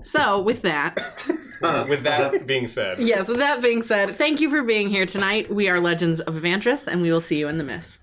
So, with that... With that being said. Yes, with that being said, thank you for being here tonight. We are Legends of Evantris, and we will see you in the mists.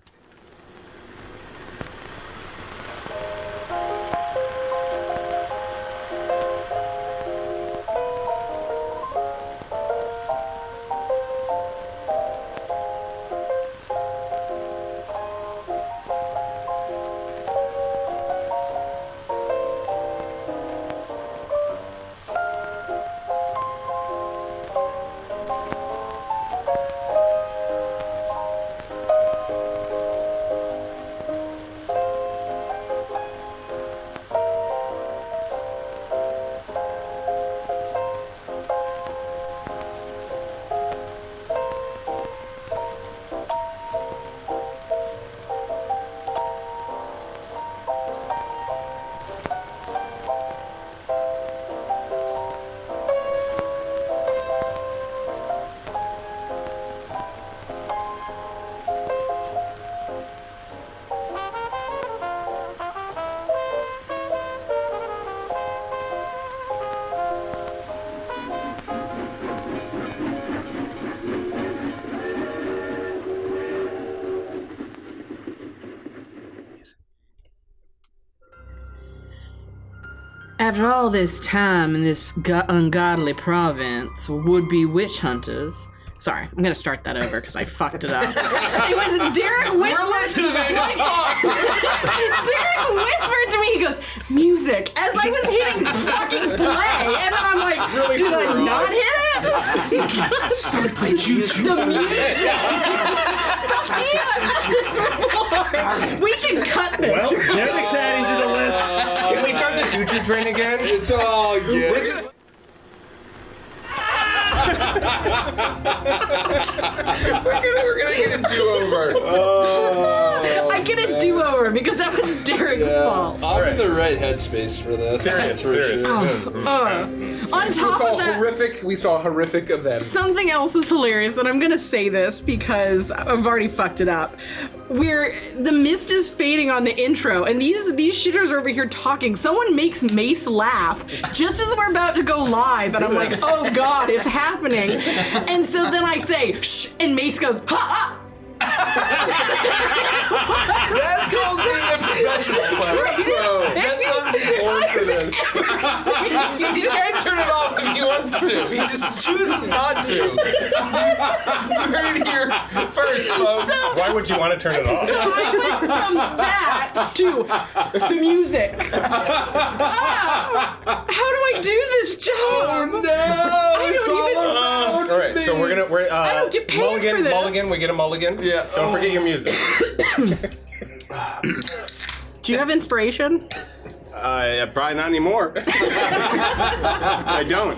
After all this time in this ungodly province, would-be witch hunters... Sorry, I'm gonna start that over because I fucked it up. It was Derek whispered... Derek whispered to me, he goes, music, as I was hitting fucking play. And then I'm like, really did I not hit it? Start by choo-choo. The music. Fuck you. We can cut this. Well, Derek's adding to the list. Can we start the choo-choo train again? It's all good. We're gonna get a do-over. I get a do-over because that was Derek's fault. I'm in the right headspace for this. Serious. On top of that, We saw a horrific event. something else was hilarious, and I'm gonna say this because I've already fucked it up. Where the mist is fading on the intro, and these shitters are over here talking. Someone makes Mace laugh just as we're about to go live, and I'm like, oh god, it's happening. And so then I say, shh, and Mace goes, ha! That's called being a professional, folks. Bro, that's on the board for this. So he can't turn it off if he wants to. He just chooses not to. You heard it here first, folks. Why would you want to turn it off? So I went from that to the music. How do I do this job? Oh no! It's all around All right, me. so I don't get paid mulligan, for this. mulligan. We get a mulligan. Yeah. Don't forget your music. Do you have inspiration? Probably not anymore. I don't.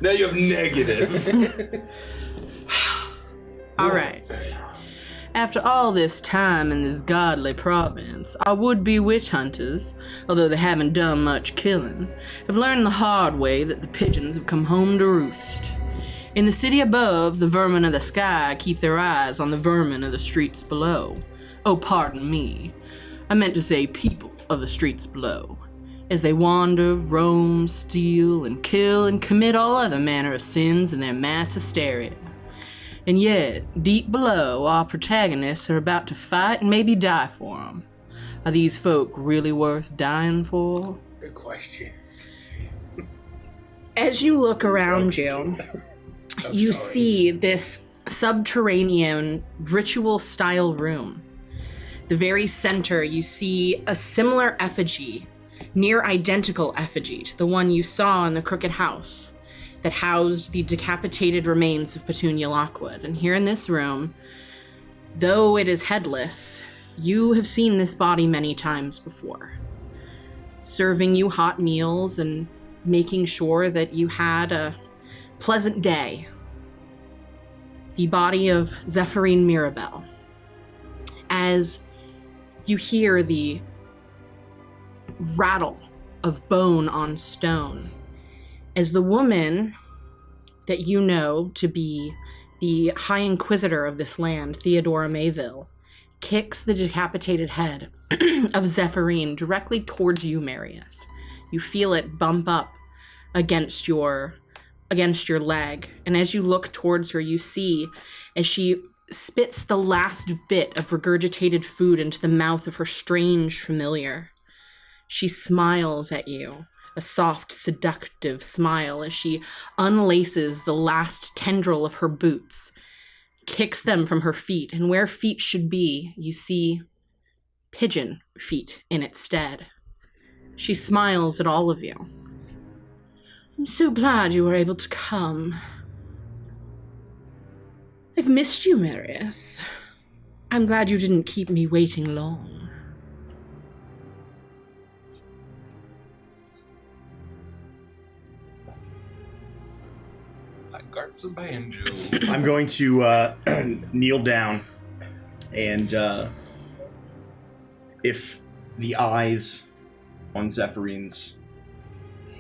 Now you have negative. All right. After all this time in this godly province, our would-be witch hunters, although they haven't done much killing, have learned the hard way that the pigeons have come home to roost. In the city above, the vermin of the sky keep their eyes on the vermin of the streets below. Oh, pardon me. I meant to say people of the streets below. As they wander, roam, steal, and kill, and commit all other manner of sins in their mass hysteria. And yet, deep below, our protagonists are about to fight and maybe die for them. Are these folk really worth dying for? Good question. As you look around you, you see this subterranean ritual-style room. The very center, you see a similar effigy, near identical effigy to the one you saw in the Crooked House that housed the decapitated remains of Petunia Lockwood. And here in this room, though it is headless, you have seen this body many times before, serving you hot meals and making sure that you had a pleasant day. The body of Zephyrine Mirabelle. As you hear the rattle of bone on stone, as the woman that you know to be the High Inquisitor of this land, Theodora Mayville, kicks the decapitated head of Zephyrine directly towards you, Marius. You feel it bump up against your leg, and as you look towards her, you see as she spits the last bit of regurgitated food into the mouth of her strange familiar. She smiles at you, a soft, seductive smile, as she unlaces the last tendril of her boots, kicks them from her feet, and where feet should be, you see pigeon feet in its stead. She smiles at all of you. I'm so glad you were able to come. I've missed you, Marius. I'm glad you didn't keep me waiting long. I got some banjo. I'm going to kneel down, and if the eyes on Zephyrine's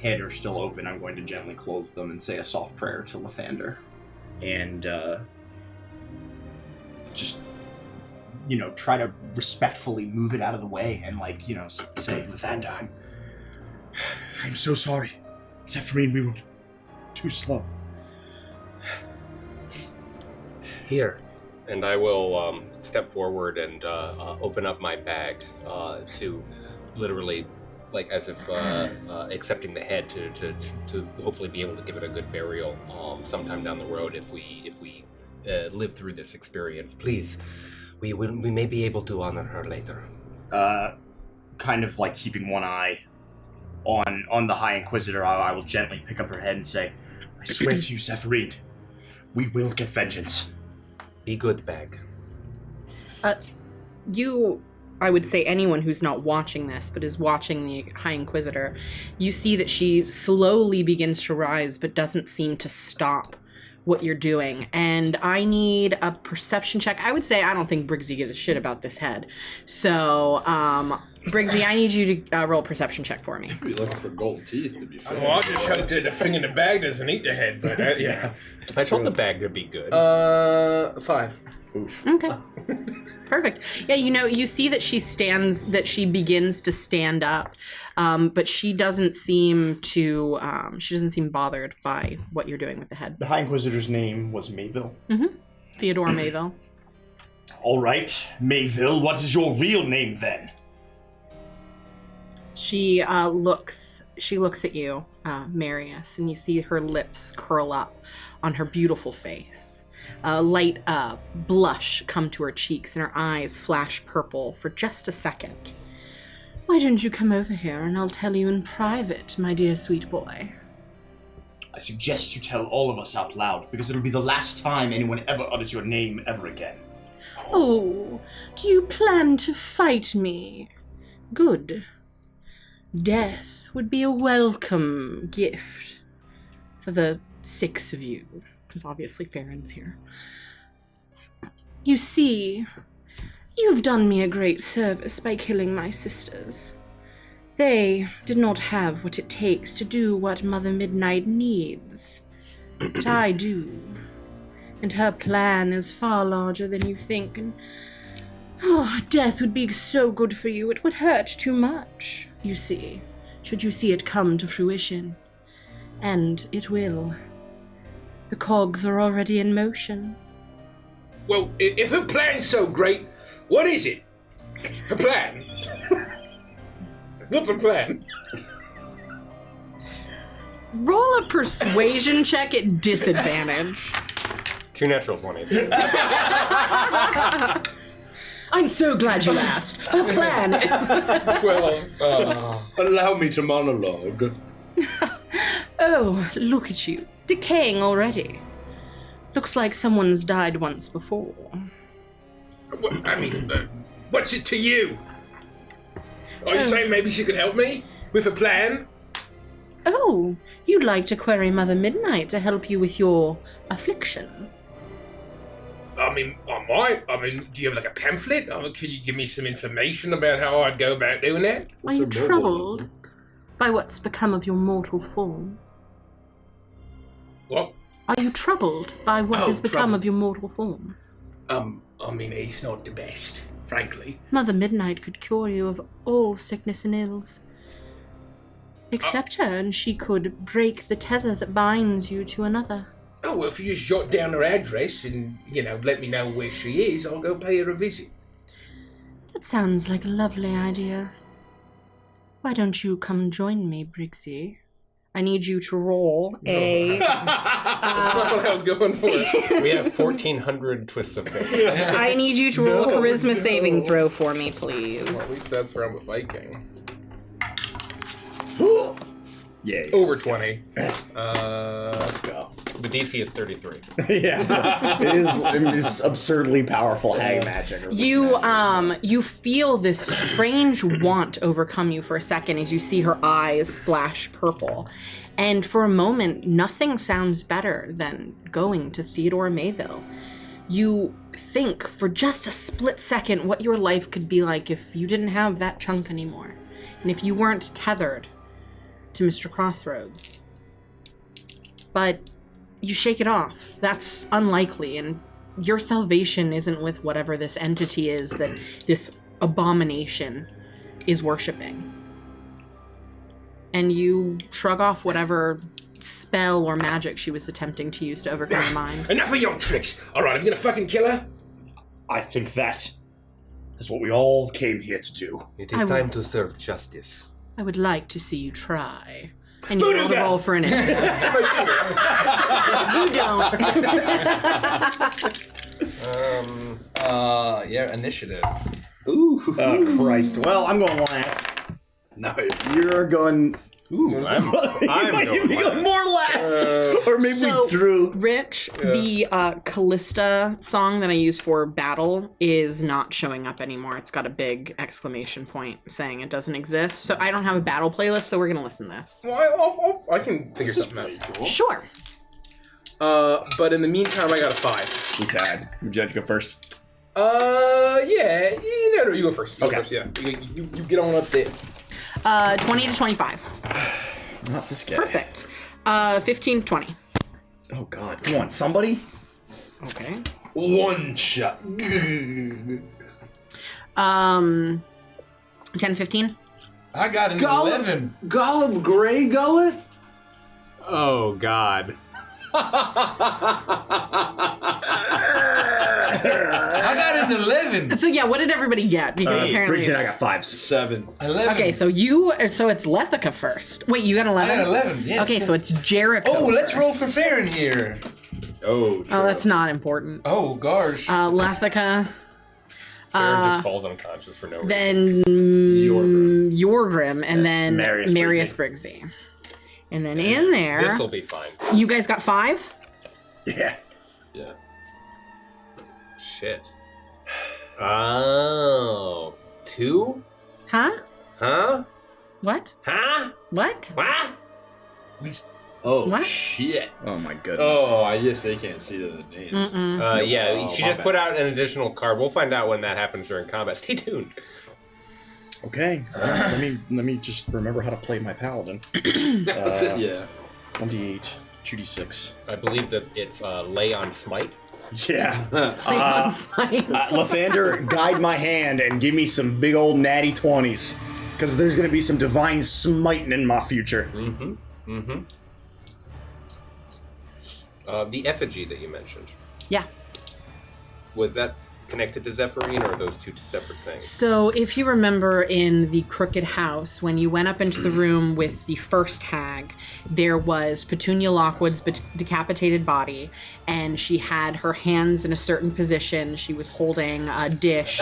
head are still open, I'm going to gently close them and say a soft prayer to Lathander. And just, try to respectfully move it out of the way and, say, Lathander, I'm so sorry. Zephyrine, we were too slow. Here. And I will step forward and open up my bag to literally, as if accepting the head to hopefully be able to give it a good burial sometime down the road if we live through this experience. Please, we may be able to honor her later. Kind of keeping one eye on the High Inquisitor, I will gently pick up her head and say, I swear to you, Zephyrine, we will get vengeance. Be good, bag. I would say anyone who's not watching this, but is watching the High Inquisitor, you see that she slowly begins to rise, but doesn't seem to stop what you're doing. And I need a perception check. I would say I don't think Briggsy gives a shit about this head. So, Briggsy, I need you to roll a perception check for me. You're looking for gold teeth, to be fair. Well, I just hope that the thing in the bag doesn't eat the head, but yeah. I told the bag to be good. 5. Oof. Okay. Perfect. Yeah, you see that she begins to stand up, but she doesn't seem bothered by what you're doing with the head. The High Inquisitor's name was Mayville. Mm-hmm. Theodore Mayville. All right, Mayville, what is your real name then? She looks at you, Marius, and you see her lips curl up on her beautiful face. A light blush come to her cheeks, and her eyes flash purple for just a second. Why don't you come over here, and I'll tell you in private, my dear sweet boy. I suggest you tell all of us out loud, because it'll be the last time anyone ever utters your name ever again. Oh, do you plan to fight me? Good. Death would be a welcome gift for the 6 of you, because obviously Farron's here. You see, you've done me a great service by killing my sisters. They did not have what it takes to do what Mother Midnight needs. But I do. And her plan is far larger than you think, and death would be so good for you, it would hurt too much, you see, should you see it come to fruition. And it will. The cogs are already in motion. Well, if her plan's so great, what is it? Her plan? What's her plan? Roll a persuasion check at disadvantage. 2 natural 20s. I'm so glad you asked. Her plan is... Well, allow me to monologue. Oh, look at you. Decaying already. Looks like someone's died once before. I mean, what's it to you? Are you saying maybe she could help me with a plan? Oh, you'd like to query Mother Midnight to help you with your affliction? I mean, I might. I mean, do you have like a pamphlet? Could you give me some information about how I'd go about doing that? Are you troubled by what's become of your mortal form? What? Are you troubled by what has become troubled. of your mortal form? I mean, it's not the best, frankly. Mother Midnight could cure you of all sickness and ills. Accept her, and she could break the tether that binds you to another. Oh, well, if you just jot down her address and, let me know where she is, I'll go pay her a visit. That sounds like a lovely idea. Why don't you come join me, Briggsy? I need you to roll a... That's not what I was going for. We have 1,400 twists of fate. I need you to roll a charisma saving throw for me, please. Well, at least that's where I'm a Viking. Yeah. Over 20. Let's go. The DC is 33. Yeah. It is absurdly powerful hag magic. You feel this strange want overcome you for a second as you see her eyes flash purple. And for a moment, nothing sounds better than going to Theodore Mayville. You think for just a split second what your life could be like if you didn't have that chunk anymore. And if you weren't tethered to Mr. Crossroads. But you shake it off. That's unlikely, and your salvation isn't with whatever this entity is that this abomination is worshipping. And you shrug off whatever spell or magic she was attempting to use to overcome your mind. Enough of your tricks! Alright, I'm gonna fucking kill her. I think that is what we all came here to do. It is time to serve justice. I would like to see you try. And you roll the roll for initiative. You don't. Yeah, initiative. Ooh. Oh, Christ. Well, I'm going last. No. You're going... Ooh, I'm going going more last. Or maybe So, we drew... Rich, the Callista song that I used for battle is not showing up anymore. It's got a big exclamation point saying it doesn't exist. So I don't have a battle playlist, so we're going to listen to this. Well, I can figure something out. Cool. Sure. But in the meantime, I got a 5. We tied. Judge, go first. Yeah. No, you go first. You go Okay. first, yeah. You get on up there. 20 to 25. Not this guy. Perfect. 15 to 20. Oh, God. Come on, somebody. Okay. One shot. 10 to 15. I got an Gollum. 11. Gollum Grey Gullet? Oh, God. I got an 11. So yeah, what did everybody get? Because apparently... Briggs and I got 5s. 7. 11. Okay, so it's Lethica first. Wait, you got 11? I got 11, yes. Okay, so it's Jericho Oh, let's roll for first. fair in here. Oh, true. Oh, that's not important. Oh, gosh. Lethica, Farron just falls unconscious for no reason. then Yorgrim, and then Marius Briggsy. And then in there... This'll be fine. You guys got 5? Yeah. Yeah. Shit. Oh. 2? Huh? Huh? What? Huh? What? What? Oh, What? shit. Oh, my goodness. Oh, I guess they can't see the names. Mm-mm. Yeah, Oh, she my just bad. put out an additional card. We'll find out when that happens during combat. Stay tuned. Okay. Let me just remember how to play my paladin. That's it, yeah. 1d8, 2d6. I believe that it's lay on smite. Yeah. Play on sight. Lathander, guide my hand and give me some big old natty 20s. Because there's going to be some divine smiting in my future. The effigy that you mentioned, Yeah. was that connected to Zephyrine, or are those two separate things? So if you remember in the Crooked House, when you went up into the room with the first hag, there was Petunia Lockwood's decapitated body, and she had her hands in a certain position. She was holding a dish.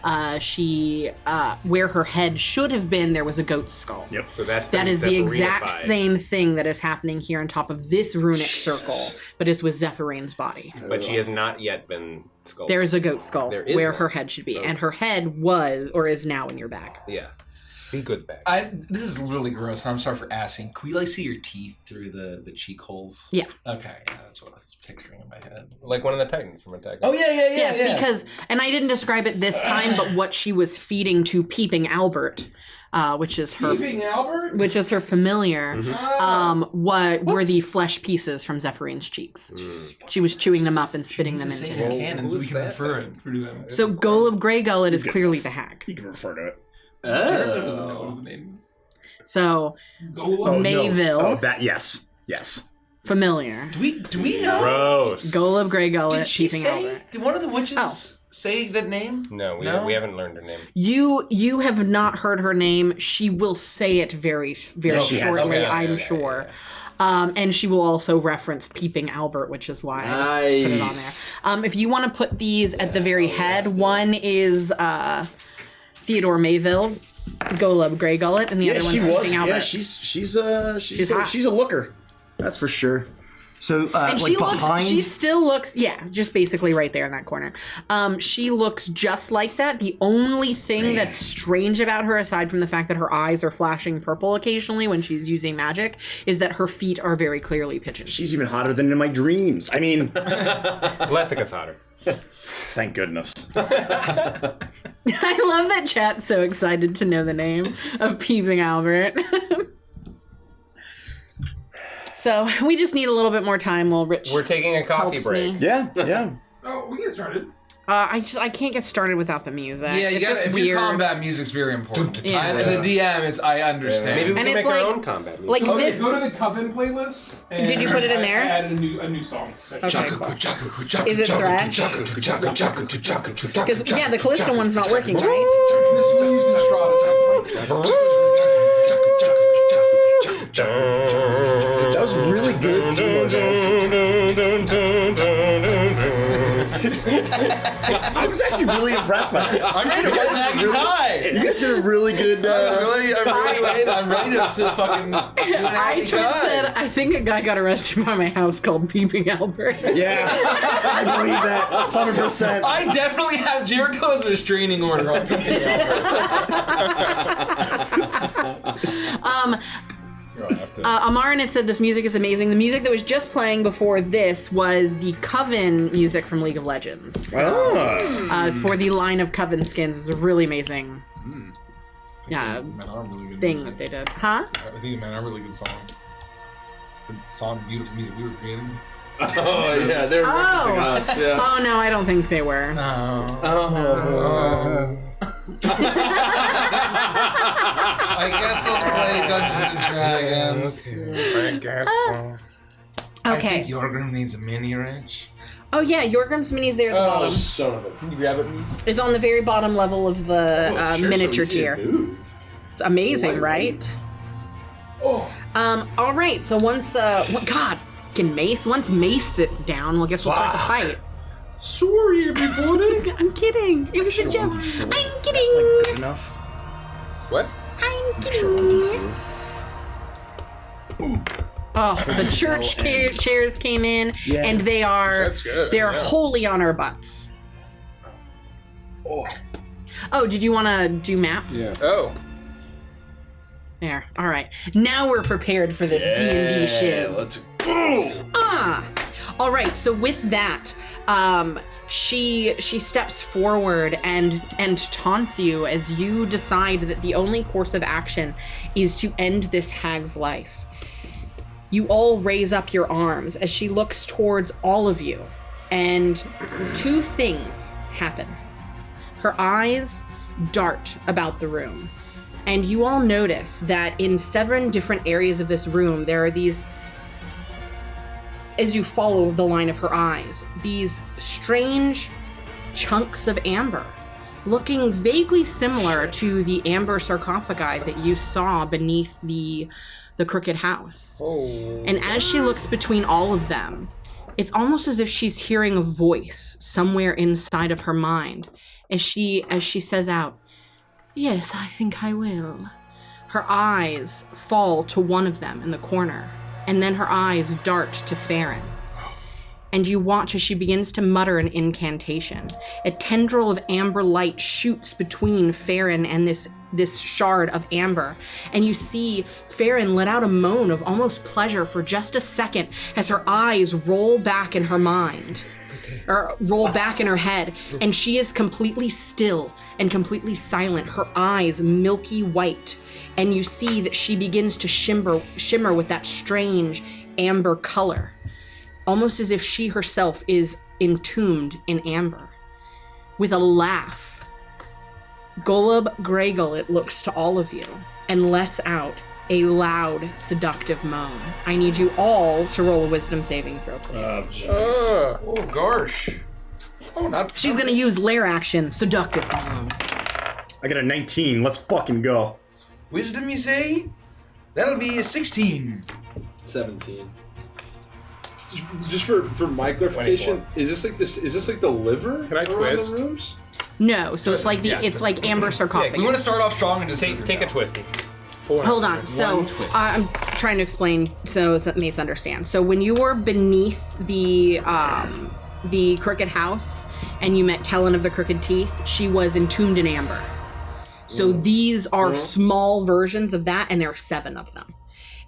Where her head should have been, there was a goat's skull. Yep. So that That is the exact Zephyrinified. same thing that is happening here on top of this runic circle, but it's with Zephyrina's body. But she has not yet been sculpted. There's a goat skull There is where one. her head should be, Oh. and her head was or is now in your bag. Yeah. Be good bag. This is really gross, and I'm sorry for asking. Can we like see your teeth through the cheek holes? Yeah. Okay, yeah, that's what I was picturing in my head. Like one of the Titans from Attack. Oh yeah. Yes, because, and I didn't describe it this time, but what she was feeding to Peeping Albert, which is her familiar, were the flesh pieces from Zephyrine cheeks. She was chewing them up and spitting them into him. Canon, so we can refer it through them. So Golub Grey Gullet is clearly the hag. You can refer to it. Jared doesn't know what his name is. So Golub. Mayville, Oh, that yes. familiar. Do we know? Gross. Golub Grey Gullet, Did she Peeping say? Albert. Did one of the witches say that name? No, we haven't learned her name. You have not heard her name. She will say it very she has. shortly, Okay, I'm sure. And she will also reference Peeping Albert, which is why I just put it on there. If you want to put these at the very head, one is Theodore Mayville, Golub Grey Gullet, and the other one's Peeping Albert. Yeah, she's a looker. That's for sure. So, And like behind. she still looks, just basically right there in that corner. She looks just like that. The only thing that's strange about her, aside from the fact that her eyes are flashing purple occasionally when she's using magic, is that her feet are very clearly pigeon. She's even hotter than in my dreams. I mean, Lethica's hotter. thank goodness. I love that chat's so excited to know the name of Peeping Albert. So we just need a little bit more time while Rich We're taking a coffee helps break. me. Yeah. Oh, we get started. I can't get started without the music. Yeah, you it's got just if weird. your combat music's very important. Yeah. As a DM, I understand. Maybe we And can it's make our like- own combat music. Like Okay, this. go to the Coven playlist. And Did you put it in there? I added a new song. Okay, cool. Is it thrash? Because the Callisto one's not working, right? This one using the Strahd at some point. That was really good too, guys. I was actually really impressed by that. I'm ready to fucking high. You guys did a really good. I'm ready to fucking do an I just said, I think a guy got arrested by my house called Peeping Albert. Yeah, I believe that 100%. I definitely have Jericho as a restraining order on Peeping Albert. Amarin had said this music is amazing. The music that was just playing before this was the Coven music from League of Legends. So, it's for the line of Coven skins. It's a really amazing thing that they did. Huh? I think Man, a really good song. The song, beautiful music we were creating. Oh yeah, they're referencing us. Yeah. Oh no, I don't think they were. I guess let's play Dungeons and Dragons. I Okay. think Jorgrim needs a mini wrench. Oh yeah, Yorgrim's mini's there at the bottom. Son of a. Can you grab it, please? It's on the very bottom level of the miniature tier. It's amazing, right? Oh. All right. So once Once Mace sits down, well, I guess we'll start the fight. Sorry, everybody. I'm kidding. It was a joke. I'm kidding. Good enough. What? I'm kidding. Oh, the church chairs came in, and That's good. they're wholly on our butts. Oh, did you want to do map? Yeah. Oh. There. All right. Now we're prepared for this D&D shiz. Let's go. All right. So with that, she steps forward and taunts you as you decide that the only course of action is to end this hag's life. You all raise up your arms as she looks towards all of you, and two things happen. Her eyes dart about the room, and you all notice that in 7 different areas of this room, there are these, as you follow the line of her eyes, these strange chunks of amber, looking vaguely similar to the amber sarcophagi that you saw beneath the crooked house. And as she looks between all of them, it's almost as if she's hearing a voice somewhere inside of her mind as she says out, "Yes, I think I will." Her eyes fall to one of them in the corner, and then her eyes dart to Farron. And you watch as she begins to mutter an incantation. A tendril of amber light shoots between Farron and this this shard of amber, and you see Farron let out a moan of almost pleasure for just a second as her eyes roll back in her mind, or roll back in her head, and she is completely still and completely silent, her eyes milky white, and you see that she begins to shimmer with that strange amber color, almost as if she herself is entombed in amber. With a laugh, Golub Greygullet looks to all of you and lets out a loud, seductive moan. I need you all to roll a wisdom saving throw, please. Oh, gosh. Oh, not. She's gonna use Lair action, seductive moan. I got a 19. Let's fucking go. Wisdom, you say? That'll be a 16. 17. Just for my clarification, 24. is this like the liver? Can I around twist? the rooms? No, so it's like Yeah, it's like amber sarcophagus. We want to start off strong and just Take a twisty. Hold on. So I'm trying to explain so that Mace understands. So when you were beneath the Crooked House and you met Kellen of the Crooked Teeth, she was entombed in amber. So these are small versions of that, and there are 7 of them,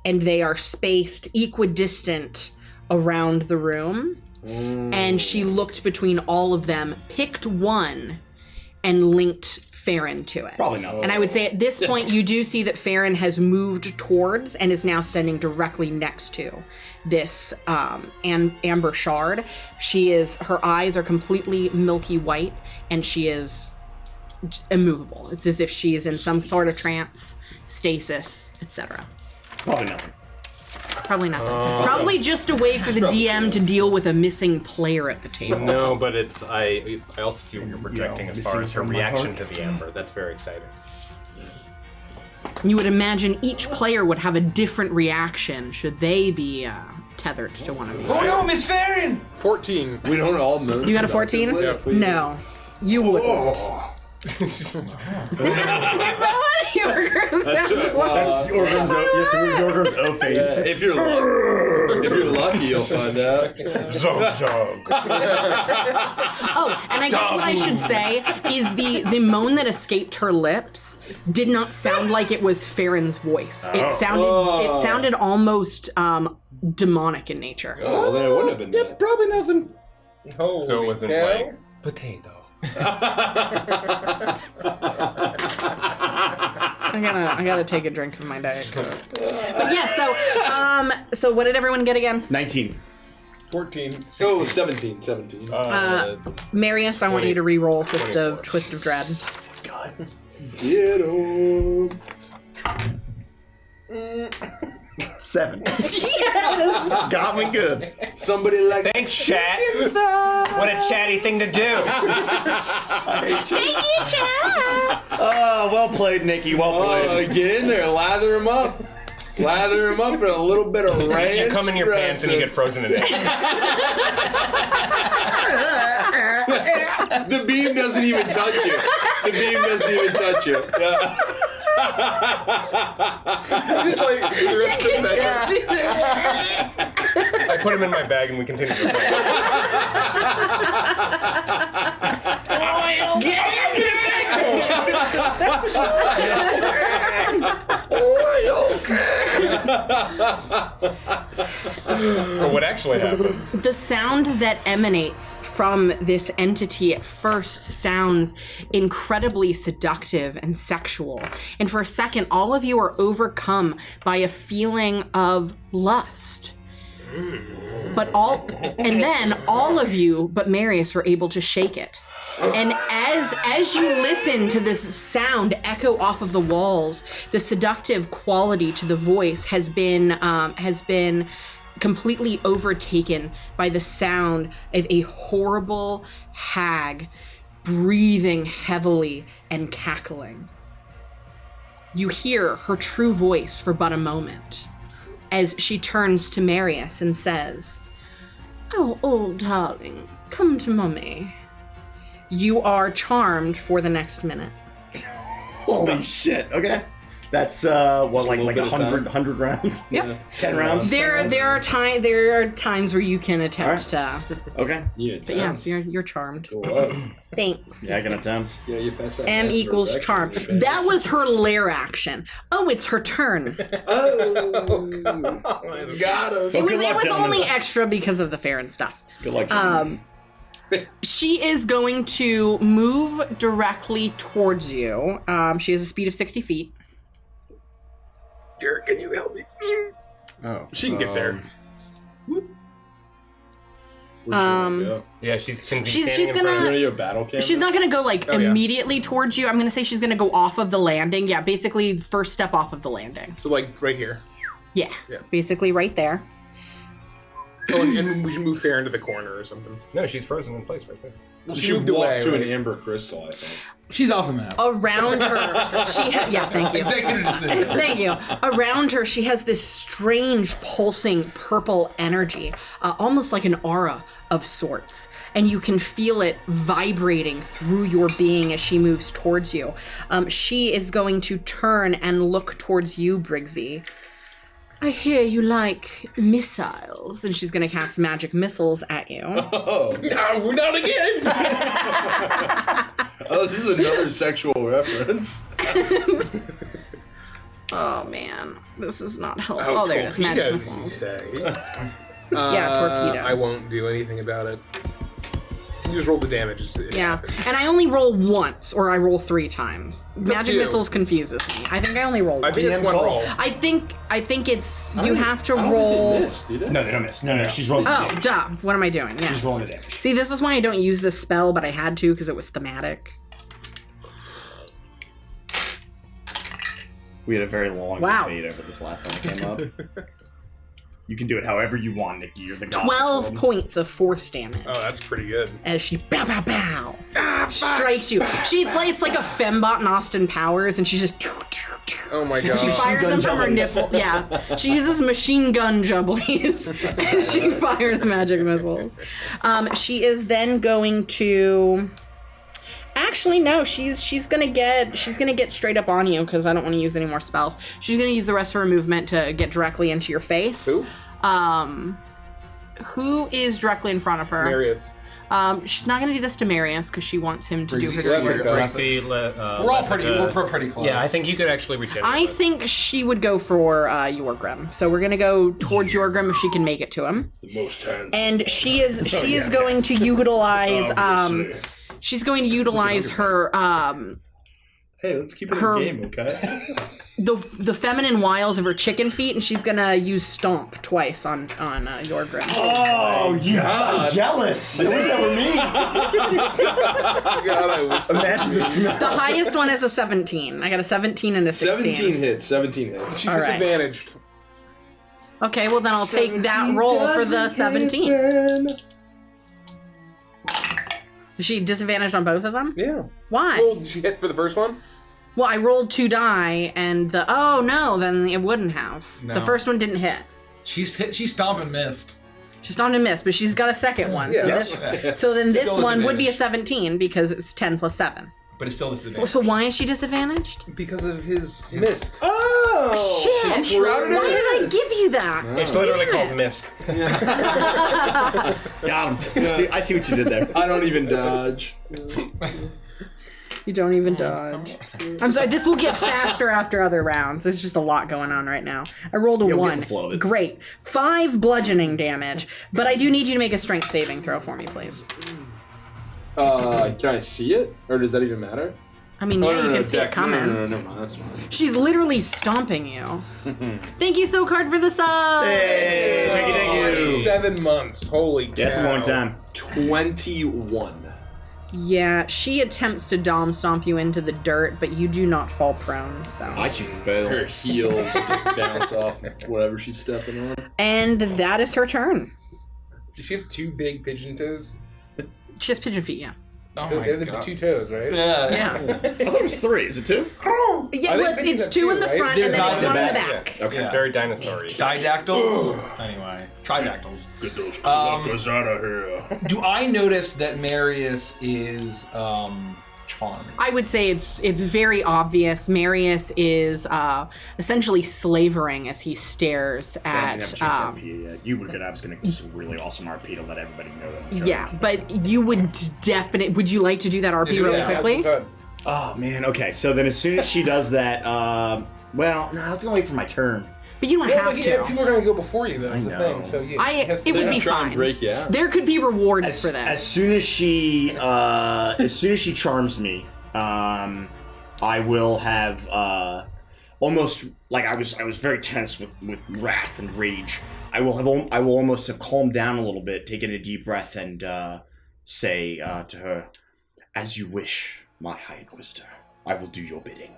and they are spaced equidistant around the room. And she looked between all of them, picked one, and linked Farron to it. Probably nothing. And I would say at this point, you do see that Farron has moved towards and is now standing directly next to this amber shard. Her eyes are completely milky white, and she is immovable. It's as if she is in some sort of trance, stasis, etc. Probably nothing. Probably nothing. Probably just a way for the DM to deal with a missing player at the table. No, but it's I also see what you're projecting as far missing as her from my reaction heart. to the amber. That's very exciting. You would imagine each player would have a different reaction should they be tethered to one of these. Oh no, Miss Farron! 14. We don't all know. You got a 14? Yeah, please. No. You wouldn't. Is that what Yorgrim sounds like? That's Orgrim's O face. If you're lucky, you'll find out. Oh, and I guess what I should say is the moan that escaped her lips did not sound like it was Farron's voice. It sounded almost demonic in nature. Oh, well, then it wouldn't have been that. Probably nothing. So it wasn't like potato. I gotta take a drink of my Diet Coke. But yeah, so what did everyone get again? 19. 14. Oh, 17. Marius, I want you to re-roll Twist of 24. Dread. God. Get old. 7. Got me good. Somebody like Thanks, chat. What a chatty thing to do. Thank you, chat! Oh, well played, Nikki. Well played. get in there, lather him up. Lather him up in a little bit of ranch. You come in your pants and you get frozen to death. The beam doesn't even touch you. The beam doesn't even touch you. Yeah. Just like the rest of the session. I put him in my bag and we continue to play. Or what actually happens. The sound that emanates from this entity at first sounds incredibly seductive and sexual. And for a second, all of you are overcome by a feeling of lust. And then all of you, but Marius, were able to shake it. And as you listen to this sound echo off of the walls, the seductive quality to the voice has been completely overtaken by the sound of a horrible hag breathing heavily and cackling. You hear her true voice for but a moment as she turns to Marius and says, "Oh, old darling, come to mummy." You are charmed for the next minute. Holy shit. Okay. That's a like little bit of 100 rounds. Yep. 10 rounds. There are times where you can attempt to. Okay. Yeah, But yes, you're charmed. Go up. Thanks. Yeah, I can attempt. Yeah, you pass that. M passive equals effect charm. on your face. That was her lair action. Oh, it's her turn. Oh, got us. It was, good luck, gentlemen. only extra because of the fair and stuff. Good luck. gentlemen. She is going to move directly towards you. She has a speed of 60 feet. Garrett, can you help me? Oh, She can get there. Yeah, she's gonna be She's standing in gonna- front You're of- gonna do a battle camera? She's not going to go like Oh, yeah. immediately towards you. I'm going to say she's going to go off of the landing. Yeah, basically first step off of the landing. So like right here. Yeah, Yeah. basically right there. Oh, and we should move Fair into the corner or something. No, she's frozen in place right there. She moved walked away, to an right? amber crystal, I think. She's off the map. Around her, yeah, thank you. Executive decision. Thank you. Around her, she has this strange pulsing purple energy, almost like an aura of sorts. And you can feel it vibrating through your being as she moves towards you. She is going to turn and look towards you, Briggsy. I hear you like missiles. And she's going to cast magic missiles at you. Oh. No, we're not again! Oh, this is another sexual reference. Oh, man. This is not helpful. Oh, there it is. Magic torpedoes, you missiles. say. Yeah, torpedoes. I won't do anything about it. You just roll the damage. It Yeah, happens. and I only roll once, or I roll 3 times. It's up Magic to you. missiles confuses me. I think I only roll I once. think it's one call. roll. I think it's you have to I don't roll. think they missed, do they? No, they don't miss. No, she's rolling. Oh, duh! What am I doing? Yes. She's rolling the damage. See, this is why I don't use this spell, but I had to because it was thematic. We had a very long Wow. debate over this last time it came up. You can do it however you want, Nikki. You're the god. 12 points of force damage Oh, that's pretty good. as she bow bow bow strikes you. It's like a fembot in Austin Powers, and she's just. Oh my god. She fires them from her jubblies. nipple. Yeah, she uses machine gun jubblies. And she fires magic missiles. She is then going to. Actually, no. She's gonna get straight up on you because I don't want to use any more spells. She's gonna use the rest of her movement to get directly into your face. Who? Who is directly in front of her? Marius. She's not gonna do this to Marius because she wants him to do her Yeah, sword. okay. We're all pretty close. Yeah, I think you could actually regenerate. I think she would go for Yorgrim. So we're gonna go towards Yorgrim if she can make it to him. The most hands. And she is going to utilize she's going to utilize her Hey, let's keep it her- in game, okay? the feminine wiles of her chicken feet, and she's gonna use stomp twice on Yorgrim. Oh, I'm jealous. I wish that were me. God, I wish. Imagine the smell. The highest one is a 17. I got a 17 and a 16. 17 hits. She's All right. disadvantaged. Okay, well then I'll take that roll for the 17. Is she disadvantaged on both of them? Yeah. Why? Well, did she hit for the first one? Well, I rolled 2 die, and then it wouldn't have. No. The first one didn't hit. She stomped and missed. She stomped and missed, but she's got a second one. So Yes. so then this Still one would be a disadvantaged. 17 because it's 10 plus 7. But it's still disadvantage. So why is she disadvantaged? Because of his mist. Oh! Shit! it's shrouded in Why did I mist. give you that? It's literally Damn called it. mist. Got him. See, I see what you did there. I don't even dodge. You don't even dodge. I'm sorry, this will get faster after other rounds. There's just a lot going on right now. I rolled a You'll get 1. the flow of it. Great. 5 bludgeoning damage, but I do need you to make a strength saving throw for me, please. Can I see it? Or does that even matter? I mean, yeah, you can see it coming. No, never mind. That's fine. She's literally stomping you. Thank you, SoCard, for the sub! Hey, thank you. 7 months. Holy cow. That's a long time. 21. Yeah, she attempts to dom stomp you into the dirt, but you do not fall prone, so. I choose to fail. Her heels just bounce off whatever she's stepping on. And that is her turn. Does she have 2 big pigeon toes? She has pigeon feet, yeah. Oh They my have the god. 2 toes, right? Yeah. Yeah. I thought it was 3. Is it 2? Yeah, I think well, pigeons it's have 2 two, in the right? front, They're and then tied it's to 1 the in the back. back. Okay, Yeah. very dinosaur-y. Didactyls? Anyway, tridactyls. Get those cluckers out of here. Do I notice that Marius is charm? I would say it's very obvious. Marius is essentially slavering as he stares at. You were gonna. I was gonna do some really awesome RP to let everybody know that. Yeah, but you would definitely. Would you like to do that RP really quickly? Oh man. Okay. So then, as soon as she does that, well, no, I was gonna wait for my turn. But you don't have to. People are going to go before you, though, is the know. thing. So It would be fine. Break you out. There could be rewards for that. As soon as she charms me, I will have almost like I was very tense with wrath and rage. I will almost have calmed down a little bit, taken a deep breath, and say to her, "As you wish, my High Inquisitor. I will do your bidding."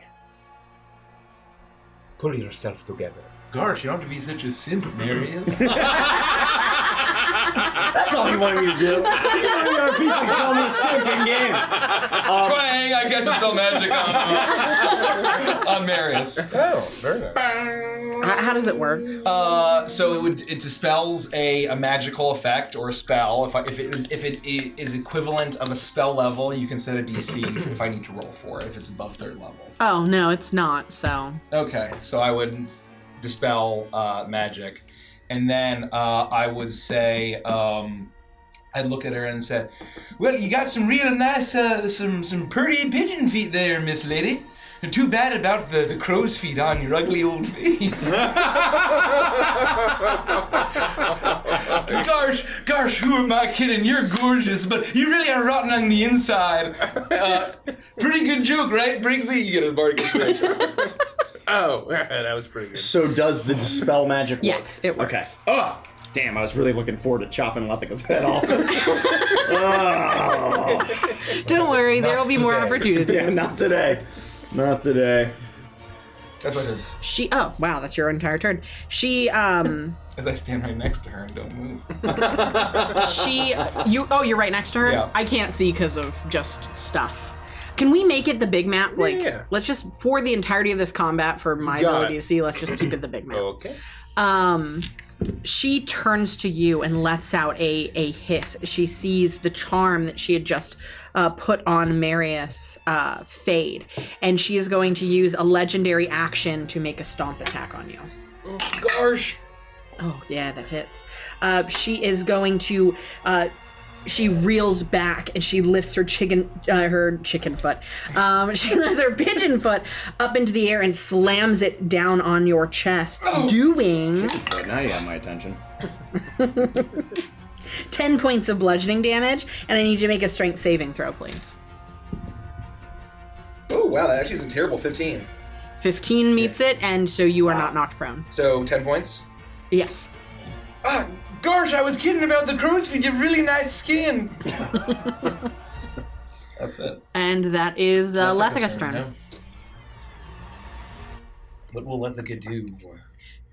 Pull yourself together. Gosh, you don't have to be such a simp, Marius. That's all he wanted me to do. He wanted me to RP so call me a simp in game. Twang! I guess spell magic on Marius. Oh, very nice. How does it work? So it dispels a magical effect or a spell. If it is equivalent of a spell level, you can set a DC if I need to roll for it. If it's above 3rd level. Oh no, it's not. So. Okay, so I would dispel magic, and then I would say I'd look at her and say, "Well, you got some real nice, some pretty pigeon feet there, Miss Lady. Too bad about the crow's feet on your ugly old face." Gosh, who am I kidding? You're gorgeous, but you really are rotten on the inside. Pretty good joke, right, Briggsy? You get a bardic inspiration. Oh, that was pretty good. So does the dispel magic work? Yes, it works. Okay. Oh, damn, I was really looking forward to chopping Lethica's head off. Oh. Don't worry, there will be more today. opportunities. Yeah, not today. Not today. That's what I heard. Oh, wow, that's your entire turn. She, As I stand right next to her and don't move. you're right next to her? Yeah. I can't see because of just stuff. Can we make it the big map? Like, Yeah. let's just, for the entirety of this combat, for my Got ability it. to see, let's just keep it the big map. Okay. She turns to you and lets out a hiss. She sees the charm that she had just put on Marius fade, and she is going to use a legendary action to make a stomp attack on you. Gosh. Oh yeah, that hits. She is going to. She reels back and she lifts her chicken foot. She lifts her pigeon foot up into the air and slams it down on your chest, doing Now you have my attention. 10 points of bludgeoning damage, and I need you to make a strength saving throw, please. Oh, wow, that actually is a terrible 15. 15 meets it, and so you are not knocked prone. So, 10 points? Yes. Gosh, I was kidding about the crow's feet. You have really nice skin. That's it. And that is Lethica's turn. Yeah. What will Lethica do?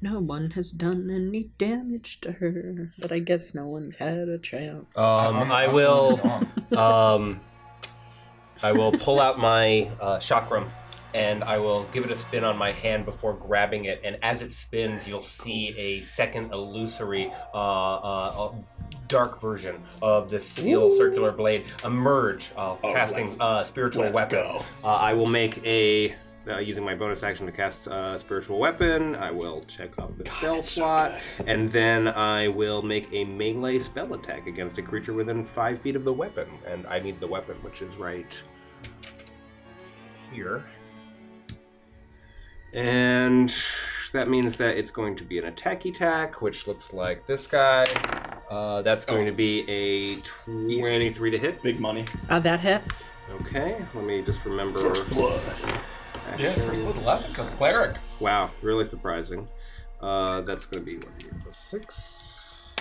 No one has done any damage to her, but I guess no one's had a chance. I will pull out my chakram, and I will give it a spin on my hand before grabbing it. And as it spins, you'll see a second illusory, dark version of this steel circular blade emerge, casting spiritual weapon. I will make a. Using my bonus action to cast spiritual weapon, I will check off the spell slot, and then I will make a melee spell attack against a creature within 5 feet of the weapon. And I need the weapon, which is right here. And that means that it's going to be an attack, which looks like this guy. That's going to be a 23 to hit. Big money. That hits. Okay, let me just remember. First blood. Yeah, first blood Lethica, cleric. Wow, really surprising. That's going to be 6.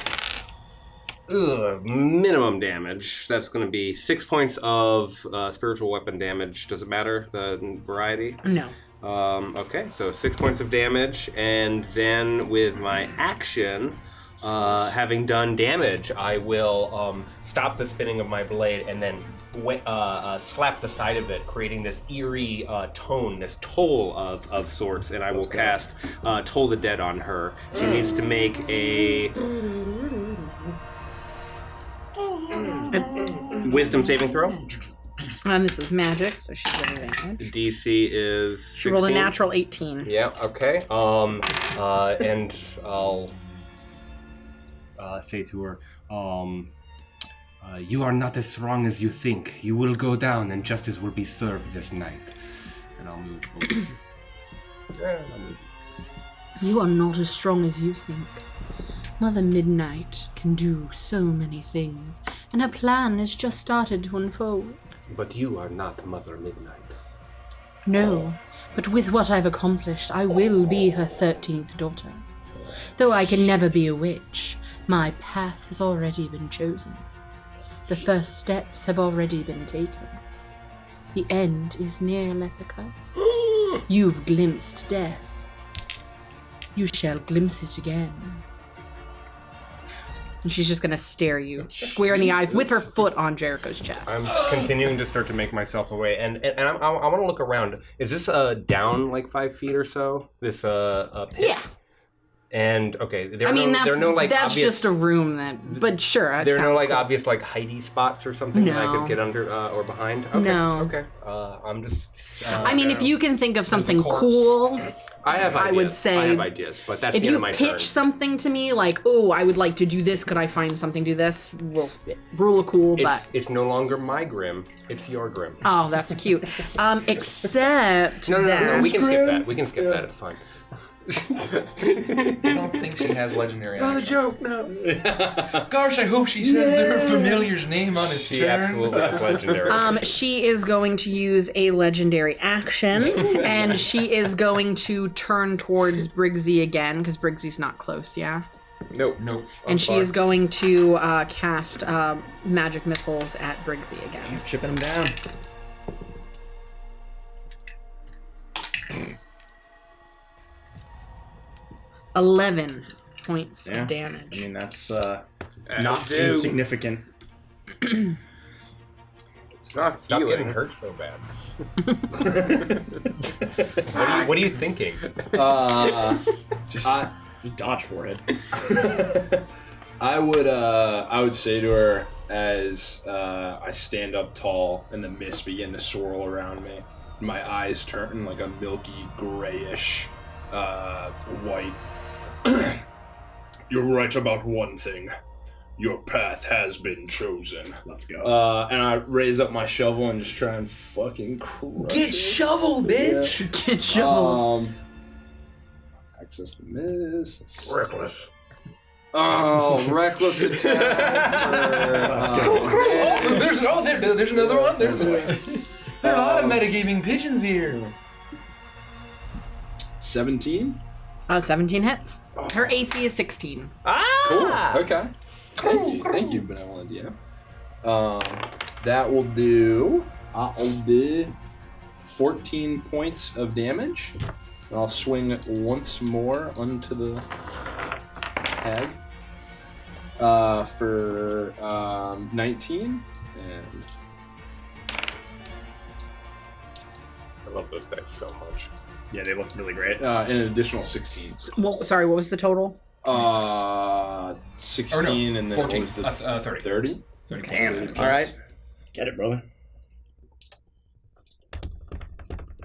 Minimum damage. That's going to be 6 points of spiritual weapon damage. Does it matter, the variety? No. Okay, so 6 points of damage, and then with my action, having done damage, I will stop the spinning of my blade and then slap the side of it, creating this eerie tone, this toll of sorts, and I will cast Toll the Dead on her. She needs to make a Wisdom saving throw. And this is magic, so she's at advantage. DC is 16. She rolled a natural 18. Yeah, okay. And I'll say to her, you are not as strong as you think. You will go down and justice will be served this night. And I'll move over. You are not as strong as you think. Mother Midnight can do so many things, and her plan has just started to unfold. But you are not Mother Midnight. No, but with what I've accomplished, I will be her 13th daughter. Though I can never be a witch, my path has already been chosen. The first steps have already been taken. The end is near, Lethica. You've glimpsed death. You shall glimpse it again. And she's just gonna stare you square in the eyes with her foot on Jericho's chest. I'm continuing to start to make myself away, and I want to look around. Is this down like 5 feet or so? This pit? Yeah. And okay, That's obvious, just a room that. But sure, that there are no sounds cool. obvious hidey spots or something that I No. could get under or behind. Okay, No. Okay. I'm just. If you can think of something corpse. cool, I have ideas. I would say I have ideas, but that's if the end you of my pitch turn. something to me like, "Oh, I would like to do this. Could I find something to do this?" We'll rule of cool, but It's no longer my grim. It's your grim. oh, that's cute. Except No. that We can skip that. We can skip that. It's fine. I don't think she has legendary Not a action. joke, no. Gosh, I hope she says her familiar's name on its She turn. absolutely has legendary. She is going to use a legendary action, and she is going to turn towards Briggsy again because Briggsy's not close, yeah. Nope. Nope. And she is going to cast magic missiles at Briggsy again. Chipping him down. 11 points of damage. I mean, that's Not not insignificant. Stop getting hurt so bad. What are you thinking? Just dodge forehead. I would say to her as I stand up tall and the mist begin to swirl around me. My eyes turn like a milky grayish white. You're right about one thing. Your path has been chosen. Let's go. And I raise up my shovel and just try and fucking crush Get it. shoveled, bitch! Get shoveled. Access the mist. Reckless. Oh, reckless attack. There's another one. There are a lot of metagaming pigeons here. 17. 17 hits. Her AC is 16. Cool. Okay. Thank you, benevolent DM. That will do. I'll do 14 points of damage. And I'll swing once more onto the hag for 19 and. I love those dice so much. Yeah, they look really great. And an additional 16. Well, sorry, what was the total? 16 and then 14. what was the 30. 30? Damn. All right. Get it, brother.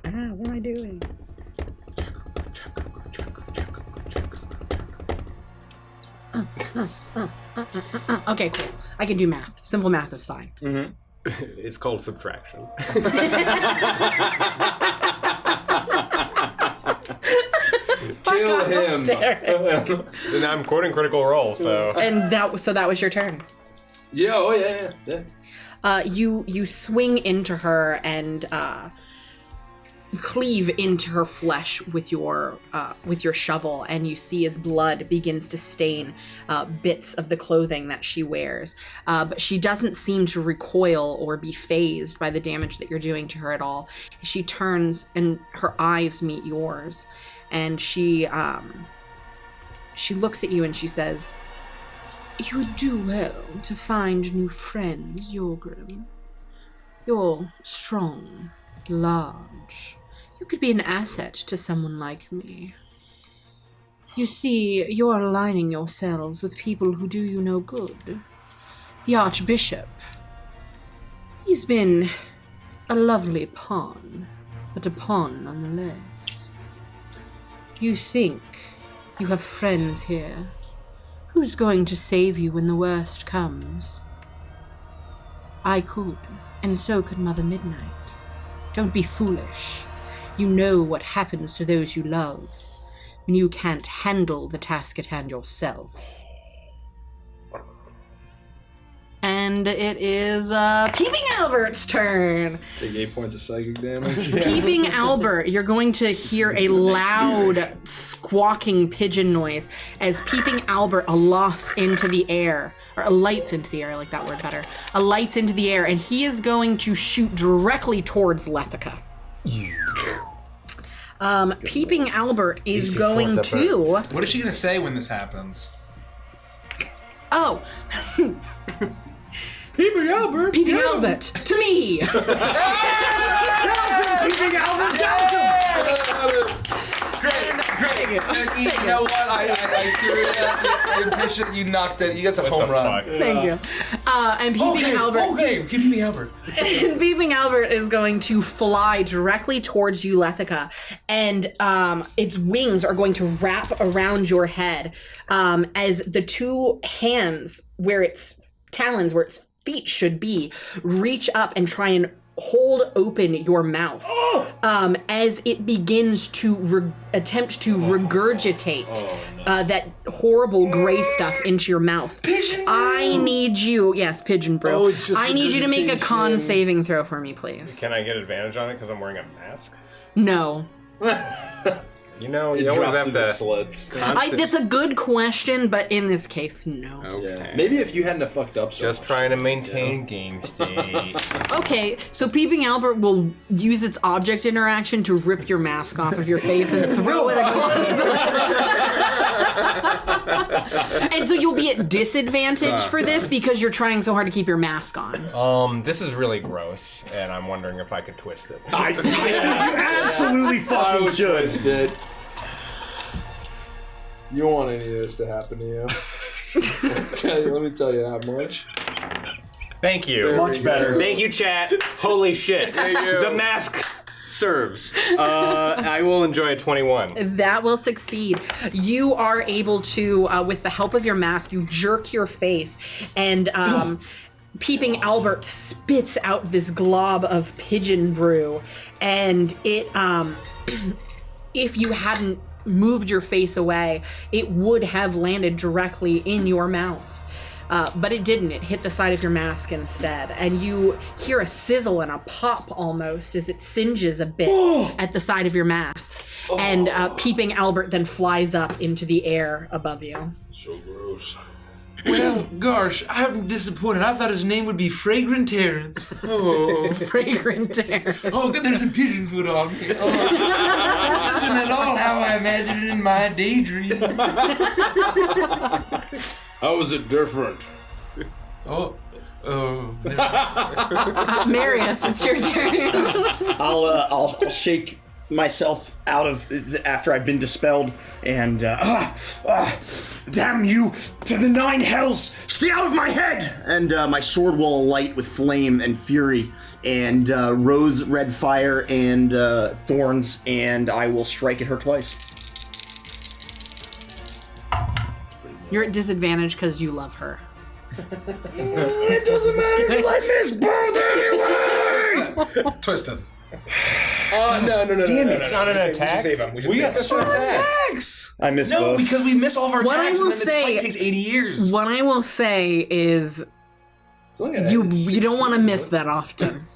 What am I doing? Okay, cool. I can do math. Simple math is fine. Mm-hmm. It's called subtraction. Kill him. And I'm quoting Critical Role, so. And that was your turn. Yeah, oh yeah. You swing into her and cleave into her flesh with your shovel, and you see as blood begins to stain bits of the clothing that she wears. But she doesn't seem to recoil or be fazed by the damage that you're doing to her at all. She turns and her eyes meet yours, and she looks at you and she says, "You would do well to find new friends, Yorgrim. You're strong, large. You could be an asset to someone like me. You see, you're aligning yourselves with people who do you no good. The Archbishop, he's been A lovely pawn, but a pawn nonetheless. You think you have friends here. Who's going to save you when the worst comes? I could, and so could Mother Midnight. Don't be foolish. You know what happens to those you love when you can't handle the task at hand yourself. And it is Peeping Albert's turn. Take 8 points of psychic damage. Peeping Albert, you're going to hear a loud squawking pigeon noise as Peeping Albert alights into the air. Or alights into the air, I like that word better. Alights into the air, and he is going to shoot directly towards Lethica. Peeping Albert is going to... What is she going to say when this happens? Oh. Peeping Albert! Peeping Albert, to me! Peeping Albert, Great. You know what? I appreciate you knocked it. You got some home run. Thank you. And Peeping Albert... Okay, Peeping Albert. And Peeping Albert is going to fly directly towards you, Lethica, and its wings are going to wrap around your head as the two hands where its talons, where its feet should be, reach up and try and hold open your mouth as it begins to attempt to regurgitate that horrible gray stuff into your mouth. Pigeon brew. I need you, yes, Pigeon brew. Oh, it's just I need you to make a con regurgitation. saving throw for me, please. Can I get advantage on it because I'm wearing a mask? No. You know, It you always drops have into to. sleds. That's a good question, but in this case, no. Okay. Maybe if you hadn't have fucked up so Just much. trying to maintain game state. Okay, so Peeping Albert will use its object interaction to rip your mask off of your face and throw it across the... And so you'll be at disadvantage for this because you're trying so hard to keep your mask on. This is really gross, and I'm wondering if I could twist it. You absolutely fucking should. Twist it. You don't want any of this to happen to you. Let me tell you that much. Thank you. Much better. Thank you, chat. Holy shit. The mask serves. I will enjoy a 21. That will succeed. You are able to, with the help of your mask, you jerk your face, and Peeping Albert spits out this glob of pigeon brew, and it, if you hadn't moved your face away, it would have landed directly in your mouth. But it didn't. It hit the side of your mask instead. And you hear a sizzle and a pop almost as it singes a bit at the side of your mask. And Peeping Albert then flies up into the air above you. So gross. Well, gosh, I'm disappointed. I thought his name would be Fragrant Terrence. Oh, Fragrant air. oh, there's a pigeon foot on me. Oh, this isn't at all how I imagined it in my daydream. How is it different? Oh. Marius, it's your turn. I'll shake myself out of after I've been dispelled and damn you to the 9 hells, stay out of my head, and my sword will alight with flame and fury and rose red fire and thorns, and I will strike at her twice. You're at disadvantage because you love her. It doesn't matter because I miss both anyway. Twisted. No. Damn it. It's not an attack. Save him. We should We got save him. special attacks. I miss No, both. because we miss all of our What I attacks, will and then the say- fight takes 80 years. What I will say is you don't want to miss that often.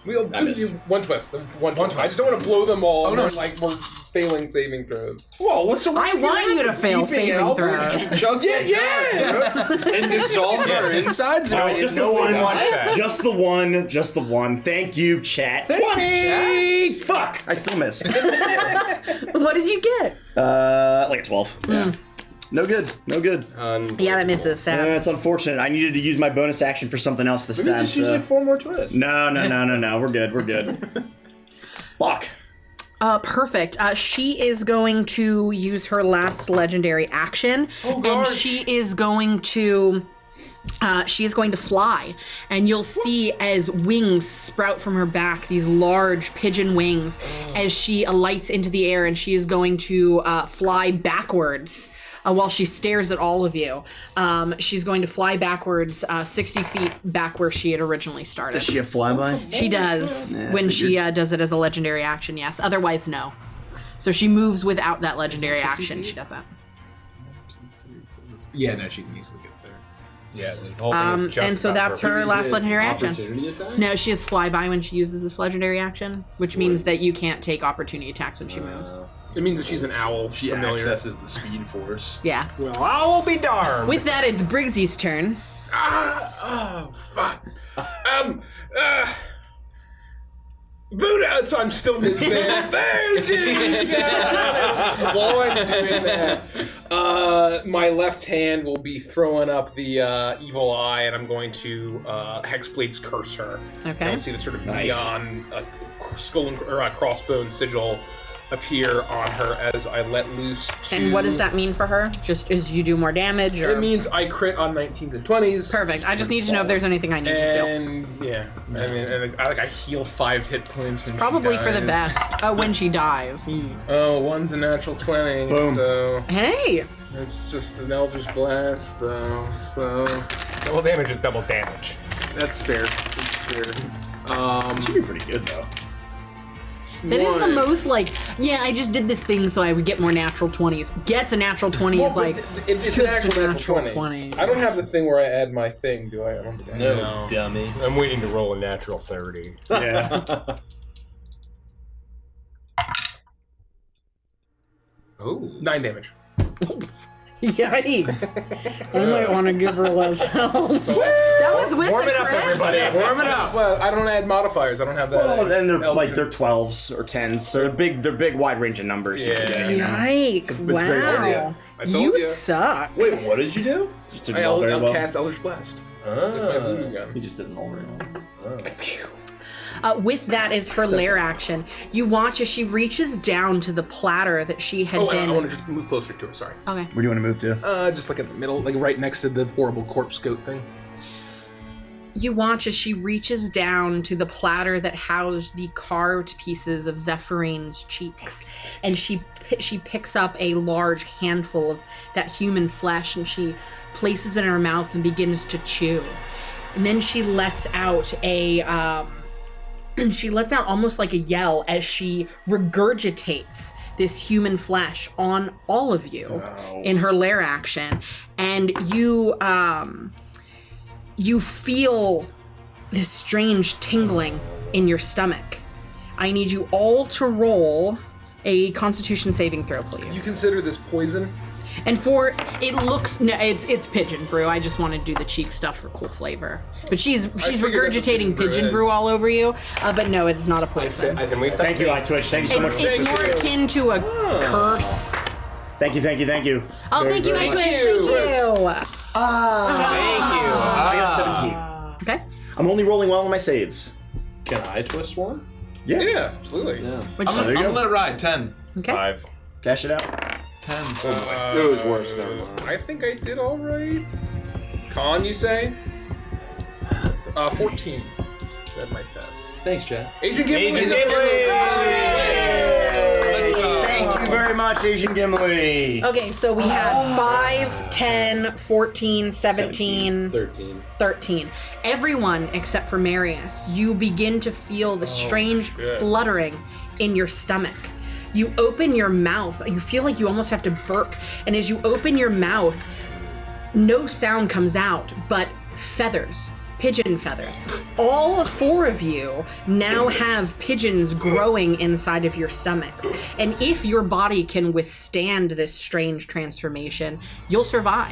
We'll do one twist. One twist. I just don't want to blow them all. We're failing saving throws. Whoa, what's so I want you to fail saving throws. Yes! And dissolves our insides? No, just the one. shot. Just the one. Just the one. Thank you, chat. 20! Fuck! I still miss. What did you get? Like a 12. Yeah. No good. No good. Yeah, that misses. Sad. That's unfortunate. I needed to use my bonus action for something else this Maybe time. just use like 4 more twists. No. We're good. We're good. Fuck. Perfect. She is going to use her last legendary action, and she is going to She is going to fly, and you'll see as wings sprout from her back, these large pigeon wings, as she alights into the air, and she is going to fly backwards while she stares at all of you. She's going to fly backwards 60 feet back where she had originally started. Does she have flyby? She does when she does it as a legendary action, yes. Otherwise, no. So she moves without that legendary action. She doesn't. Yeah, no, she can easily get there. Yeah, the whole thing is just And so about that's her last legendary action. Opportunity attack? No, she has flyby when she uses this legendary action, which means that you can't take opportunity attacks when she moves. It means that she's an owl. She familiar. accesses the speed force. Yeah. Well, I will be darned. With that, it's Briggsy's turn. Oh, fuck. Buddha, so I'm still mid-stand. While I'm doing that, my left hand will be throwing up the evil eye, and I'm going to Hexblade's curse her. Okay. I'll see the sort of Nice. neon skull or crossbone sigil appear on her as I let loose. And what does that mean for her? Just as you do more damage, or It means I crit on 19s and 20s. perfect. I just need to know if there's anything I need to do. And yeah, I mean, and I heal 5 hit points when Probably she for the dies. best. When she dies. Oh, one's a natural 20. Boom. So Hey. it's just an Eldritch Blast, though. So Double damage is double damage. that's fair. That's fair. Should be pretty good though. That is the one- most yeah, I just did this thing so I would get more natural 20s. Gets a natural 20 Well, is but like it's just an a actual natural 20. 20. I don't have the thing where I add my thing, do I? I don't think I do. No. dummy. I'm waiting to roll a natural 30. Yeah. Oh, 9 damage. Yikes. I might want to give her less health. That was with Warm the it up, crit. everybody. Warm it up. Well, I don't add modifiers. I don't have that. Well, and they're Eldritch. they're 12s or 10s, so they're big wide range of numbers. You can Yeah. get, you know. Yikes. It's very wow. good. I told You ya. suck. Wait, what did you do? Just didn't roll very I'll well. cast Eldritch Blast. With my voodoo gun. He just didn't roll very well. With that is her lair action. You watch as she reaches down to the platter that she had Oh, been. I want to just move closer to her. Sorry. Okay. Where do you want to move to? Just like in the middle, like right next to the horrible corpse goat thing. You watch as she reaches down to the platter that housed the carved pieces of Zephyrine cheeks, and she picks up a large handful of that human flesh, and she places it in her mouth and begins to chew. And then she lets out almost like a yell as she regurgitates this human flesh on all of you in her lair action, and you feel this strange tingling in your stomach. I need you all to roll a Constitution saving throw, You please. consider this poison? And for it looks no, it's pigeon brew. I just want to do the cheek stuff for cool flavor. But she's figured that's what regurgitating pigeon pigeon brew brew is. all over you. But no, it's not a poison. Can we Thank you, iTwitch. Thank you so much. It's more akin to a curse. Thank you. Oh, thank you, Twitch. Thank you. I got 17. Okay. I'm only rolling well on my saves. Can I twist one? Yeah, absolutely. Yeah. What'd you I'm there you gonna go. let it ride. 10. Okay. 5. Cash it out. 10. It was worse than I think I did all right. Con, you say? 14. That might pass. Thanks, Chad. Asian Gimli. Asian Gimli! Let's go. Thank you very much, Asian Gimli. Okay, so we had 5, 10, 14, 17, 13. 13. Everyone except for Marius, you begin to feel the strange fluttering in your stomach. You open your mouth. You feel like you almost have to burp. And as you open your mouth, no sound comes out, but feathers. Pigeon feathers. All 4 of you now have pigeons growing inside of your stomachs. And if your body can withstand this strange transformation, you'll survive.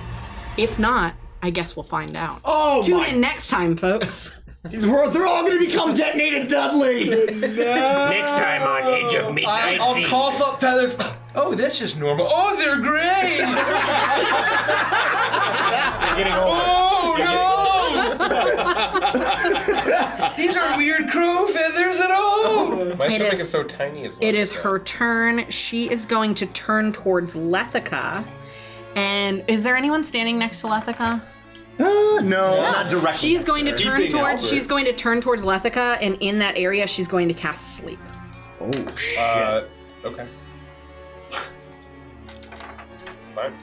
If not, I guess we'll find out. Oh Tune my! in next time, folks. They're all going to become detonated Dudley. Next time on Edge of Midnight I'll Feast. cough up feathers. Oh, that's just normal. Oh, they're great. You're getting older. Oh, no. These aren't weird crow feathers at all. My It stomach is- is so tiny as well. It is her turn. She is going to turn towards Lethica. And is there anyone standing next to Lethica? No, not directly. She's going to turn Keeping towards. Albert. She's going to turn towards Lethica, and in that area, she's going to cast Sleep. Oh shit. Okay. Fine.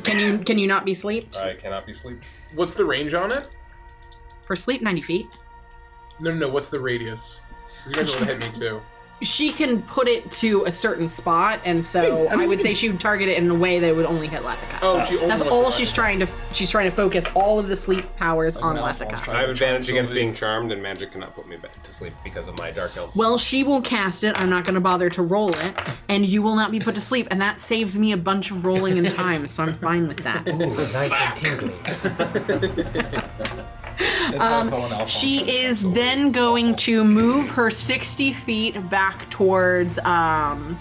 Can you not be sleeped? I cannot be sleep. What's the range on it? For sleep, 90 feet. No. What's the radius? Because you might want to hit me too. She can put it to a certain spot, and so I would say she would target it in a way that would only hit Lethica. Oh, she only That's wants all to she's trying to. She's trying to focus all of the sleep powers on Lethica. I have advantage against being charmed, and magic cannot put me back to sleep because of my dark elf. Well, she will cast it. I'm not going to bother to roll it, and you will not be put to sleep, and that saves me a bunch of rolling in time, so I'm fine with that. Ooh, nice and tingly. She is then going to move her 60 feet back towards Yorgrim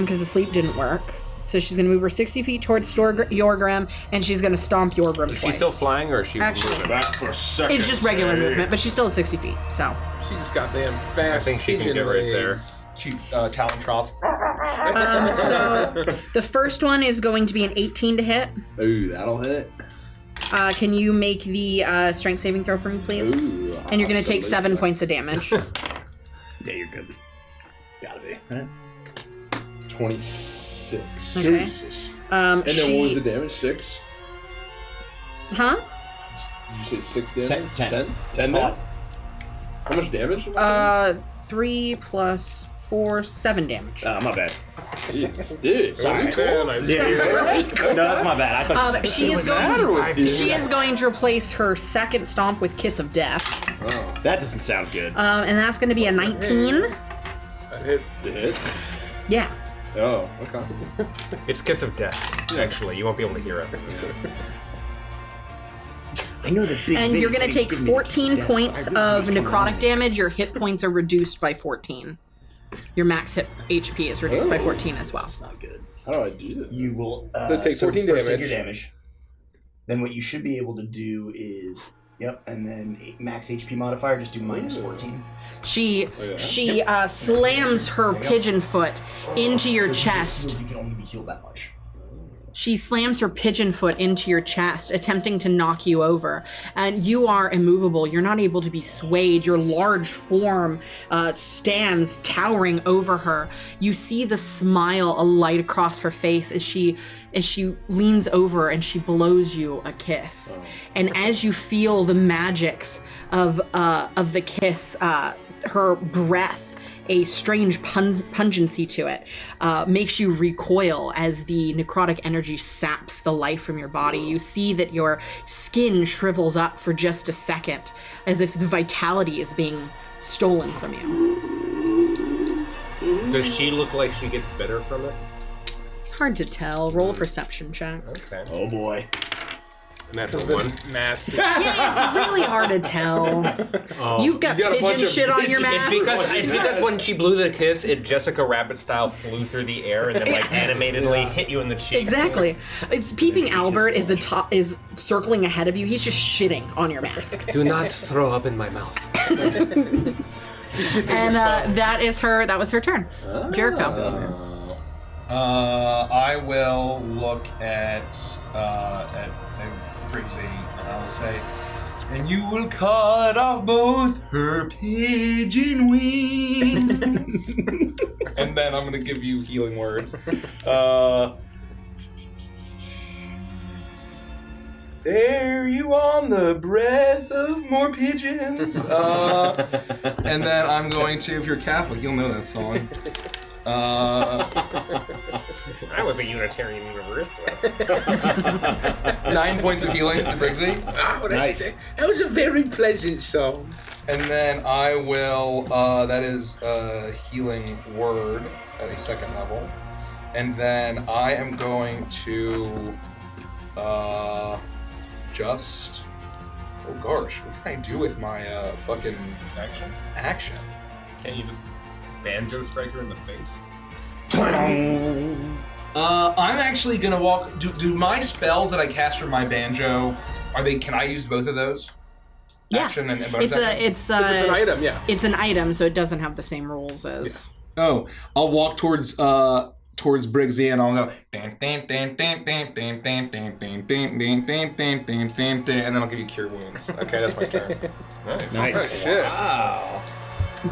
because the sleep didn't work. So she's going to move her 60 feet towards Yorgrim, and she's going to stomp Yorgrim twice. Is she still flying, or is she Actually, moving? Back for a second. It's just regular movement, but she's still at 60 feet, so. She's just goddamn fast. I think she can pigeon get right there. legs. She talon trots. So the first one is going to be an 18 to hit. Ooh, that'll hit. Can you make the strength saving throw for me, please? Ooh, And you're going to take 7 absolutely. points of damage. Yeah, you're good. Gotta be. 26. Okay. Jesus. And then what was the damage? 6? Huh? Did you say 6 damage? 10. 10 now? How much damage? 3 plus 4, 7 damage. My bad. Jesus, dude. Sorry. Yeah, No, that's my bad. I thought She is She is going to replace her second stomp with Kiss of Death. that doesn't sound good. And that's going to be a 19. That hits. To hit? Yeah. Oh, okay. It's Kiss of Death, actually. You won't be able to hear it. I know the big. And thing you're is going that to he take gave me the kiss 14 death. points I really of used to necrotic love damage. Your hit points are reduced by 14. Your max hit HP is reduced by 14 as well. That's not good. How do I do that? You will So take 14 first take damage. your damage. Then what you should be able to do is and then max HP modifier. Just do minus 14. She yeah? she slams her pigeon foot into your chest. You can only be healed that much. She slams her pigeon foot into your chest, attempting to knock you over. And you are immovable. You're not able to be swayed. Your large form stands towering over her. You see the smile alight across her face as she leans over and she blows you a kiss. And as you feel the magics of the kiss, her breath, a strange pungency to it, makes you recoil as the necrotic energy saps the life from your body. You see that your skin shrivels up for just a second, as if the vitality is being stolen from you. Does she look like she gets better from it? It's hard to tell. Roll a perception check. Okay. Oh boy. Natural one. Nasty. Yeah, it's really hard to tell. You've got You got a bunch pigeon of shit on your pigeons. mask. It's because when she blew the kiss, it Jessica Rabbit style flew through the air and then like animatedly hit you in the cheek. Exactly. It's Peeping Albert is circling ahead of you. He's just shitting on your mask. Do not throw up in my mouth. And that was her turn. Jericho. I will look at Brixie and I will say, and you will cut off both her pigeon wings. And then I'm gonna give you healing word. There you on the breath of more pigeons. And then I'm going to, if you're Catholic, you'll know that song. I was a Unitarian Universalist. 9 points of healing to Brixie. Oh, Nice. That was a very pleasant song. And then I will, that is a healing word at a second level. And then I am going to, oh gosh, what can I do with my, fucking action? Can't you just banjo strike her in the face? I'm actually gonna walk, do my spells that I cast from my banjo, can I use both of those? Yeah. Action and bonus action? It's an item, yeah. It's an item, so it doesn't have the same rules as. Oh, I'll walk towards towards Briggsy, and I'll go dan dan dan dan dan dan dan dan dan dan dan dan dan dan dan, and then I'll give you cure wounds. Okay, that's my turn. Nice. Shit. Wow.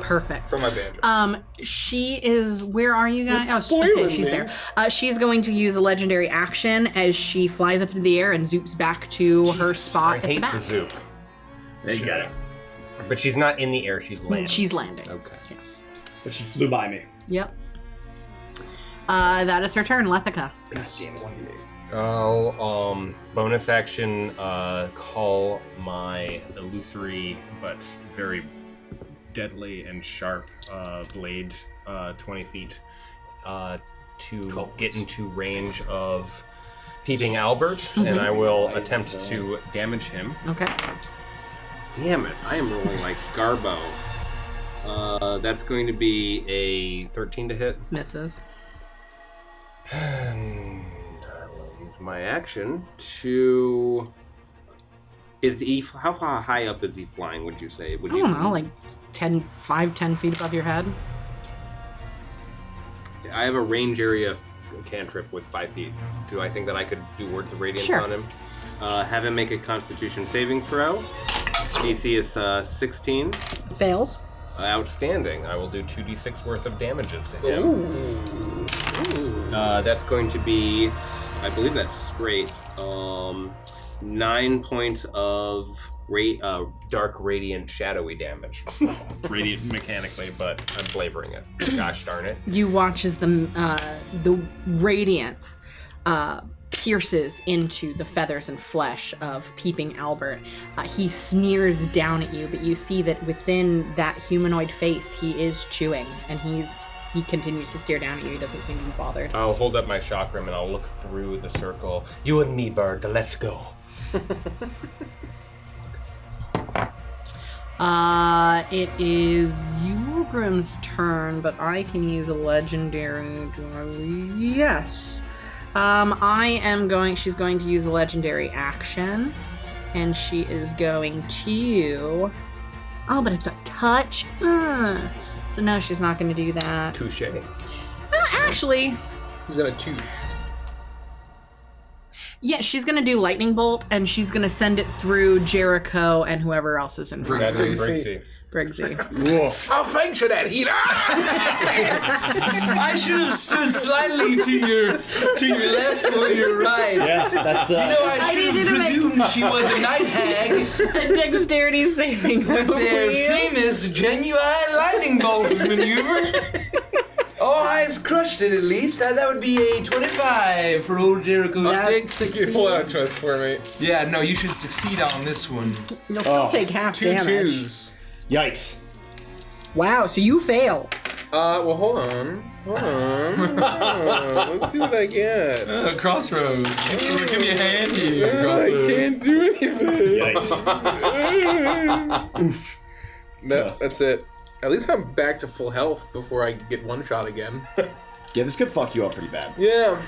Perfect. From my banjo. She is. Where are you guys? You're Oh, spoiling okay, she's me. there. She's going to use a legendary action as she flies up into the air and zoops back to her spot I at the hate back. the zoop. There you got it. But she's not in the air, she's landing. She's landing. Okay. Yes. But she flew by me. Yep. That is her turn, Lethica. I'll bonus action call my illusory but very deadly and sharp blade 20 feet to get into range of Peeping Albert, and I will attempt to damage him. Okay. Damn it, I am rolling like Garbo. That's going to be a 13 to hit. Misses. And I will use my action to... Is he... How far high up is he flying, would you say? Would I don't know, like 10 feet above your head. I have a range area cantrip with 5 feet. Do I think that I could do Words of Radiance Sure. on him? Have him make a Constitution saving throw. AC is 16. Fails. Outstanding. I will do 2d6 worth of damages to him. That's going to be, I believe that's straight, 9 points of dark, radiant, shadowy damage. Radiant mechanically, but I'm flavoring it. Gosh darn it. You watch as the radiance pierces into the feathers and flesh of Peeping Albert. He sneers down at you, but you see that within that humanoid face, he is chewing, and he continues to stare down at you. He doesn't seem to be bothered. I'll hold up my chakram and I'll look through the circle. You and me, bird, let's go. It is Yulgrim's turn, but I can use a legendary. Yes. She's going to use a legendary action, and she is going to... Oh, but it's a touch. So no, she's not going to do that. Touche. Actually, He's gonna touche. yeah, she's going to do lightning bolt, and she's going to send it through Jericho and whoever else is in front That of is Briggsy. Briggsy. Briggsy. Woof. Oh, thanks for that, healer. I should have stood slightly to your left or your right. Yeah, that's You know, I I should needed have to make- presumed she was a night hag A dexterity saving throw, with their please. famous genuine lightning bolt maneuver. Oh, I crushed it at least. That would be a 25 for old Jericho That Sticks. You pull out a twist for me. Yeah, no, you should succeed on this one. You'll still Oh. take half Two damage. twos. Yikes. Wow, so you fail. Well, hold on. Let's see what I get. Crossroads. Give me a hand here. I Crossroads. can't do anything. Yikes. No, that's it. At least I'm back to full health before I get one shot again. Yeah, this could fuck you up pretty bad. Yeah.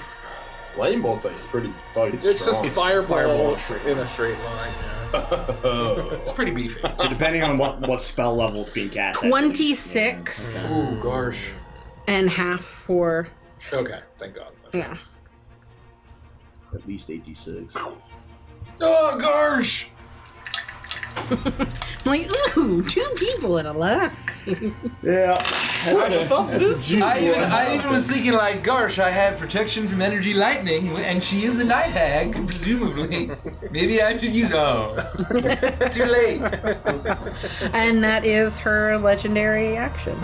Lightning bolt's like pretty fucking It's just strong. fireball in a straight line. Yeah. It's pretty beefy. So depending on what spell level it's being cast at. 26 Ooh, gosh. and half for... Okay, thank God. Yeah. At least 86. Oh, gosh! I'm like, ooh, 2 people in a line. Yeah. That's a juicy I even was thinking like, gosh, I have protection from energy lightning, and she is a night hag, presumably. Maybe I should use. Oh, too late. And that is her legendary action.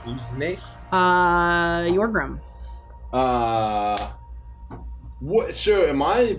Who's next? Yorgrim. What? So am I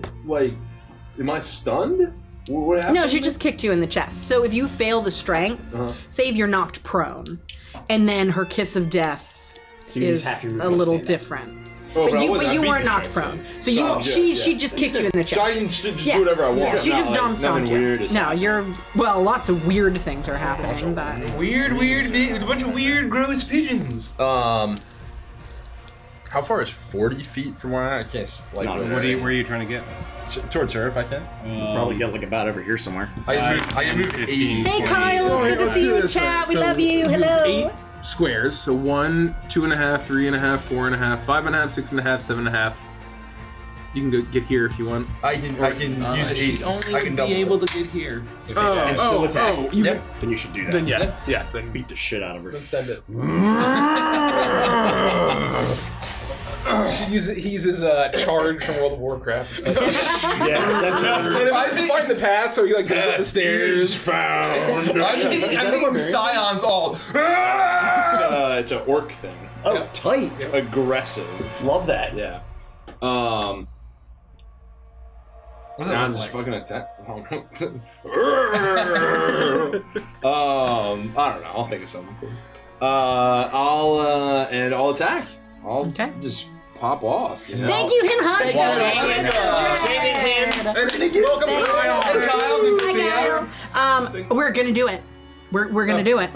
stunned? What happened? No, she just kicked you in the chest. So if you fail the strength, say if you're knocked prone, and then her kiss of death So you is just have to a little Oh, stand up. different. but But I you beat weren't the knocked strength, prone. So you Oh, she yeah. just kicked you in the So I chest. can just do whatever I want. Yeah, she Not just like- dom stomped nothing you. weird is No, happening. you're lots of weird things are happening, but Weird, a bunch of weird, gross pigeons. How far is 40 feet from where I can't like? No, Where are you trying to get? Towards her if I can. Probably get like about over here somewhere. I can move 80. hey Kyle, it's good to see you in chat. We love you. Hello. squares. So 1, 2.5, 3.5, 4.5, 5.5, 6.5, 7.5. You can go get here if you want. I can use she'd 8. only I can be be able able to get here. And still attack. Then Then you should do that. then Beat the shit out of her. Then send it. He uses charge from World of Warcraft. Yeah, send And it. if I just find the path, so he like goes up the stairs. Found. I'm thinking Scions all. It's an orc thing. Oh, tight. Aggressive. Love that. Yeah. What does Now that just look like? fucking attack. I don't know. I'll think of something cool. I'll attack. I'll Okay. just pop off. You know? Thank you, Hin Hunt. Welcome, Kyle. Hey, Kyle, good to see you. We're gonna do it. We're gonna do it.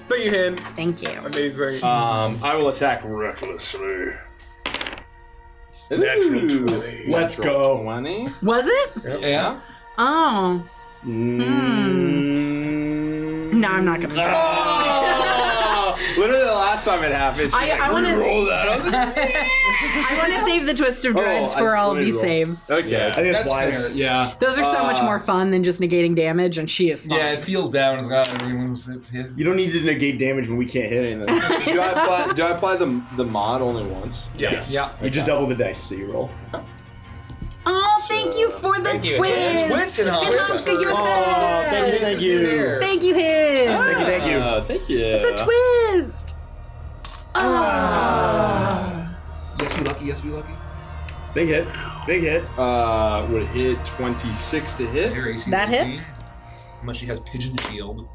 Thank you, Hin. Thank you. Amazing. I will attack recklessly. Natural Ooh. 20. Let's go. 20. Was it? Yeah. Oh. No, I'm not gonna do it. Oh! Literally the last time it happened, I want to. roll that. I was like, I want to save the twist of dreads I for all of let me these roll. saves. Okay. I think That's that's wise. fair. Yeah. Those are so much more fun than just negating damage, and she is fun. Yeah, it feels bad when it's got everyone's his. You don't need to negate damage when we can't hit anything. Do I apply the mod only once? Yes. Yeah. You just double the dice, so you roll. Oh, thank you for the Thank you. twist. Twist and Hin Hunt, you're the best. thank you. Thank you, Hin. Thank you. Thank you. It's a twist. Yes, be lucky. Yes, be lucky. Big hit. Big hit. Would hit 26 to hit. Your AC That 18. hits. Unless she has Pigeon Shield.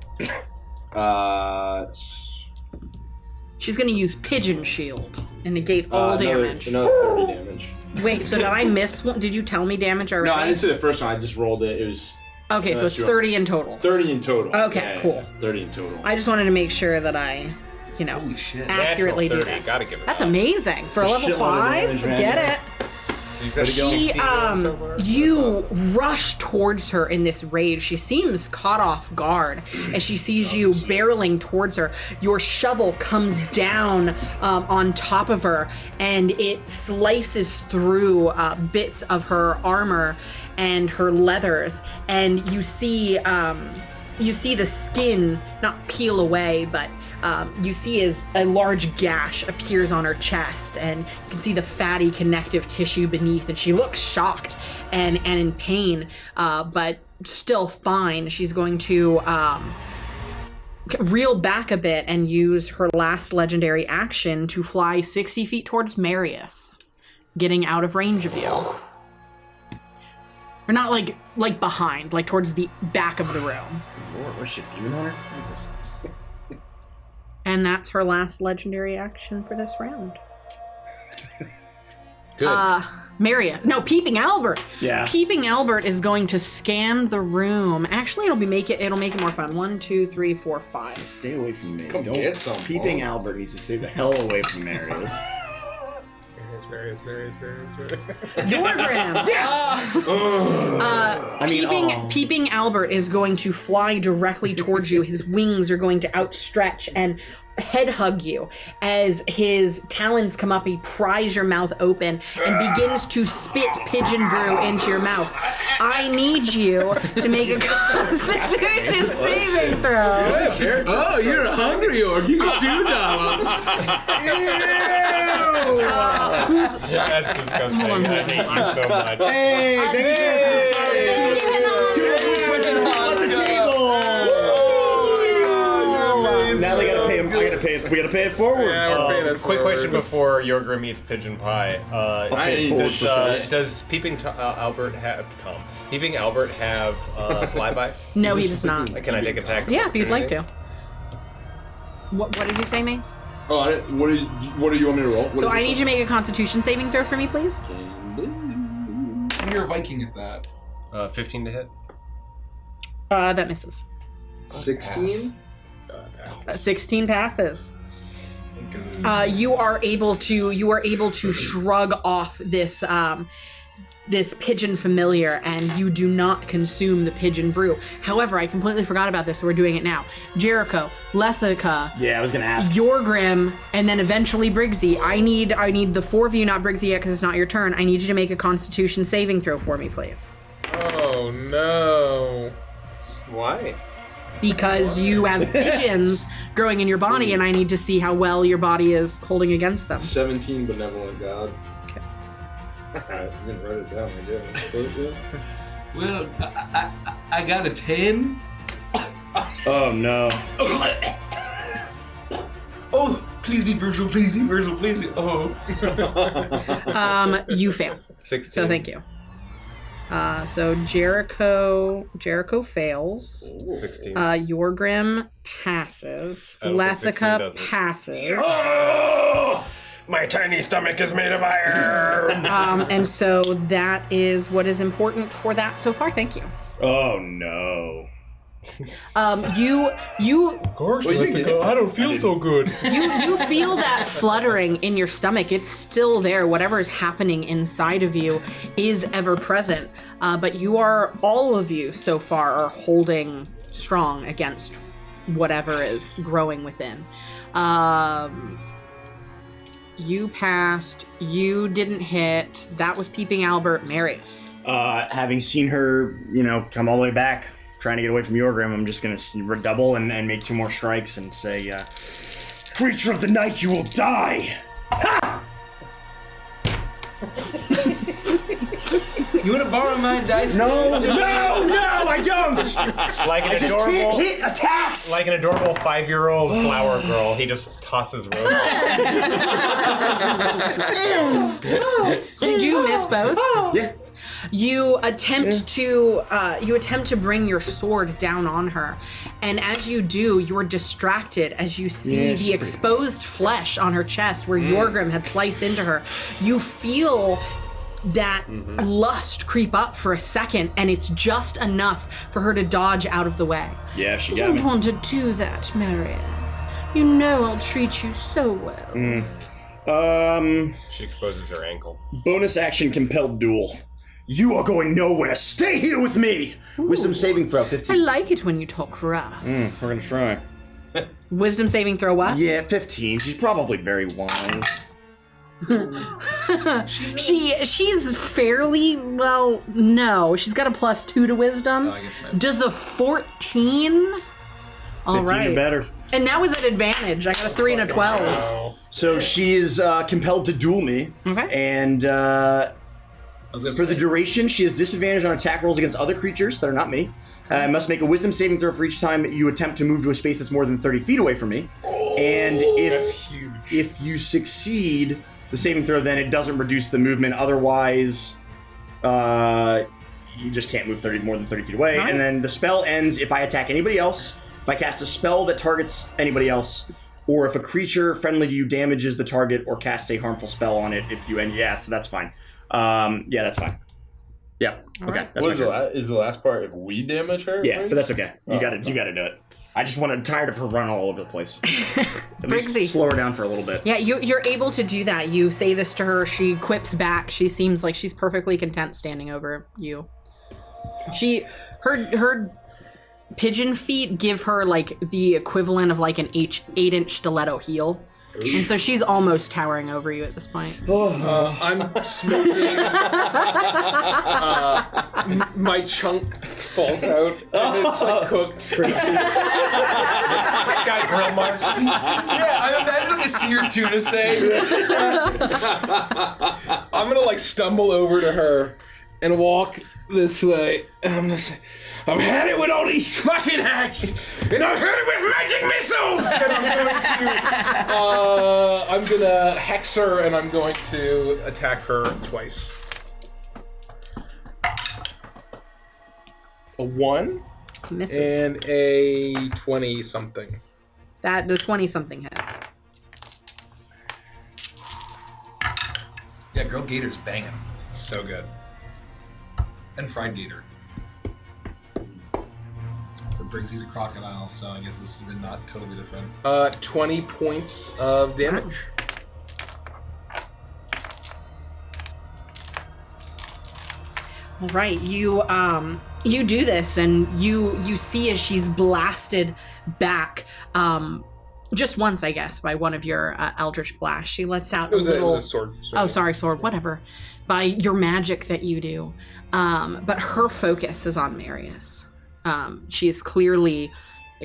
She's gonna use Pigeon Shield and negate all damage. Another 30 damage. Wait, so did I miss one? Did you tell me damage already? No, I didn't say the first one. I just rolled it. It was Okay, so it's sure. 30 in total. 30 in total. Okay, cool. 30 in total. I just wanted to make sure that I, Holy shit. accurately do Natural 30, this. gotta give her That's that. amazing for a It's a level shitload of 5. damage, man. Get it? She, you rush towards her in this rage. She seems caught off guard as she sees you barreling towards her. Your shovel comes down on top of her, and it slices through bits of her armor and her leathers, and you see the skin not peel away, but you see as a large gash appears on her chest, and you can see the fatty connective tissue beneath, and she looks shocked and in pain, but still fine. She's going to reel back a bit and use her last legendary action to fly 60 feet towards Marius, getting out of range of you. Or not like behind, like towards the back of the room. Lord, what's shit, Demon Hunter? What is this? And that's her last legendary action for this round. Good. Peeping Albert. Yeah. Peeping Albert is going to scan the room. Actually, it'll make it more fun. 1, 2, 3, 4, 5. Stay away from me. Come Don't. get some, Peeping Paul. Albert needs to stay the hell away from Marius. Marius. Yorgram. Yes! Peeping Albert is going to fly directly towards you. His wings are going to outstretch and head hug you. As his talons come up, he pries your mouth open and begins to spit pigeon brew into your mouth. I need you to make a Constitution saving throw. Oh, you're hungry, or you get $2. Who's That's disgusting. Hold on, I hate you so much. Hey, thank you for the table. Now they gotta pay him. We gotta pay it forward. Yeah, we're paying it Quick forward. question before Yorgram eats pigeon pie. pay it forward for this. Does Peeping Albert have Peeping Albert have flyby? No, he does not. Can I take attack? Yeah, if you'd like to. What did you say, Mace? Oh, what do you want me to roll? So I need you to make a Constitution saving throw for me, please. You're a Viking at that. 15 to hit. That misses. 16? 16 passes. You are able to shrug off this this pigeon familiar, and you do not consume the pigeon brew. However, I completely forgot about this, so we're doing it now. Jericho, Lethica, Yeah, I was gonna ask. Yorgrim, and then eventually Briggsy. I need the 4 of you, not Briggsy yet because it's not your turn. I need you to make a Constitution saving throw for me, please. Oh no. Why? Because you have pigeons growing in your body, and I need to see how well your body is holding against them. 17 benevolent god. Okay. Alright, I'm gonna write it down, I guess. Well, I got a 10. Oh no. Oh, please be virtual, please be virtual, please be. Oh. You fail. 16. So thank you. So Jericho fails. 16. Yorgrim passes. I don't think 16 Lethica does it. passes. Oh! My tiny stomach is made of iron! And so that is what is important for that so far. Thank you. Oh no. You Gosh, Lethica, I don't feel so good. you feel that fluttering in your stomach. It's still there. Whatever is happening inside of you is ever present. But all of you so far are holding strong against whatever is growing within. You passed. You didn't hit. That was Peeping Albert. Marius. Having seen her, come all the way back, trying to get away from Yorgrim, I'm just gonna redouble and make 2 more strikes and say, creature of the night, you will die! Ha! You want to borrow my dice? No, I don't! Like an I just can't hit attacks! Like an adorable 5-year-old flower girl, he just tosses roses. Did you miss both? Yeah. You attempt to bring your sword down on her, and as you do, you're distracted as you see the exposed flesh on her chest where Yorgrim had sliced into her. You feel that lust creep up for a second, and it's just enough for her to dodge out of the way. Yeah, she You got don't me. want to do that, Marius. You know I'll treat you so well. She exposes her ankle. Bonus action compelled duel. You are going nowhere. Stay here with me. Wisdom saving throw, I 15. like it when you talk rough. We're gonna try. Wisdom saving throw what? Yeah, 15. She's probably very wise. She's fairly, well, no. She's got a +2 to wisdom. I guess maybe. Does a 14? All 15 right. or better. And now is at advantage. I got a 3 and a 12. So she is compelled to duel me. Okay. And for the duration, she has disadvantage on attack rolls against other creatures that are not me. Must make a wisdom saving throw for each time you attempt to move to a space that's more than 30 feet away from me. And That's huge. if you succeed the saving throw, then it doesn't reduce the movement. Otherwise, you just can't move more than 30 feet away. Right. And then the spell ends if I attack anybody else, if I cast a spell that targets anybody else, or if a creature friendly to you damages the target or casts a harmful spell on it. If you end, so that's fine. Yeah, that's fine. Yeah. All Okay. right. That's What is fine. is the last part if we damage her? Yeah, right? but that's okay. You Oh, gotta do it. I just tired of her running all over the place. At least Briggsy. slow her down for a little bit. Yeah, you're able to do that. You say this to her. She quips back. She seems like she's perfectly content standing over you. Her pigeon feet give her like the equivalent of like an 8-inch stiletto heel. And so she's almost towering over you at this point. I'm smoking. My chunk falls out, and it's like cooked. It's got grill marks. Yeah, I'm imagining a seared tuna steak. I'm gonna like stumble over to her and walk this way, and I'm gonna say, "I've had it with all these fucking hacks, and I've had it with magic missiles." And I'm gonna hex her, and I'm going to attack her twice. A 1 Misses. and a 20-something. That the 20-something hits. Yeah, grilled gator's banging. It's so good. And fried gator. But Briggsy's a crocodile, so I guess this is not totally different. 20 points of damage. All right, you do this, and you see as she's blasted back, just once, I guess, by one of your Eldritch Blasts. She lets out It was a little. a sword. Oh, sorry, sword. Whatever. By your magic that you do, but her focus is on Marius. She is clearly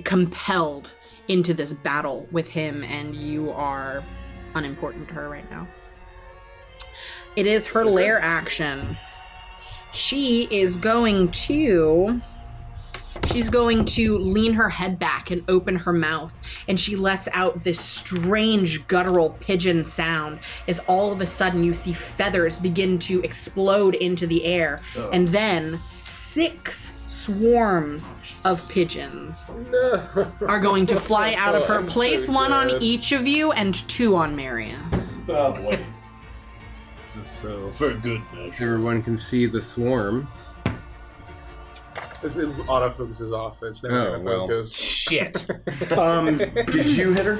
compelled into this battle with him, and you are unimportant to her right now. It is her lair action. She's going to lean her head back and open her mouth, and she lets out this strange guttural pigeon sound as all of a sudden you see feathers begin to explode into the air, and then 6 swarms of pigeons are going to fly out of her. I'm Place so one on dead. each of you and 2 on Marius. Oh boy. So For good measure. everyone can see the swarm. It autofocus is off. It's never Oh, gonna well. focus. Shit. Did you hit her?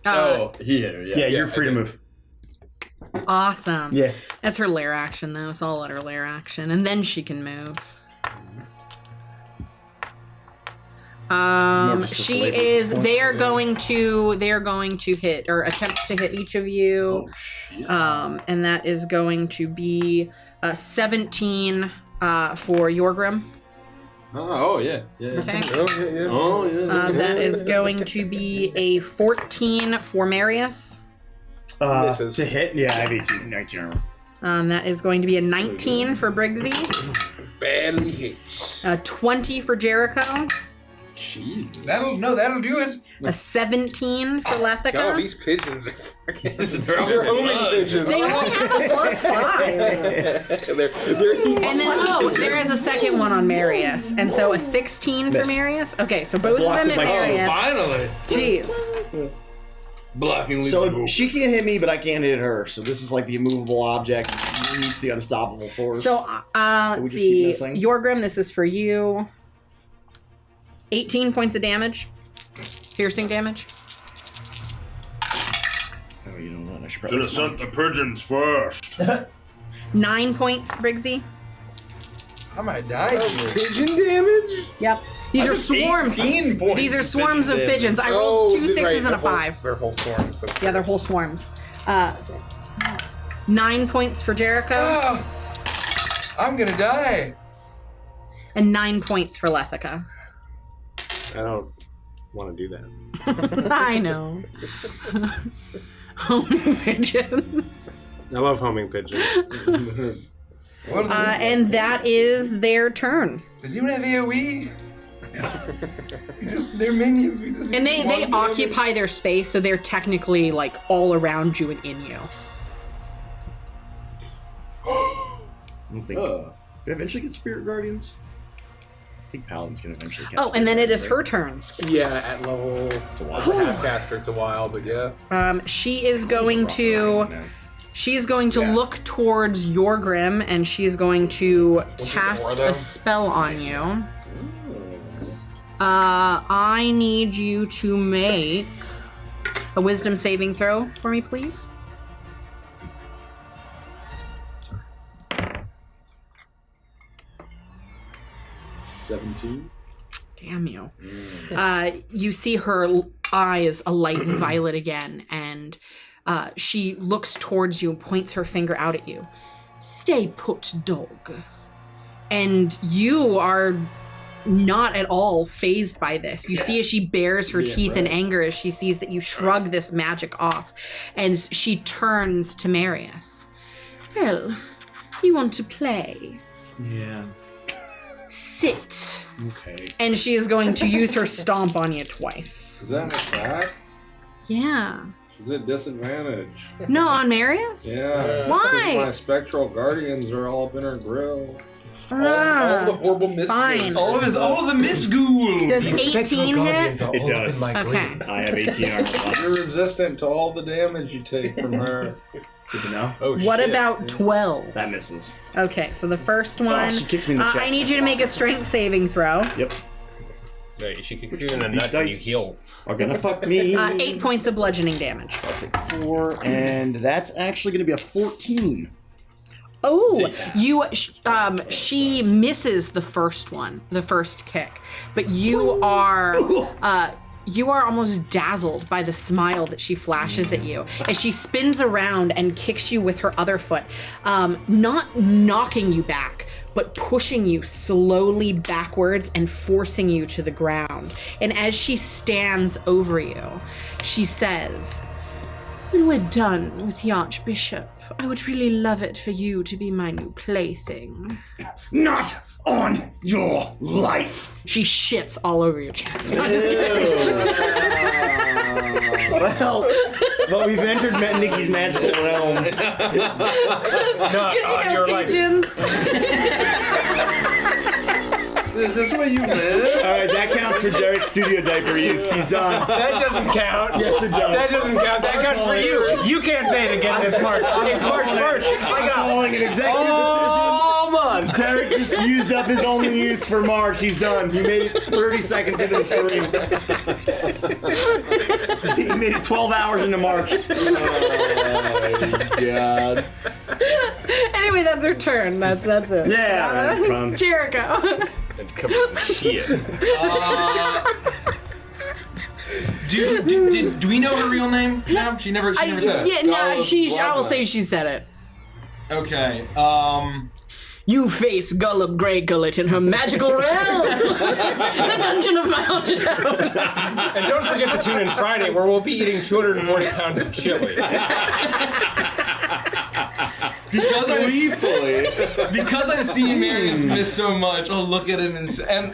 Oh, he hit her. Yeah. Yeah, you're free to move. Awesome. Yeah. That's her lair action, though, so I'll let her lair action, and then she can move. just for She flavor at is. this point. They are going to hit or attempt to hit each of you. Oh shit. And that is going to be 17 for Yorgrim. Oh yeah. Yeah. Okay. Oh, yeah. Oh yeah. That is going to be a 14 for Marius. Misses. To hit? Yeah, I have 18, 19 armor. That is going to be a 19 for Briggsy. Barely hits. A 20 for Jericho. Jesus. That'll do it. A 17 for God, Lethica. these pigeons are fucking. They're all They're fucking homing bugs. pigeons. They only have a +5. they're heat. And then, there is a second one on Marius. And so a 16 for Miss. Marius. Okay, so both of them at Blocked by- Marius. Finally. Jeez. Blocking. So she can't hit me, but I can't hit her. So this is like the immovable object meets the unstoppable force. So, we let's just keep see. missing? Yorgrim, this is for you. 18 points of damage. Piercing damage. Oh, you know what? I should Should probably have sent the pigeons first. 9 points, Briggsy. I might die here. Pigeon damage? Yep. These are swarms. 18 points. These are swarms of pigeons. I rolled 2 6s and a 5. They're whole swarms. That's Yeah, they're whole swarms. 9 points for Jericho. Ah, I'm gonna die. And 9 points for Lethica. I don't want to do that. I know. Homing pigeons. I love homing pigeons. What are And that is their turn. Does anyone have AoE? They're minions. We just And they want damage. occupy their space, so they're technically like all around you and in you. I don't think. Did I eventually get Spirit Guardians? I think Paladin's gonna eventually cast. Oh, and then it is Spirit her turn. Yeah, at level Guardians, right? half caster, it's a while, but yeah. She is going to Yeah. look towards Yorgrim, and she's going to cast Ordo? a spell on you. I need you to make a wisdom saving throw for me, please. Damn you. You see her eyes alight in violet again, and she looks towards you and points her finger out at you. Stay put, dog. And you are not at all phased by this. You see as she bares her teeth in anger as she sees that you shrug this magic off, and she turns to Marius. Well, you want to play? Yeah. Sit. Okay. And she is going to use her stomp on you twice. Is that an attack? Yeah. She's at disadvantage. No, on Marius? Yeah. Why? 'Cause my spectral guardians are all up in her grill. All the horrible fine. misgools. All of the misghoul. Does 18 hit? It does. Okay. I have 18 armor You're class. resistant to all the damage you take from her. Good to know. Oh, What shit. about 12? That misses. Okay, so the first one. she kicks me in the chest. I need you to make a strength saving throw. Yep. Right, she kicks you in the These nuts and you dice heal. are gonna fuck me. 8 points of bludgeoning damage. I'll take 4, and that's actually gonna be a 14. Oh, she misses the first one, the first kick, but you are almost dazzled by the smile that she flashes at you as she spins around and kicks you with her other foot, not knocking you back, but pushing you slowly backwards and forcing you to the ground. And as she stands over you, she says, "When we're done with the Archbishop, I would really love it for you to be my new plaything." Not on your life. She shits all over your chest. I'm just kidding. Well, we've entered Nikki's magical realm. Not on your life. Pigeons. Is this what you meant? All right, that counts for Derek's studio diaper use. He's done. That doesn't count. Yes, it does. That doesn't count. That counts for you. You can't say it again this March. It's March 1st. I got Calling an executive all month. decision. Derek just used up his only use for March. He's done. He made it 30 seconds into the stream. He made it 12 hours into March. Oh my god. Anyway, that's her turn. That's it. Yeah, That's Jericho. It's coming shit. Do we know her real name? No, she never said it. Yeah, no, I will say she said it. Okay. You face Gullop Grey Gullet in her magical realm! The dungeon of my haunted house! And don't forget to tune in Friday where we'll be eating 240 pounds of chili. Because I've seen Marius miss so much, I'll look at him and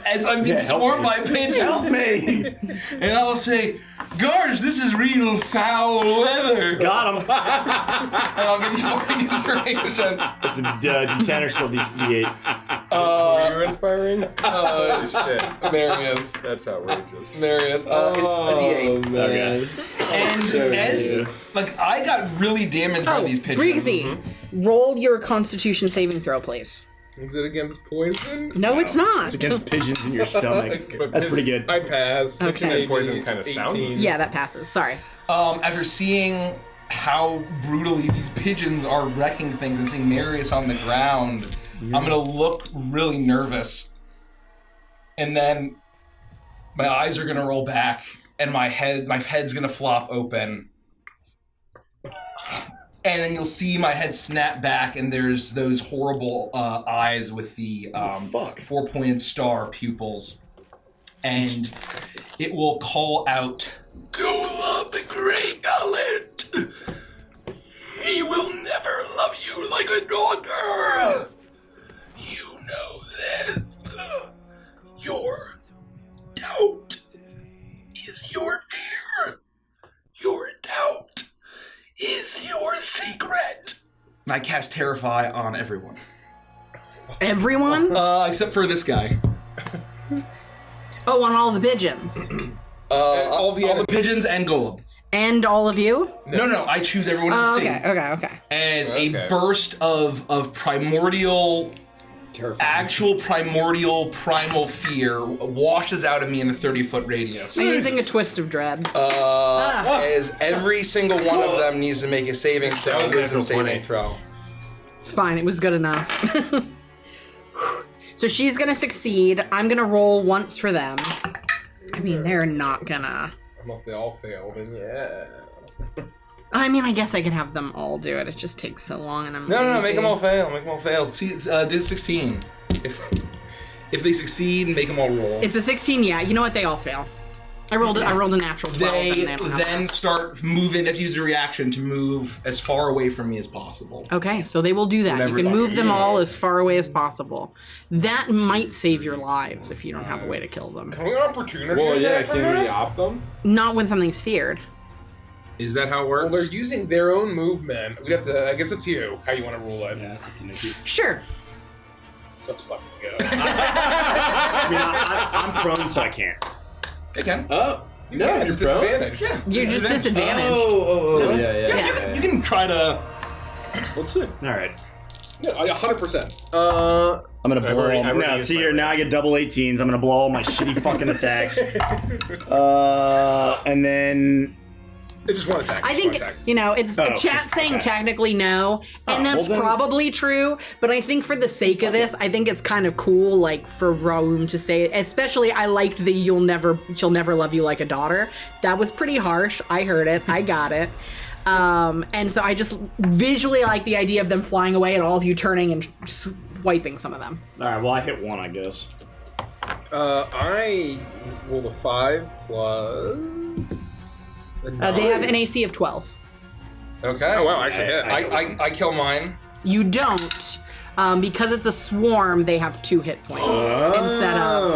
as I'm being swarmed by pigeons, Help me! and I'll say, "Gorge, this is real foul weather." Got him. And I'll give you more inspiration. It's a D10 or still D8. Were you inspiring? Shit. Marius. That's outrageous. Marius. It's a D8. Okay. And I got really damaged by these pigeons. Briggsy, roll your Constitution saving throw, please. Is it against poison? No, it's not. It's against pigeons in your stomach. That's pretty good. I pass. Okay. Poison kind of sounds. Yeah, that passes. Sorry. After seeing how brutally these pigeons are wrecking things and seeing Marius on the ground, I'm gonna look really nervous. And then my eyes are gonna roll back and my head's gonna flop open. And then you'll see my head snap back, and there's those horrible eyes with the 4-pointed star pupils. And it will call out, "Gullop Grey Gullet! He will never love you like a daughter! You know this. Your doubt is your fear. Your doubt is your secret." And I cast Terrify on everyone. Everyone? Except for this guy. Oh, on all the pigeons. All the pigeons and Golem. And all of you? No, I choose everyone to Oh, succeed. okay. As a burst of primordial, actual primordial primal fear washes out of me in a 30-foot radius. I'm using a twist of dread. As every single one of them needs to make a wisdom saving throw. It's fine, it was good enough. So she's gonna succeed. I'm gonna roll once for them. I mean, they're not gonna... Unless they all fail, then yeah. I mean, I guess I can have them all do it. It just takes so long, and I'm No, lazy. make them all fail. Make them all fail. See, do 16. If they succeed, make them all roll. It's a 16, yeah. You know what? They all fail. I rolled a natural 12. They and they don't have then that. start moving. They have to use a reaction to move as far away from me as possible. Okay, so they will do that. Whatever You can fucking move them all as far away as possible. That might save your lives if you don't have a way to kill them. Can we opportunity Well, yeah, attack for can we that? opt them? Not when something's feared. Is that how it Well, works? they're using their own movement. We'd have to. I guess it's up to you how you want to rule it. Yeah, that's up to Nikki. Sure. Let's fucking go. I mean, I'm prone, so I can't. They can. Oh. No, Yeah, you're it's prone? disadvantage. Yeah. You're just disadvantaged. Oh, Really? yeah. You can try to. Let's see. All right. No, 100%. I'm gonna blow already- all. I've already No, used see my here. rage. Now I get double 18s. I'm gonna blow all my shitty fucking attacks. And then It's just one attack. I think, it's chat saying technically no, and that's probably true, but I think for the sake of this, I think it's kind of cool, like, for Raum to say it. Especially, I liked the she'll never love you like a daughter. That was pretty harsh. I heard it. I got it. And so I just visually like the idea of them flying away and all of you turning and swiping some of them. All right, well, I hit one, I guess. I rolled a 5 plus... They have an AC of 12. Okay. Oh, wow, actually hit. I kill mine. You don't. Because it's a swarm, they have 2 hit points instead of...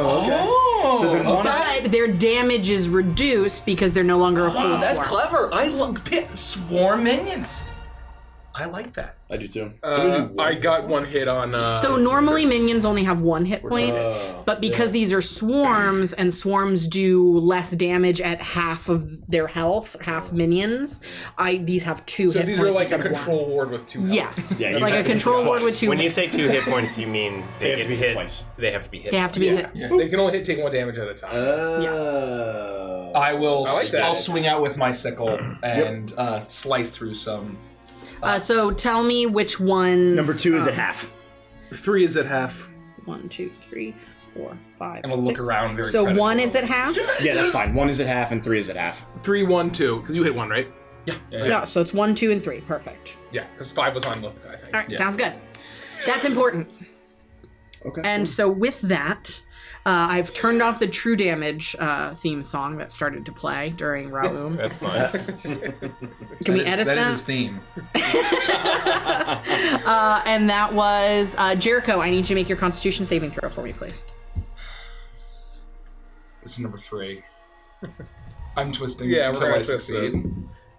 Oh, so then but their damage is reduced because they're no longer a full swarm. That's clever. I love swarm minions. I like that. I do too. I got 1 hit on... So normally minions only have 1 hit point, but because these are swarms, and swarms do less damage at half of their health, half minions, these have 2 hit points. So these are like a control ward with 2 health. Yes, it's like a control ward with 2 When you say 2 hit points, you mean they get hit twice. They have to be hit. They have to be hit. Yeah. They can only take 1 damage at a time. I will. I'll swing out with my sickle and slice through some. So tell me which ones. Number 2 is at half. 3 is at half. 1, 2, 3, 4, 5. I'm gonna look around very. So 1 is at half. Yeah, that's fine. 1 is at half and 3 is at half. 3, 1, 2. Because you hit 1, right? Yeah. No, so it's 1, 2, and 3. Perfect. Yeah, because 5 was on Lithica, I think. All right, sounds good. That's important. Okay. And so with that, I've turned off the True Damage theme song that started to play during Raum. That's fine. Can we edit that? That is his theme. And that was Jericho. I need you to make your Constitution saving throw for me, please. This is number 3. I'm twisting Yeah, until we're I gonna twist succeed. this.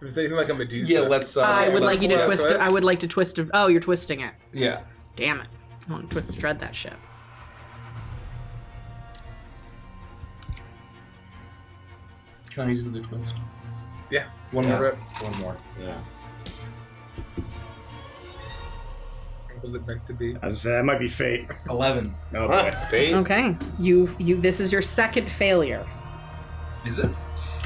If it's anything like a Medusa. Yeah, let's. I would like you to let's twist it. twist. I would like to twist it. Oh, you're twisting it. Yeah. Damn it. I want to twist and shred that shit. Can I use another twist? Yeah. One Yeah. more. One more. Yeah. What was it meant to be? As I said, that might be fate. 11. Oh boy. Fate. Okay. You. This is your second failure. Is it?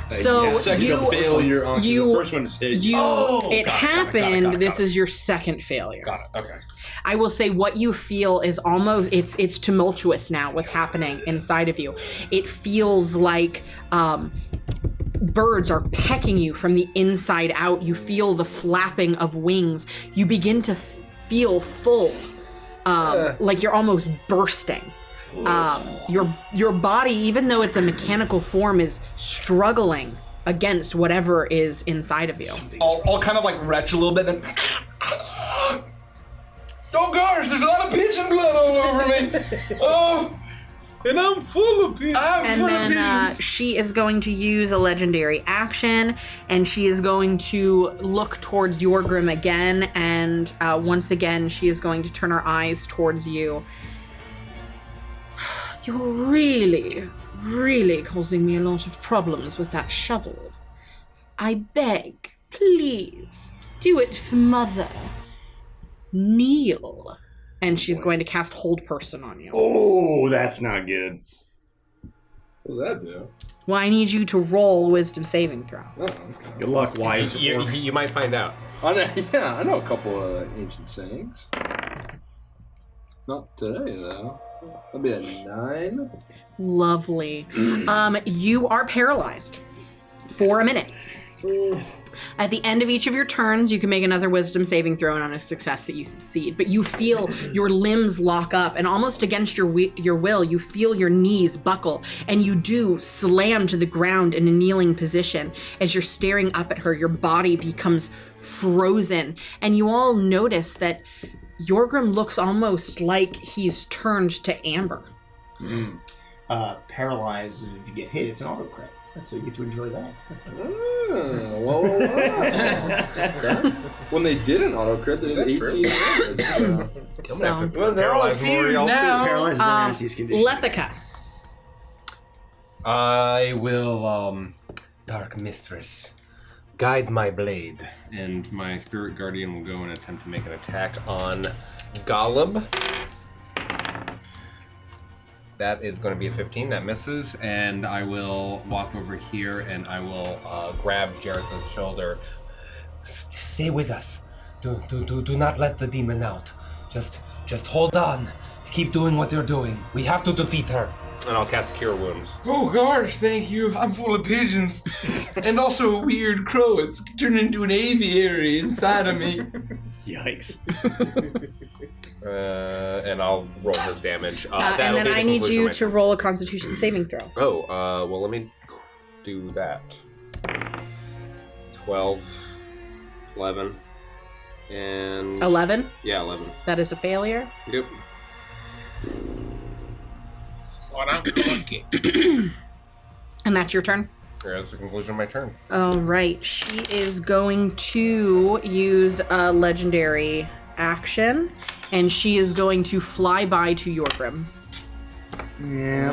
So you. failure on you- the first one is hit. You. Oh, it got it, happened. got it. This is your second failure. Got it. Okay. I will say what you feel is almost it's tumultuous now. What's happening inside of you? It feels like birds are pecking you from the inside out. You feel the flapping of wings. You begin to feel full, like you're almost bursting. Your body, even though it's a mechanical form, is struggling against whatever is inside of you. I'll kind of like retch a little bit, then. Oh gosh, there's a lot of pigeon blood all over me. Oh, And I'm full of people. And then she is going to use a legendary action, and she is going to look towards Yorgrim again, and once again, she is going to turn her eyes towards you. You're really, really causing me a lot of problems with that shovel. I beg, please, do it for Mother. Kneel. And she's going to cast Hold Person on you. Oh, that's not good. What does that do? Well, I need you to roll a Wisdom saving throw. Oh, okay. Good luck, wise. You might find out. I know a couple of ancient sayings. Not today, though. That'll be a 9. Lovely. You are paralyzed for a minute. At the end of each of your turns, you can make another Wisdom saving throw, and on a success that you succeed. But you feel your limbs lock up, and almost against your will, you feel your knees buckle, and you do slam to the ground in a kneeling position. As you're staring up at her, your body becomes frozen, and you all notice that Yorgrim looks almost like he's turned to amber. Paralyzed, if you get hit, it's an auto crit. So you get to enjoy that. Whoa. When they did an auto crit, they did 18 damage. So, They're all feud now. Paralyzed is the nastiest condition. Lethica. I will, Dark Mistress, guide my blade, and my Spirit Guardian will go and attempt to make an attack on Golub. that is going to be a 15. That misses, and I will walk over here and I will grab Jericho's shoulder. Stay with us. Do not let the demon out. Just hold on. Keep doing what you're doing. We have to defeat her. And I'll cast Cure Wounds. Oh gosh, thank you. I'm full of pigeons. And also a weird crow. It's turned into an aviary inside of me. Yikes. And I'll roll his damage. And then I need you to roll a Constitution saving throw. Oh, well, let me do that. 12, 11, and... 11? Yeah, 11. That is a failure. Yep. And that's your turn? That's the conclusion of my turn. All right. She is going to use a legendary action, and she is going to fly by to Yorgrim. Yeah.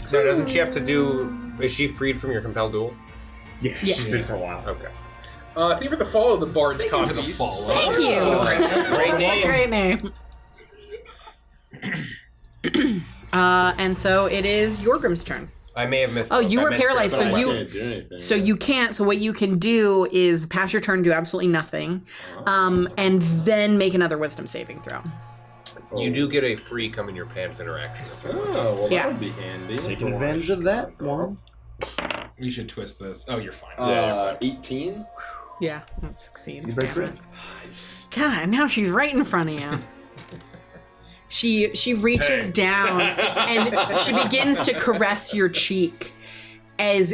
So doesn't she have to do... Is she freed from your compelled duel? Yeah, she's been for a while. Okay. Thank you for the follow, the Bard's Thank you for the copies. follow. Thank you. Great name. Great name. And so it is Yorgrim's turn. I may have missed. Oh, you I were missed paralyzed, it, so but I you- can't. do anything. So you can't. So what you can do is pass your turn, do absolutely nothing, and then make another Wisdom saving throw. You do get a free come in your pants interaction. Oh, well, Yeah. that would be handy. Taking advantage of that one. We should twist this. Oh, you're fine. 18. Yeah, that succeeds. You break Damn free? it. God, now she's right in front of you. She reaches down and she begins to caress your cheek as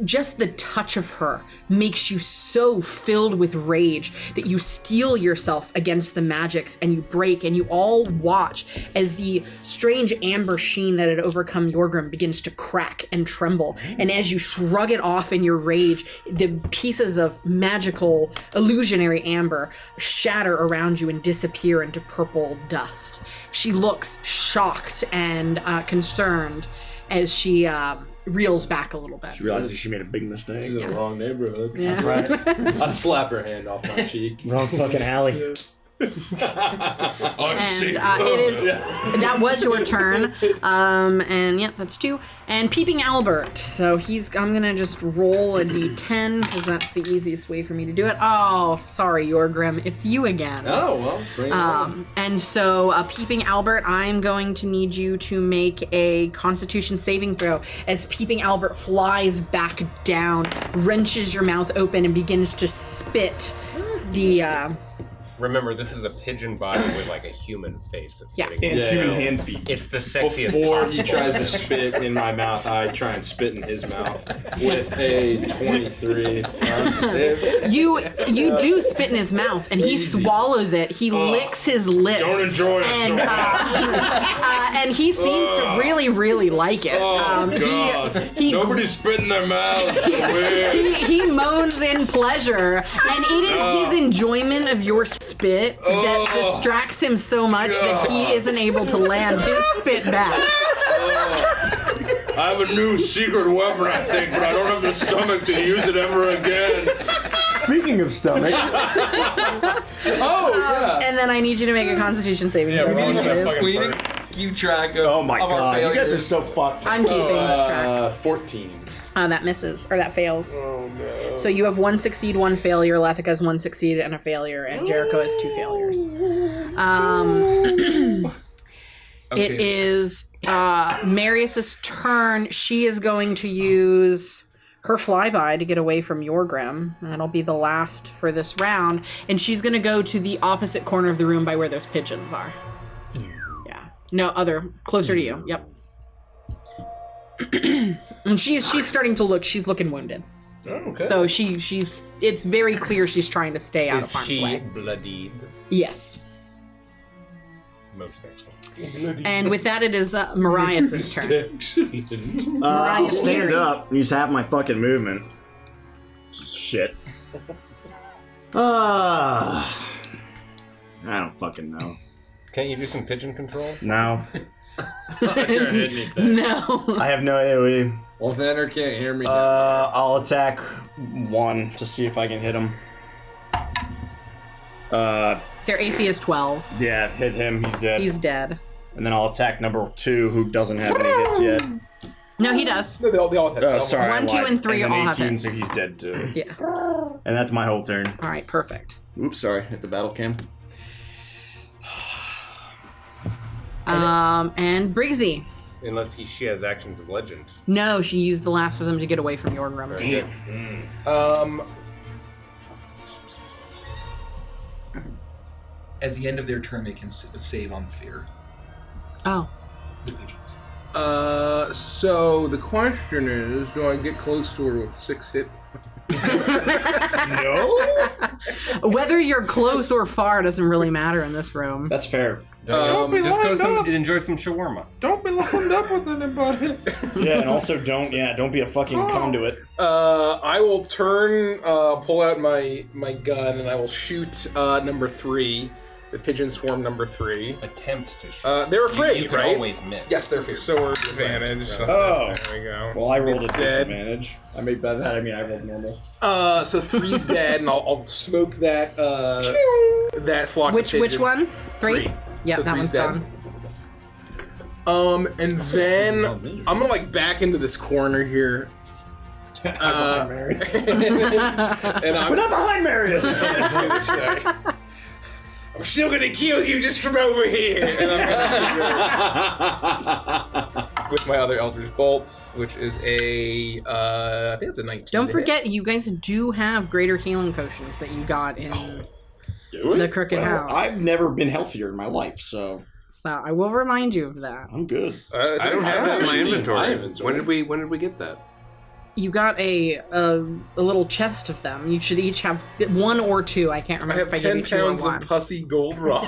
just the touch of her makes you so filled with rage that you steel yourself against the magics and you break, and you all watch as the strange amber sheen that had overcome Yorgrim begins to crack and tremble. And as you shrug it off in your rage, the pieces of magical illusionary amber shatter around you and disappear into purple dust. She looks shocked and concerned as she reels back a little bit. She realizes she made a big mistake. She's in the wrong neighborhood. Yeah. That's right. I slap her hand off my cheek. Wrong fucking alley. I'm And it is that was your turn, and yeah, that's 2. And Peeping Albert, so I'm gonna just roll a d10 because that's the easiest way for me to do it. Oh, sorry, Yorgrim, it's you again. Oh, well, bring it on. And so Peeping Albert, I'm going to need you to make a Constitution saving throw as Peeping Albert flies back down, wrenches your mouth open, and begins to spit the. Remember, this is a pigeon body with like a human face. That's Yeah. getting- And Yeah. human hand feet. It's the sexiest. Before he possible. tries to spit in my mouth, I try and spit in his mouth with a 23 on save. You do spit in his mouth, and he swallows it. He licks his lips. Don't enjoy it And, so and he seems to really, really like it. God. He Nobody's spitting their mouth. he moans in pleasure, and it is his enjoyment of your spit that distracts him so much that he isn't able to land his spit back. I have a new secret weapon, I think, but I don't have the stomach to use it ever again. Speaking of stomach, And then I need you to make a Constitution saving throw. We need It is. to keep track of. oh my of our god, you guys are failures. so fucked. I'm keeping track. 14. That misses, or that fails. Oh, no. So you have 1 succeed, 1 failure. Lathika has 1 succeed and a failure, and Jericho has 2 failures. It is Marius's turn. She is going to use her flyby to get away from Yorgrim. That'll be the last for this round, and she's going to go to the opposite corner of the room by where those pigeons are. Yeah. No, closer to you. Yep. And she's starting to look. She's looking wounded. Oh, okay. So she's. It's very clear she's trying to stay out of Is harm's she way. bloodied? Yes. Most excellent. And with that, it is Marius's turn. I'll stand Marius. up. Use half my fucking movement. Shit. I don't fucking know. Can't you do some pigeon control? No. I can't hit anything. No. I have no idea what you... Well, Vanner can't hear me. I'll attack 1 to see if I can hit him. Their AC is 12. Yeah, hit him. He's dead. He's dead. And then I'll attack number 2, who doesn't have any hits yet. No, he does. No, they all hit. Oh, sorry. 1, 2, and 3 and all then have 18, hits. so he's dead too. Yeah. And that's my whole turn. All right, perfect. Oops, sorry. Hit the battle cam. And Briggsy. Unless she has actions of legend. No, she used the last of them to get away from Jorgrim. Damn. At the end of their turn, they can save on fear. Oh. The pigeons. So the question is, do I get close to her with 6 hit? No? Whether you're close or far doesn't really matter in this room. That's fair. Don't be Just go lined up. enjoy some shawarma. Don't be lined up with anybody. Yeah, and also don't be a fucking conduit. I will turn, pull out my gun, and I will shoot number 3. The pigeon swarm number 3. Attempt to shoot. They're afraid, You can right? always miss. Yes, they're afraid. So we're advantage. So Oh. There we go. Well, I rolled It's a dead. disadvantage. I rolled normal. So 3's dead, and I'll smoke that that flock of Which pigeons. one? 3? Yeah, So that 3's one's dead. gone. And then I'm gonna back into this corner here. I'm Marius. And I'm But I'm behind Marius! gonna say, I'm still gonna kill you just from over here. And I'm gonna with my other Eldritch Bolts, which is a I think it's a 19. Don't to forget, you guys do have greater healing potions that you got in the Crooked House. I've never been healthier in my life, so So I will remind you of that. I'm good. hit. I don't have that in my inventory. inventory. When did we get that? You got a little chest of them. You should each have 1 or 2. I can't I remember have if I gave 10 you 2 or pounds 1. of pussy gold rock.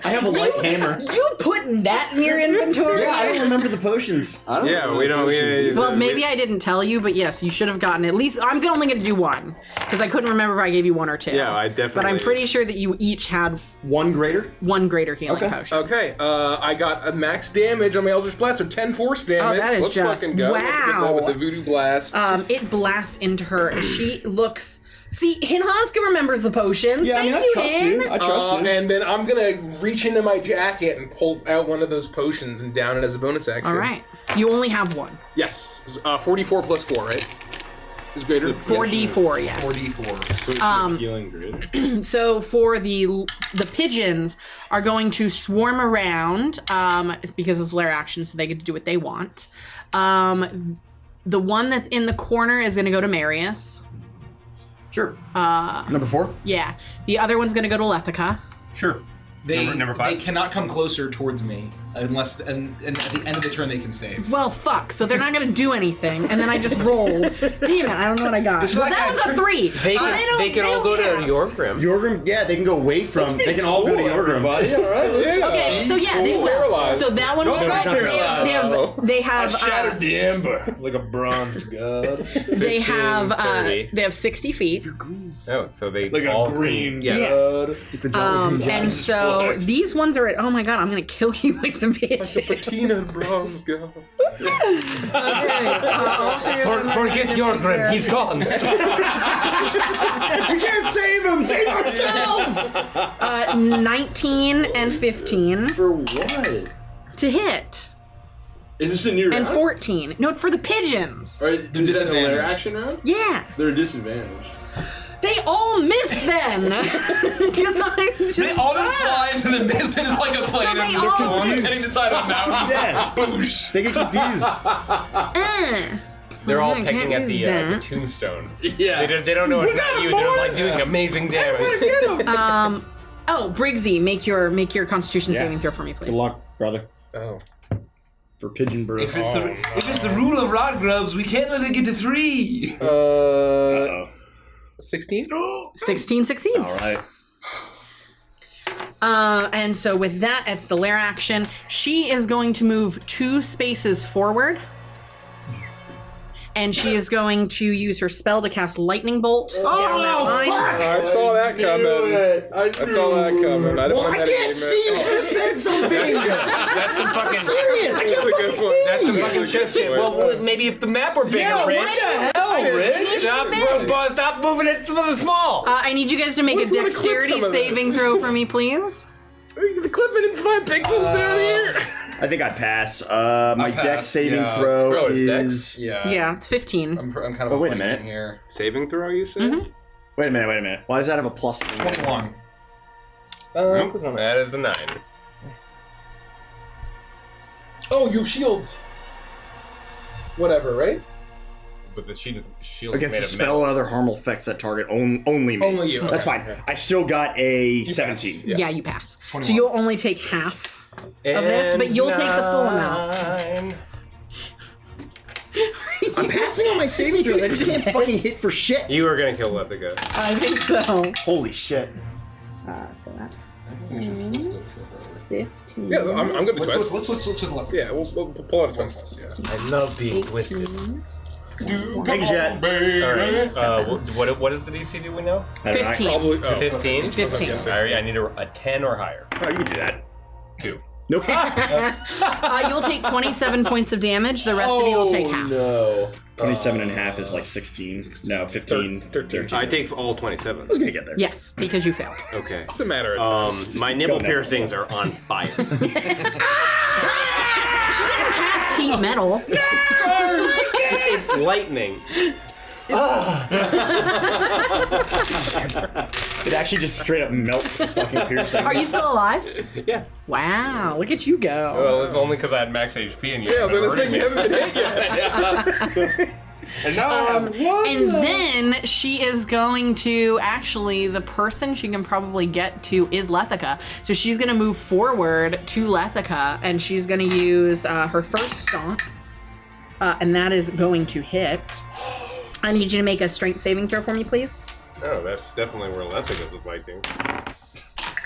I have a light hammer. You putting that in your inventory? Yeah, I don't remember the potions. I don't Yeah, know we the don't- potions we- either. Well, maybe I didn't tell you, but yes, you should have gotten at least. I'm only going to do 1 because I couldn't remember if I gave you 1 or 2. Yeah, I definitely. But I'm pretty sure that you each had One greater? 1 greater healing Okay. potion. Okay, I got a max damage on my Eldritch Blast, so 10 force damage. Oh, that is Let's just- fucking go. Let's get that wow. with the Voodoo Blast. It blasts into her. She looks. See, Hinhanska remembers the potions. Yeah, Thank I you, trust Hin. you. I trust you. And then I'm gonna reach into my jacket and pull out one of those potions and down it as a bonus action. All right. You only have 1. Yes. 44 plus 4, right? Is greater. 4d4, yes. 4d4. Healing grid. So for the pigeons are going to swarm around because it's Lair action, so they get to do what they want. The one that's in the corner is going to go to Marius. Sure. Number 4? Yeah. The other one's going to go to Lethica. Sure. Number 5. They cannot come closer towards me unless, and at the end of the turn they can save. Well, fuck. So they're not going to do anything, and then I just rolled. Damn it! I don't know what I got. It's Well, like that I was a 3. They can all go to Jorgrim. Yorgrim, yeah, they can go away from. They can all go to Yorgrim. Everybody, all right, let's Okay, so yeah, they will. Paralyzed. So that one. No, they're not paralyzed. They have. the ember like a bronze god. They have. 30. They have 60 feet. Oh, so they Like all a green Yeah. god. And so these ones are at. Oh my god! I'm gonna kill you with the bitch. Patina bronze go. Forget Jorgrim, he's gone. We can't save him! Save ourselves! 19 and 15 For what? to hit, Is this a new and round? 14. No, for the pigeons. Or is that the Lair disadvantage. action round? Yeah, They're disadvantaged. they all miss then. Because I just. They all just fly into the mist and it's like a plane So they and just all- heading to the side of a mountain. Yeah. Boosh. They get confused. They're all I pecking can't at do the that. tombstone. Yeah. They don't know it's not you. They're like doing amazing damage. Oh, Briggsy, make your Constitution Yeah. saving throw for me, please. Good luck, brother. Oh. For Pigeon Bird. If it's the rule of rod grubs, we can't let it get to 3. 16? 16 succeeds. All right. And so with that, it's the Lair action. She is going to move 2 spaces forward. And she is going to use her spell to cast Lightning Bolt down that line. I saw that coming. I saw that coming. I didn't Well, want I that can't see. You should have said something. That's some fucking. Serious. I can't fucking That's some see. fucking shit. Well, maybe if the map were bigger, Yeah, Rich. what the hell, Rich? Stop Big. No, boy, stop moving it to the small. I need you guys to make What a if we wanna clip dexterity some of saving this? throw for me, please. The clipping in 5 pixels down here. I think I pass. My pass, dex saving yeah. throw Oh, it's is. Yeah. Yeah, it's 15. I'm kind of Oh, wait a avoiding minute. here. Saving throw, you said? Mhm. Wait a minute. Why does that have a plus? 21. Nope, that is a 9. Oh, you have shields. Whatever, right? But the shield is Against made the of spell metal. and other harmful effects that target only me. Only you. That's Okay. fine. I still got a 17. Yeah. Yeah, you pass. 21. So you'll only take half of this, but you'll take the full amount. I'm passing on my saving throws. I just can't fucking hit for shit. You were gonna kill Lethica. I think so. Holy shit. So that's Let's go. 15. Yeah, I'm gonna be twist. Let's just left. Yeah, we'll pull out a twist. Yeah. I love being twisted. 18. Thanks, Jet. Alright, what is the DC, do we know? I don't know, 15. Probably 15? 15. I need a 10 or higher. Oh, you can do that. 2. Nope. You'll take 27 points of damage. The rest of you will take half. No. 27 and a half is like 16. No, 15. 13. I take all 27. I was gonna get there. Yes, because you failed. Okay. It's a matter of time. My nibble go now. piercings are on fire. She didn't cast heat metal. It's lightning. It actually just straight up melts the fucking piercing. Are you still alive? Yeah. Wow, look at you go. Well, it's only because I had max HP and you. Yeah, I was gonna say you hurting me. haven't been hit yet. And now I have one. And then she is going to actually, the person she can probably get to is Lethica. So she's going to move forward to Lethica and she's going to use her first stomp. And that is going to hit. I need you to make a strength saving throw for me, please. Oh, that's definitely where Lethica's is biting.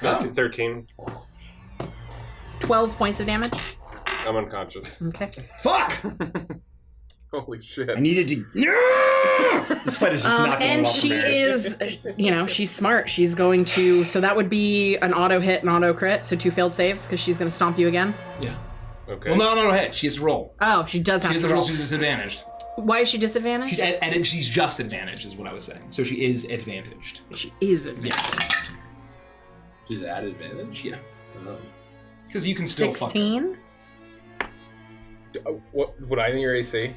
Oh. 13. 12 points of damage. I'm unconscious. Okay. Fuck! Holy shit. I needed to. This fight is just not going And well for she Marius. is, she's smart. She's going to, so that would be an auto hit and auto crit, so 2 failed saves because she's going to stomp you again. Yeah. Okay. Well, no, hit. She has to roll. Oh, she does have She has to to roll. roll. She's disadvantaged. Why is she disadvantaged? She's just advantaged, is what I was saying. So she is advantaged. She is advantaged. Yes. She's at advantage. Yeah. Because you can still fuck her. 16? What would I know your AC?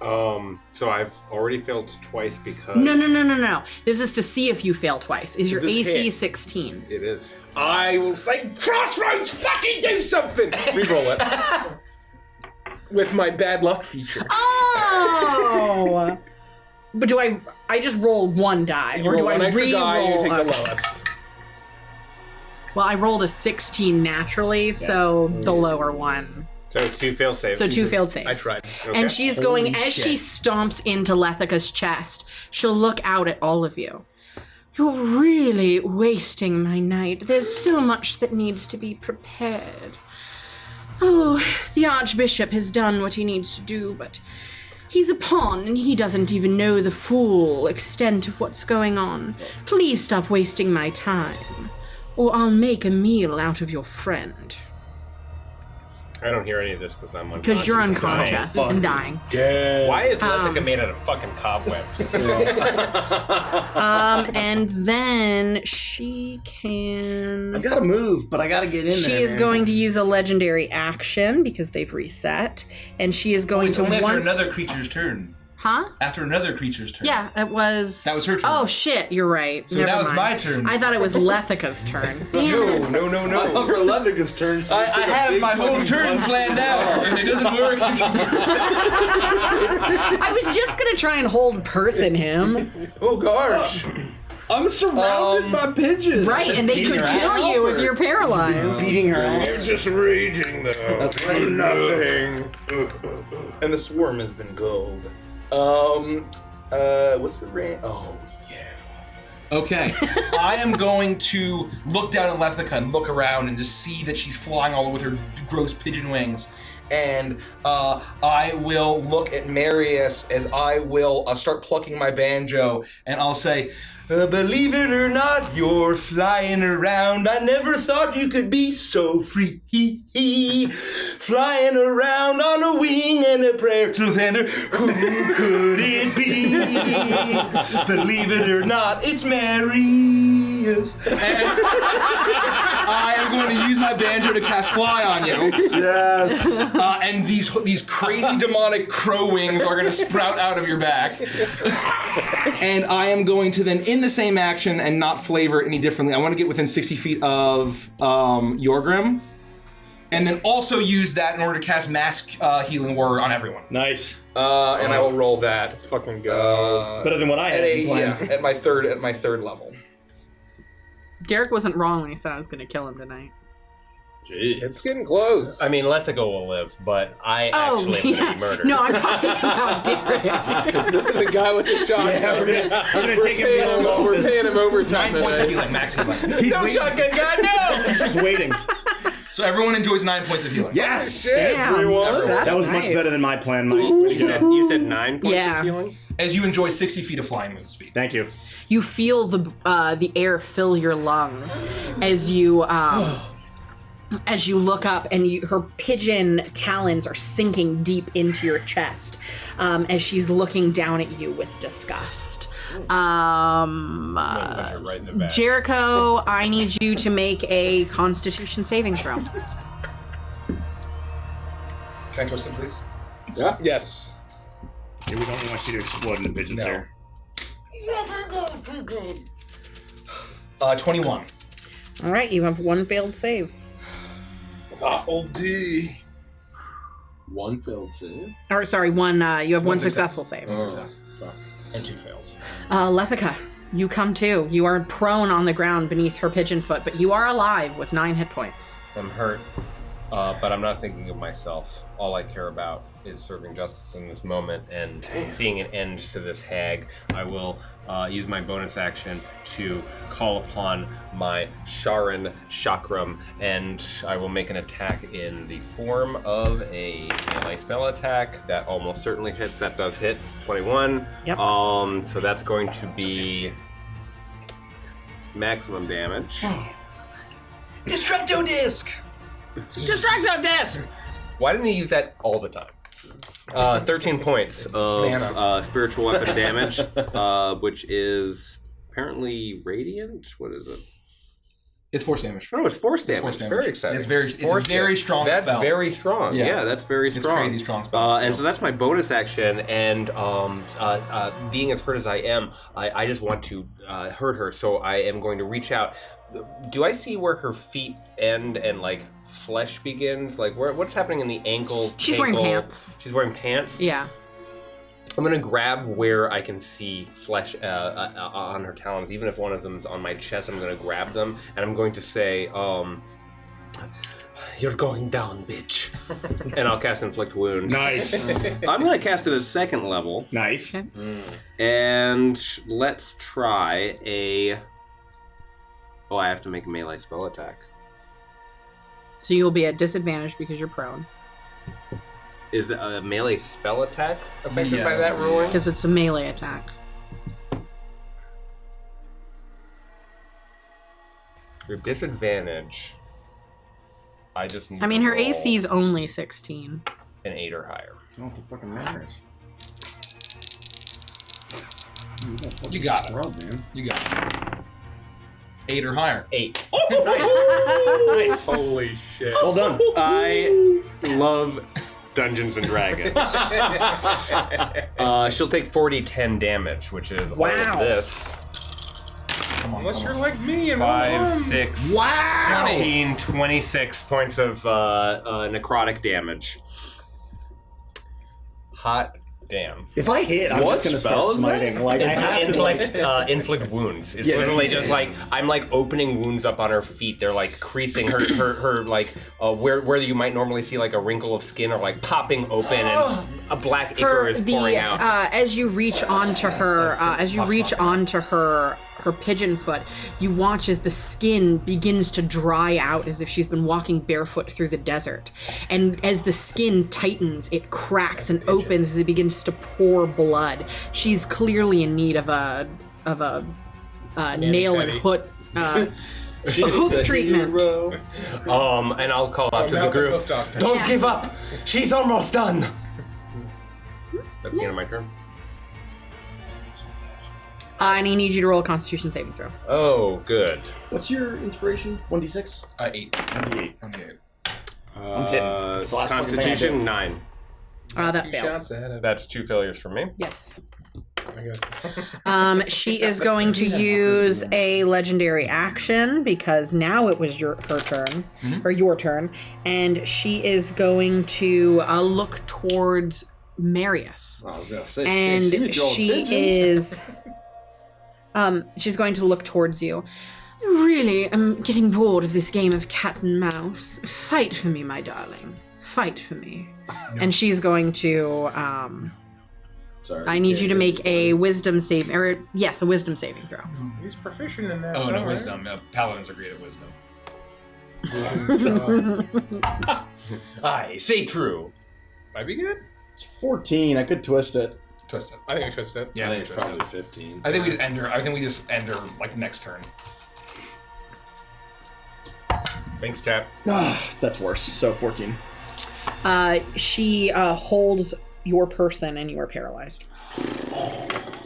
So I've already failed twice because. No. This is to see if you fail twice. Is your this AC hit? 16? It is. I will say, Crossroads, fucking do something! Reroll it. With my bad luck feature. Oh! But do I just roll one die? You Or do roll I one extra die, you re-roll? take the Okay. lowest. Well, I rolled a 16 naturally, so the lower one. So 2 fail saves. So 2 failed saves. I tried. Okay. And she's going, Holy as shit. she stomps into Lethica's chest, she'll look out at all of you. You're really wasting my night. There's so much that needs to be prepared. Oh, the Archbishop has done what he needs to do, but he's a pawn and he doesn't even know the full extent of what's going on. Please stop wasting my time, or I'll make a meal out of your friend. I don't hear any of this because I'm unconscious. Because you're unconscious and dying. Why is Lethica made out of fucking cobwebs? And then she can... I gotta move, but I gotta get in She there. is man. going to use a legendary action because they've reset, and she is going It's to only after once. another creature's turn. Huh? After another creature's turn. Yeah, it was. That was her turn. Oh shit! You're right. So Never now it's mind. my turn. I thought it was Lethica's turn. Damn it! No. I love her Lethica's turn. I have my whole turn planned out, and it doesn't work. I was just gonna try and hold person him. Oh gosh. I'm surrounded by pigeons. Right, and they could your kill ass. you if you're paralyzed. Beating her You're ass. just raging though. That's for nothing. And the swarm has been gulled. What's the range? Oh yeah. Okay, I am going to look down at Lethica and look around and just see that she's flying all over with her gross pigeon wings. And I will look at Marius as I will start plucking my banjo, and I'll say, believe it or not, you're flying around. I never thought you could be so free. Flying around on a wing and a prayer to thunder. Who could it be? Believe it or not, it's Marius. And I am going to use my banjo to cast Fly on you. Yes. And these crazy demonic crow wings are going to sprout out of your back. And I am going to then, in the same action and not flavor it any differently, I want to get within 60 feet of Yorgrim. And then also use that in order to cast Mass Healing Word on everyone. Nice. And I will roll that. Let's fucking go. It's better than what I had. At my third level. Derek wasn't wrong when he said I was going to kill him tonight. Jeez. It's getting close. I mean, Lethico will live, but I actually am going to be murdered. No, I'm talking about Derek. The guy with the shotgun. Yeah, we're gonna take him paying, to the we're office. paying him overtime. 9 points of tonight. healing, max healing. He's No waiting. shotgun guy, no! He's just waiting. So everyone enjoys 9 points of healing. Yes. Damn, Everyone. that's That was nice. much better than my plan, Mike. You said 9 points Yeah. of healing? As you enjoy 60 feet of flying move speed. Thank you. You feel the air fill your lungs as you look up, and her pigeon talons are sinking deep into your chest as she's looking down at you with disgust. Right in the back. Jericho, I need you to make a Constitution saving throw. Can I twist it, please? Yeah. Yes. Yeah, we don't want you to explode into pigeons No. here. 21. All right, you have one failed save. D. One failed save. Or sorry, one. You have one success. successful save. Success. And 2 fails. Lethica, you come to. You are prone on the ground beneath her pigeon foot, but you are alive with 9 hit points. I'm hurt, but I'm not thinking of myself. All I care about is serving justice in this moment and seeing an end to this hag. I will use my bonus action to call upon my Sharan Chakram, and I will make an attack in the form of a melee spell attack. That almost certainly hits. That does hit. 21. Yep. So that's going to be maximum damage. Destructo Disc! Destructo Disc! Why didn't he use that all the time? 13 points of spiritual weapon damage, which is apparently radiant. What is it? It's force damage. Oh, it's force damage. force damage. Very exciting. It's very Force very damage. strong That's spell. very strong. Yeah. Yeah, that's very It's strong. crazy strong spell. And so that's my bonus action. And being as hurt as I am, I just want to hurt her. So I am going to reach out. Do I see where her feet end and like flesh begins? Like what's happening in the ankle? She's wearing ankle? pants. She's wearing pants. Yeah. I'm gonna grab where I can see flesh on her talons. Even if one of them's on my chest, I'm gonna grab them and I'm going to say, "You're going down, bitch," and I'll cast Inflict Wounds. Nice. I'm gonna cast it at 2nd level, Nice. and let's try a. Oh, I have to make a melee spell attack. So you will be at disadvantage because you're prone. Is a melee spell attack affected Yeah, by that ruling? Because it's a melee attack. Your disadvantage. I just need I mean, to her roll AC is only 16. an 8 or higher. I don't think fucking matters. You got it. Man. You got it. 8 or higher. 8. Nice. Holy shit. Well done. I love Dungeons and Dragons. She'll take 40-10 damage, which is all Wow. of this. Come on, Unless come you're on. like me and 5, 6, Wow. 15, 26 points of necrotic damage. Hot damn. If I hit, I'm What just gonna spell start is that? smiting. Like I have to. Like, Inflict wounds. It's Yeah, literally that's just like I'm like opening wounds up on her feet. They're like creasing her like where you might normally see like a wrinkle of skin or like popping open and a black ichor is pouring out. As you reach onto her, her pigeon foot, you watch as the skin begins to dry out as if she's been walking barefoot through the desert. And as the skin tightens, it cracks and opens as it begins to pour blood. She's clearly in need of a nail and hook hoof treatment. And I'll call out to the mouth and group. hoof doctor. Don't Yeah. give up. She's almost done. That's the end of my turn. And I need you to roll a Constitution saving throw. Oh, good. What's your inspiration? 1d6? 8. 1d8. I'm good. I'm hitting. It's the last fucking thing I Constitution do. 9. That Two fails. shots ahead of That's 2 failures for me. Yes. I guess. She is going to use a legendary action because now it was her turn, or your turn, and she is going to look towards Marius. I was gonna say, And she's going to look towards you. Really, I'm getting bored of this game of cat and mouse. Fight for me, my darling. Fight for me. And she's going to, Sorry, I need you to make a wisdom save, or yes, a wisdom saving throw. He's proficient in that. Oh, no, right? wisdom. Paladins are great at wisdom. I say true. Might be good. It's 14. I could twist it. Twist it. I think I twist it. Yeah, I think it's twist probably it. 15. I think we just end her like next turn. Thanks, Tap. That's worse. So 14. She holds your person and you are paralyzed.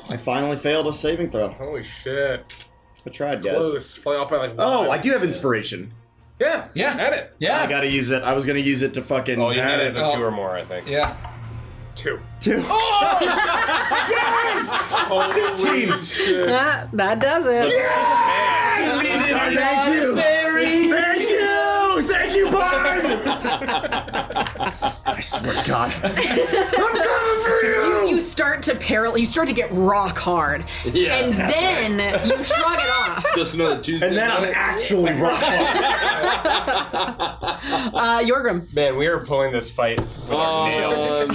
I finally failed a saving throw. Holy shit. I tried, guys. Close. Play off by like Oh, one. I do have inspiration. Yeah. Yeah. Add it. Yeah. I gotta use it. I was gonna use it to fucking. Oh, you need it as a Oh. 2 or more, I think. Yeah. 2. 2. Oh! Yes! 16. Shit. That does it. Thank you. Thank you. Thank you, Bard. I swear to God. I'm coming for you. You start to you start to get rock hard. Yeah. And then you shrug it off. Just another Tuesday. And then I'm night. actually rock hard. Yorgrim. Man, we are pulling this fight with our nails.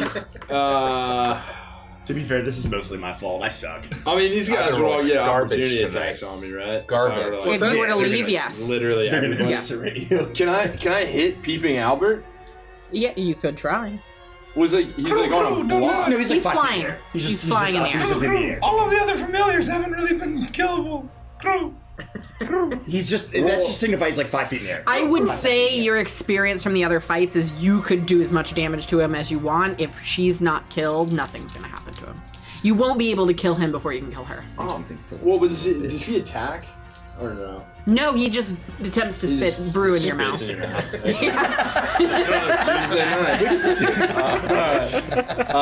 To be fair, this is mostly my fault. I suck. I mean, these guys would all get Garbage opportunity tonight. attacks on me, right? Garbage. If If you were to They're leave, gonna- yes. Literally They're gonna everybody. eviscerate you. Can I hit Peeping Albert? Yeah, you could try. He's like on a block. No, he's like He's 5 feet flying. in the air. He's flying in the air. He's just in the air. All of the other familiars haven't really been killable. Crew. He's just. That's just signifies he's like 5 feet in the air. I would say your experience from the other fights is you could do as much damage to him as you want. If she's not killed, nothing's going to happen to him. You won't be able to kill him before you can kill her. Well, but does he attack? Or no? No, he just attempts to He spit just brew in your mouth. spits in your mouth. Just another Tuesday night.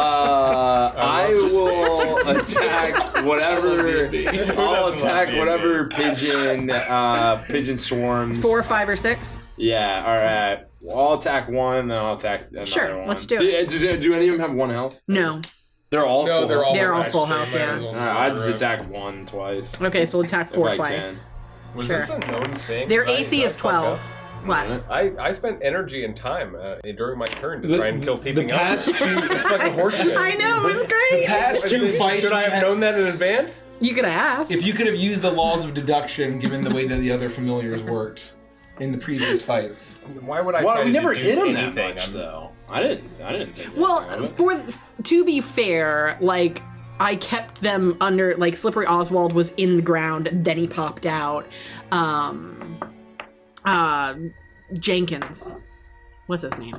I will attack whatever. I'll attack whatever pigeon swarms. 4, 5, or 6? Yeah. All right. Well, I'll attack one, then I'll attack another Sure, one. let's do it. Do any of them have 1 health? No. They're all No, full they're all health? They're all attached, full so you health, might yeah. as well All right, I just grab. attacked 1 twice. Okay, so we'll attack 4 I twice. Was Sure. this a known thing? Their I AC got is fucked 12. up. What? I spent energy and time during my turn to try and kill The Peeping past Albert. two, It's fucking horseshit. I know, it was great. past two fights. Should I we have had- known that in advance? You could ask. If you could have used the laws of deduction, given the way that the other familiars worked in the previous fights. Why would I Well, try we to never deduce hit him that anything? much, though. I didn't think Well, anything of it. to be fair, like I kept them under. Like Slippery Oswald was in the ground, then he popped out. Jenkins, what's his name?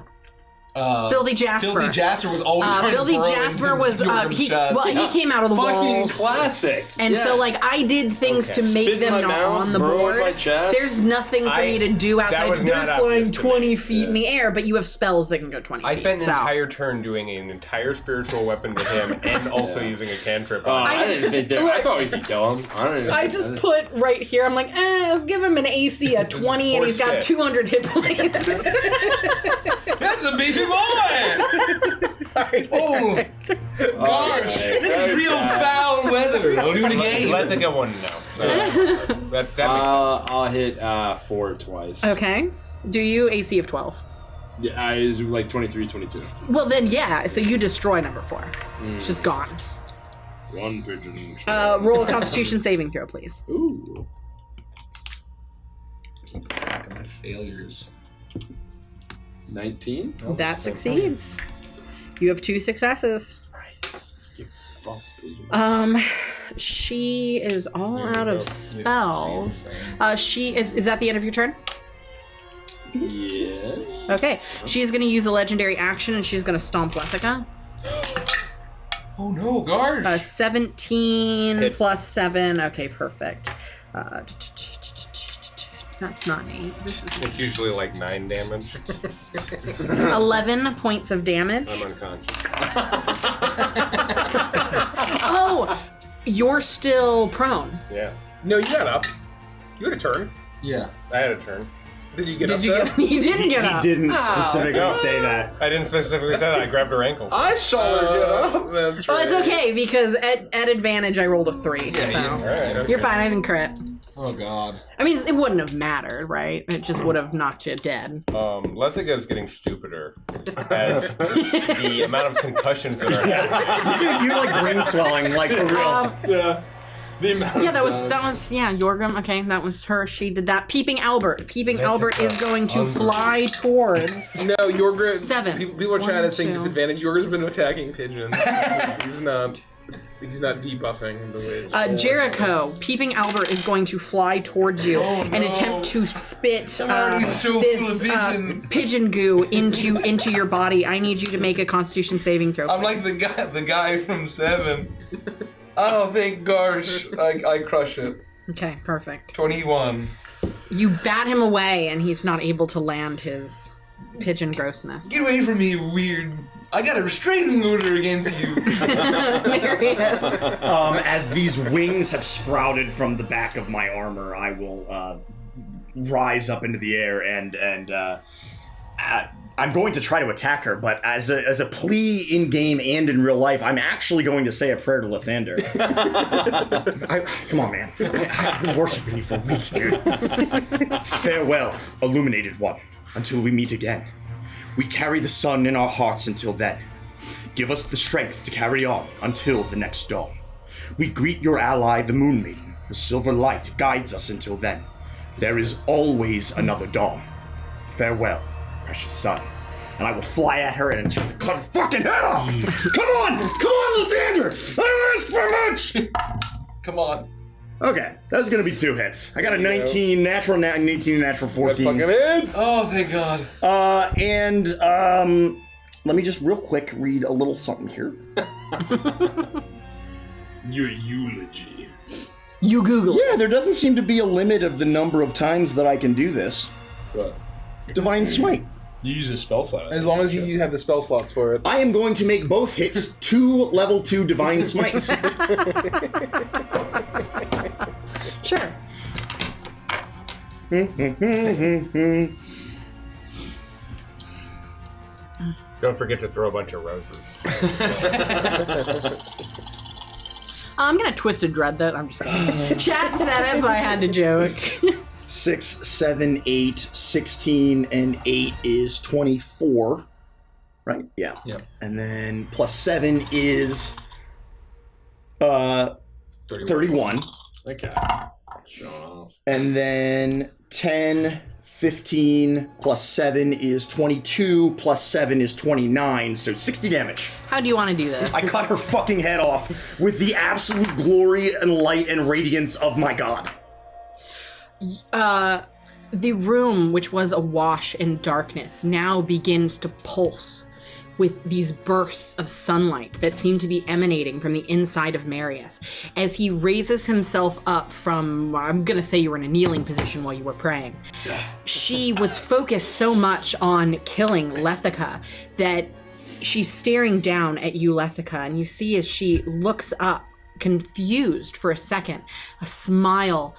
Filthy Jasper. Filthy Jasper was always trying Filthy to burrow Jasper into was Jordan's he chest. came out of the Fucking walls. classic. And so, like, I did things Okay. to make Spit in them my not mouth, on the burrow in board. my chest. There's nothing for me to do that outside. was They're not flying obvious to 20 me. feet in the air, but you have spells that can go 20 I feet. spent an so. entire turn doing an entire spiritual weapon to him and also using a cantrip Oh, on him. I didn't think that. I thought we could kill him. I just put right here, I'm like, I'll give him an AC of 20 and he's got force 200 hit points. That's a beefy boy! Sorry. Oh, gosh, this is real foul weather. I'll do it again. I think I want to know. So, that makes sense. I'll hit 4 twice. Okay. Do you AC of 12? Yeah, I was like 23, 22. Well, then, yeah. So you destroy number 4. It's just gone. 1 pigeon. Roll a Constitution saving throw, please. Ooh. Keep track of my failures. 19. That succeeds. You have 2 successes. Nice. You fuck pigeon. She is all There we out go. of spells. She is that the end of your turn? Yes. Okay. She's gonna use a legendary action and she's gonna stomp Lethica. Oh no, Garsh. 17 Hits. plus 7. Okay, perfect. That's not 8. This is It's usually like 9 damage. 11 points of damage. I'm unconscious. Oh, you're still prone. Yeah. No, you got up. You had a turn. Yeah. I had a turn. Did you get Did up you though? get? He didn't get up. He didn't specifically no. say that. I didn't specifically say that. I grabbed her ankles. I saw her get up. That's Well, right. it's okay because at advantage I rolled a 3. Yeah, so you- Alright, okay. you're fine. I didn't crit. Oh god. I mean, it wouldn't have mattered, right? It just would have knocked you dead. Lethica is getting stupider as the amount of concussions that are happening. You like brain swelling, like for real. Yeah. The amount Yeah, that was Yorgrim. Okay, that was her. She did that. Peeping Albert. Peeping Albert is going to fly towards. No, Yorgrim. 7. People are trying to saying 1, 2. disadvantage. Yorgrim's been attacking pigeons. He's not debuffing the way. Jericho, Peeping Albert is going to fly towards you and attempt to spit already so full of this pigeons. pigeon goo into your body. I need you to make a Constitution saving throw. I'm like the guy from 7. Oh, thank Garsh. I crush it. Okay, perfect. 21. You bat him away, and he's not able to land his pigeon grossness. Get away from me, you weird. I got a restraining order against you. Marius. As these wings have sprouted from the back of my armor, I will rise up into the air and I'm going to try to attack her. But as a plea in game and in real life, I'm actually going to say a prayer to Lathander. Come on, man. I've been worshiping you for weeks, dude. Farewell, illuminated one, until we meet again. We carry the sun in our hearts until then. Give us the strength to carry on until the next dawn. We greet your ally, the Moon Maiden. The silver light guides us until then. There is always another dawn. Farewell, precious sun. And I will fly at her and attempt to cut her fucking head off! Come on, Lathander! I don't ask for much! Come on. Okay, that's gonna be 2 hits. I got a 19, natural 19, natural 14. Fucking hits. Oh, thank God. Let me just real quick read a little something here. Your eulogy. You Google. Yeah, there doesn't seem to be a limit of the number of times that I can do this. What? Divine Smite. You use a spell slot. As long as you have the spell slots for it. I am going to make both hits 2 level 2 Divine Smites. Sure. Don't forget to throw a bunch of roses. I'm gonna twist a dread though. I'm just kidding. Chat said it, so I had to joke. 6, 7, 8, 16, and 8 is 24. Right? Yeah. Yep. And then plus 7 is 31. Okay. Showing off. And then 10, 15 plus 7 is 22, plus 7 is 29, so 60 damage. How do you want to do this? I cut her fucking head off with the absolute glory and light and radiance of my god. The room, which was awash in darkness, now begins to pulse with these bursts of sunlight that seem to be emanating from the inside of Marius. As he raises himself up from, I'm gonna say you were in a kneeling position while you were praying. She was focused so much on killing Lethica that she's staring down at you, Lethica, and you see as she looks up, confused for a second, a smile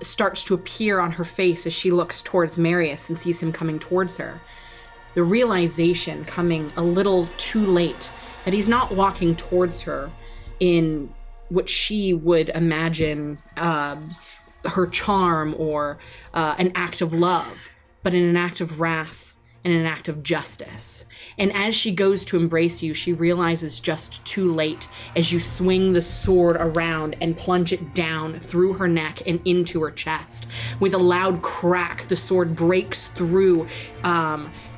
starts to appear on her face as she looks towards Marius and sees him coming towards her. The realization coming a little too late that he's not walking towards her in what she would imagine her charm or an act of love, but in an act of wrath and an act of justice. And as she goes to embrace you, she realizes just too late as you swing the sword around and plunge it down through her neck and into her chest. With a loud crack, the sword breaks through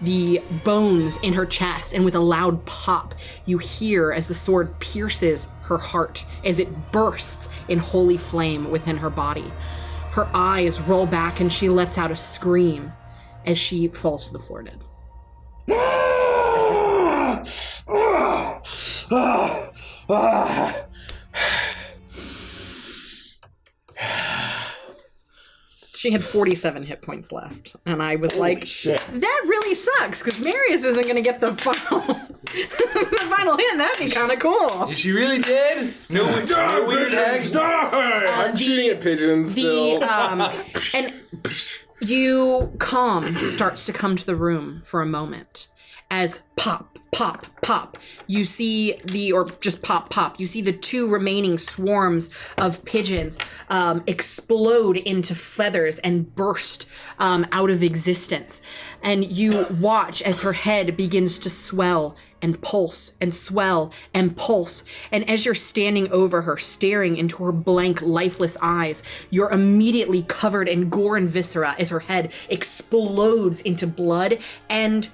the bones in her chest, and with a loud pop, you hear as the sword pierces her heart as it bursts in holy flame within her body. Her eyes roll back and she lets out a scream as she falls to the floor dead. She had 47 hit points left, and I was Holy like, shit. that really sucks, because Marius isn't going to get the final, the final hit, and that'd be kind of cool. Is she really dead? No, weird hags. I'm shooting at pigeons still. And calm starts to come to the room for a moment as pop, pop, pop. You see just pop, pop. You see the two remaining swarms of pigeons explode into feathers and burst out of existence. And you watch as her head begins to swell and pulse and swell and pulse. And as you're standing over her, staring into her blank, lifeless eyes, you're immediately covered in gore and viscera as her head explodes into blood and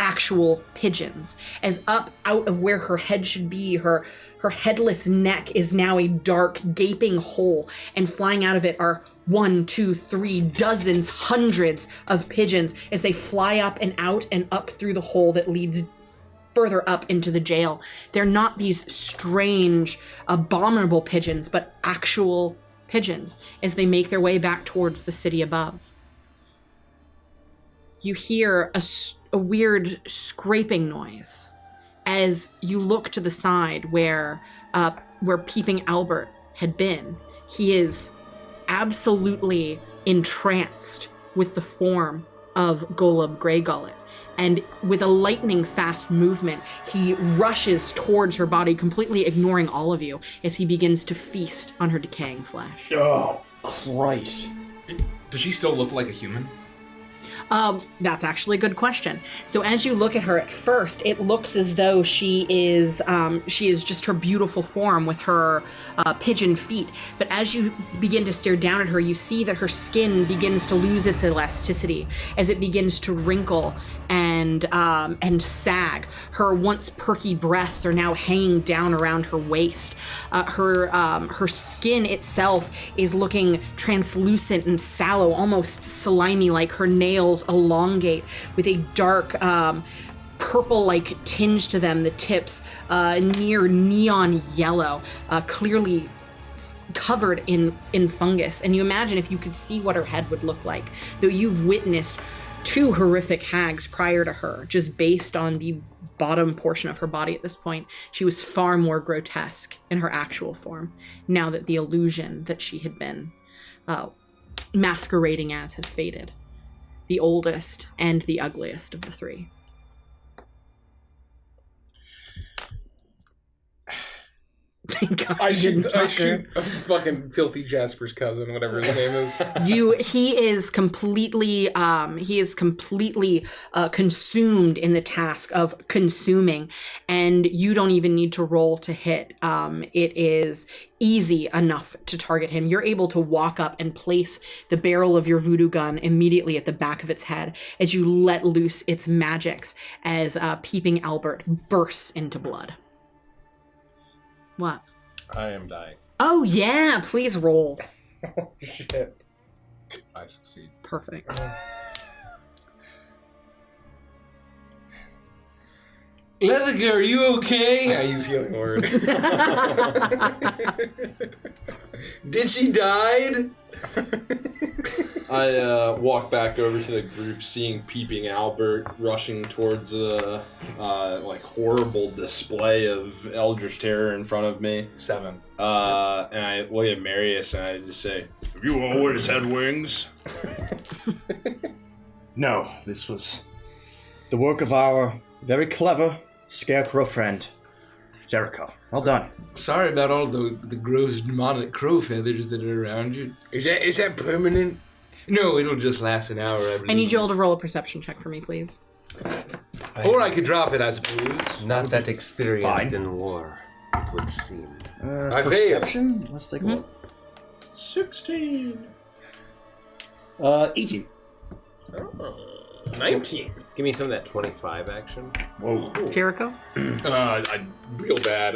actual pigeons. As up out of where her head should be, her headless neck is now a dark, gaping hole, and flying out of it are 1, 2, 3, dozens, hundreds of pigeons as they fly up and out and up through the hole that leads further up into the jail. They're not these strange, abominable pigeons, but actual pigeons as they make their way back towards the city above. You hear a weird scraping noise as you look to the side where Peeping Albert had been. He is absolutely entranced with the form of Golub Greygullet. And with a lightning fast movement, he rushes towards her body, completely ignoring all of you as he begins to feast on her decaying flesh. Oh, Christ. Does she still look like a human? That's actually a good question. So as you look at her at first, it looks as though she is just her beautiful form with her pigeon feet. But as you begin to stare down at her, you see that her skin begins to lose its elasticity as it begins to wrinkle and sag. Her once perky breasts are now hanging down around her waist. Her skin itself is looking translucent and sallow, almost slimy-like. Her nails elongate with a dark purple-like tinge to them, the tips near neon yellow, clearly covered in fungus. And you imagine if you could see what her head would look like, though you've witnessed 2 horrific hags prior to her, just based on the bottom portion of her body at this point. She was far more grotesque in her actual form, now that the illusion that she had been masquerading as has faded. The oldest and the ugliest of the 3. Thank God I shoot fucker. fucking filthy Jasper's cousin, whatever his name is. He is completely consumed in the task of consuming, and you don't even need to roll to hit. It is easy enough to target him. You're able to walk up and place the barrel of your voodoo gun immediately at the back of its head as you let loose its magics as Peeping Albert bursts into blood. What? I am dying. Oh yeah, please roll. Oh, shit. I succeed. Perfect. Leatherger, are you okay? Yeah, he's healing word. Did she died? I walk back over to the group, seeing Peeping Albert rushing towards a horrible display of eldritch terror in front of me. 7. And I look at Marius and I just say, "Have you always had wings?" No, this was the work of our very clever scarecrow friend, Jericho. Well done. Sorry about all the gross demonic crow feathers that are around you. Is that permanent? No, it'll just last an hour, I believe. I need you all to roll a perception check for me, please. Or I could drop it, I suppose. Not that experienced Fine. in war, it would seem. I Perception? Let's take a look. 16. 18. 19. Give me some of that 25 action. Whoa. Jericho? Real bad.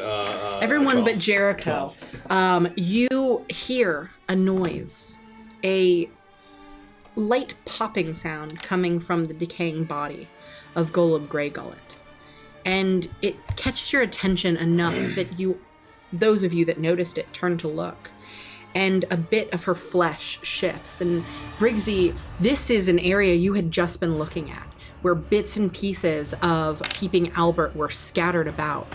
Everyone 12. but Jericho. You hear a noise, a light popping sound coming from the decaying body of Golub Greygullet. and it catches your attention enough that those of you that noticed it, turn to look. And a bit of her flesh shifts. And Briggsy, this is an area you had just been looking at, where bits and pieces of Peeping Albert were scattered about.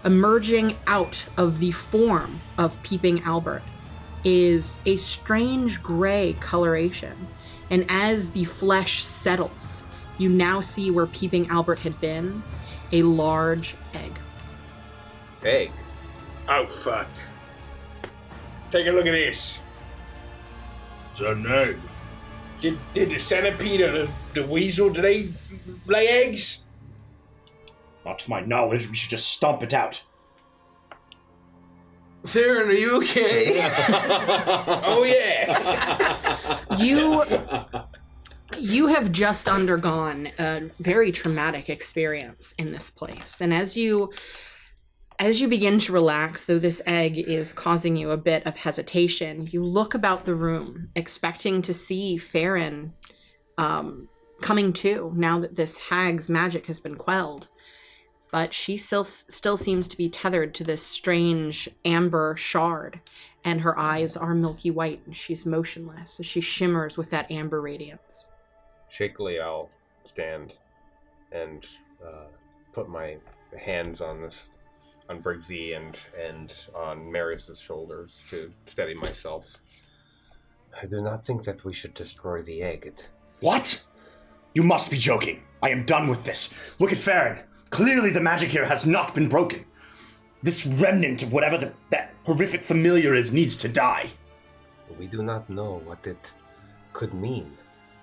Emerging out of the form of Peeping Albert is a strange gray coloration. And as the flesh settles, you now see where Peeping Albert had been, a large egg. Egg? Oh, fuck. Take a look at this. It's an egg. Did the centipede or the weasel, do they lay eggs? Not to my knowledge, we should just stomp it out. Farron, are you okay? Oh, yeah. You have just undergone a very traumatic experience in this place. And as you begin to relax, though this egg is causing you a bit of hesitation, you look about the room, expecting to see Farron coming to, now that this hag's magic has been quelled. But she still seems to be tethered to this strange amber shard, and her eyes are milky white, and she's motionless as she shimmers with that amber radiance. Shakily, I'll stand and put my hands on Briggsy and on Marius's shoulders to steady myself. I do not think that we should destroy the egg. What? You must be joking. I am done with this. Look at Farron. Clearly the magic here has not been broken. This remnant of whatever that horrific familiar is needs to die. We do not know what it could mean.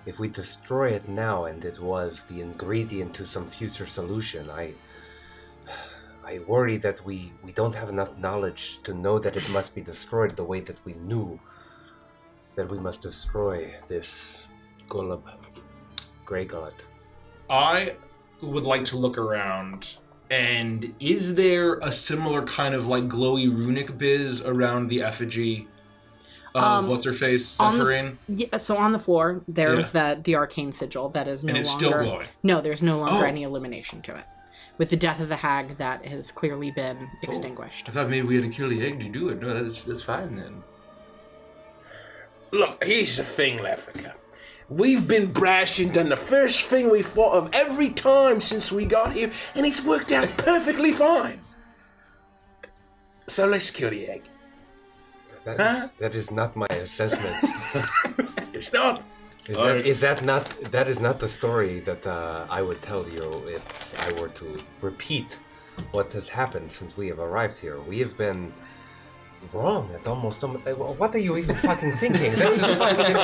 If we destroy it now and it was the ingredient to some future solution, I worry that we don't have enough knowledge to know that it must be destroyed the way that we knew that we must destroy this Golub, Grey Gullet. I would like to look around, and is there a similar kind of like glowy runic biz around the effigy of what's-her-face, Zephyrin? So on the floor, there's the arcane sigil that is no longer... And it's still glowing? No, there's no longer any illumination to it. With the death of the hag, that has clearly been extinguished. I thought maybe we had to kill the egg to do it. No, that's fine then. Look, here's the thing, Lefrica. We've been brash and done the first thing we thought of every time since we got here, and it's worked out perfectly fine. So let's kill the egg. That is not my assessment. It's not. That is not the story that I would tell you if I were to repeat what has happened since we have arrived here. We have been wrong at almost... What are you even fucking thinking? This is fucking...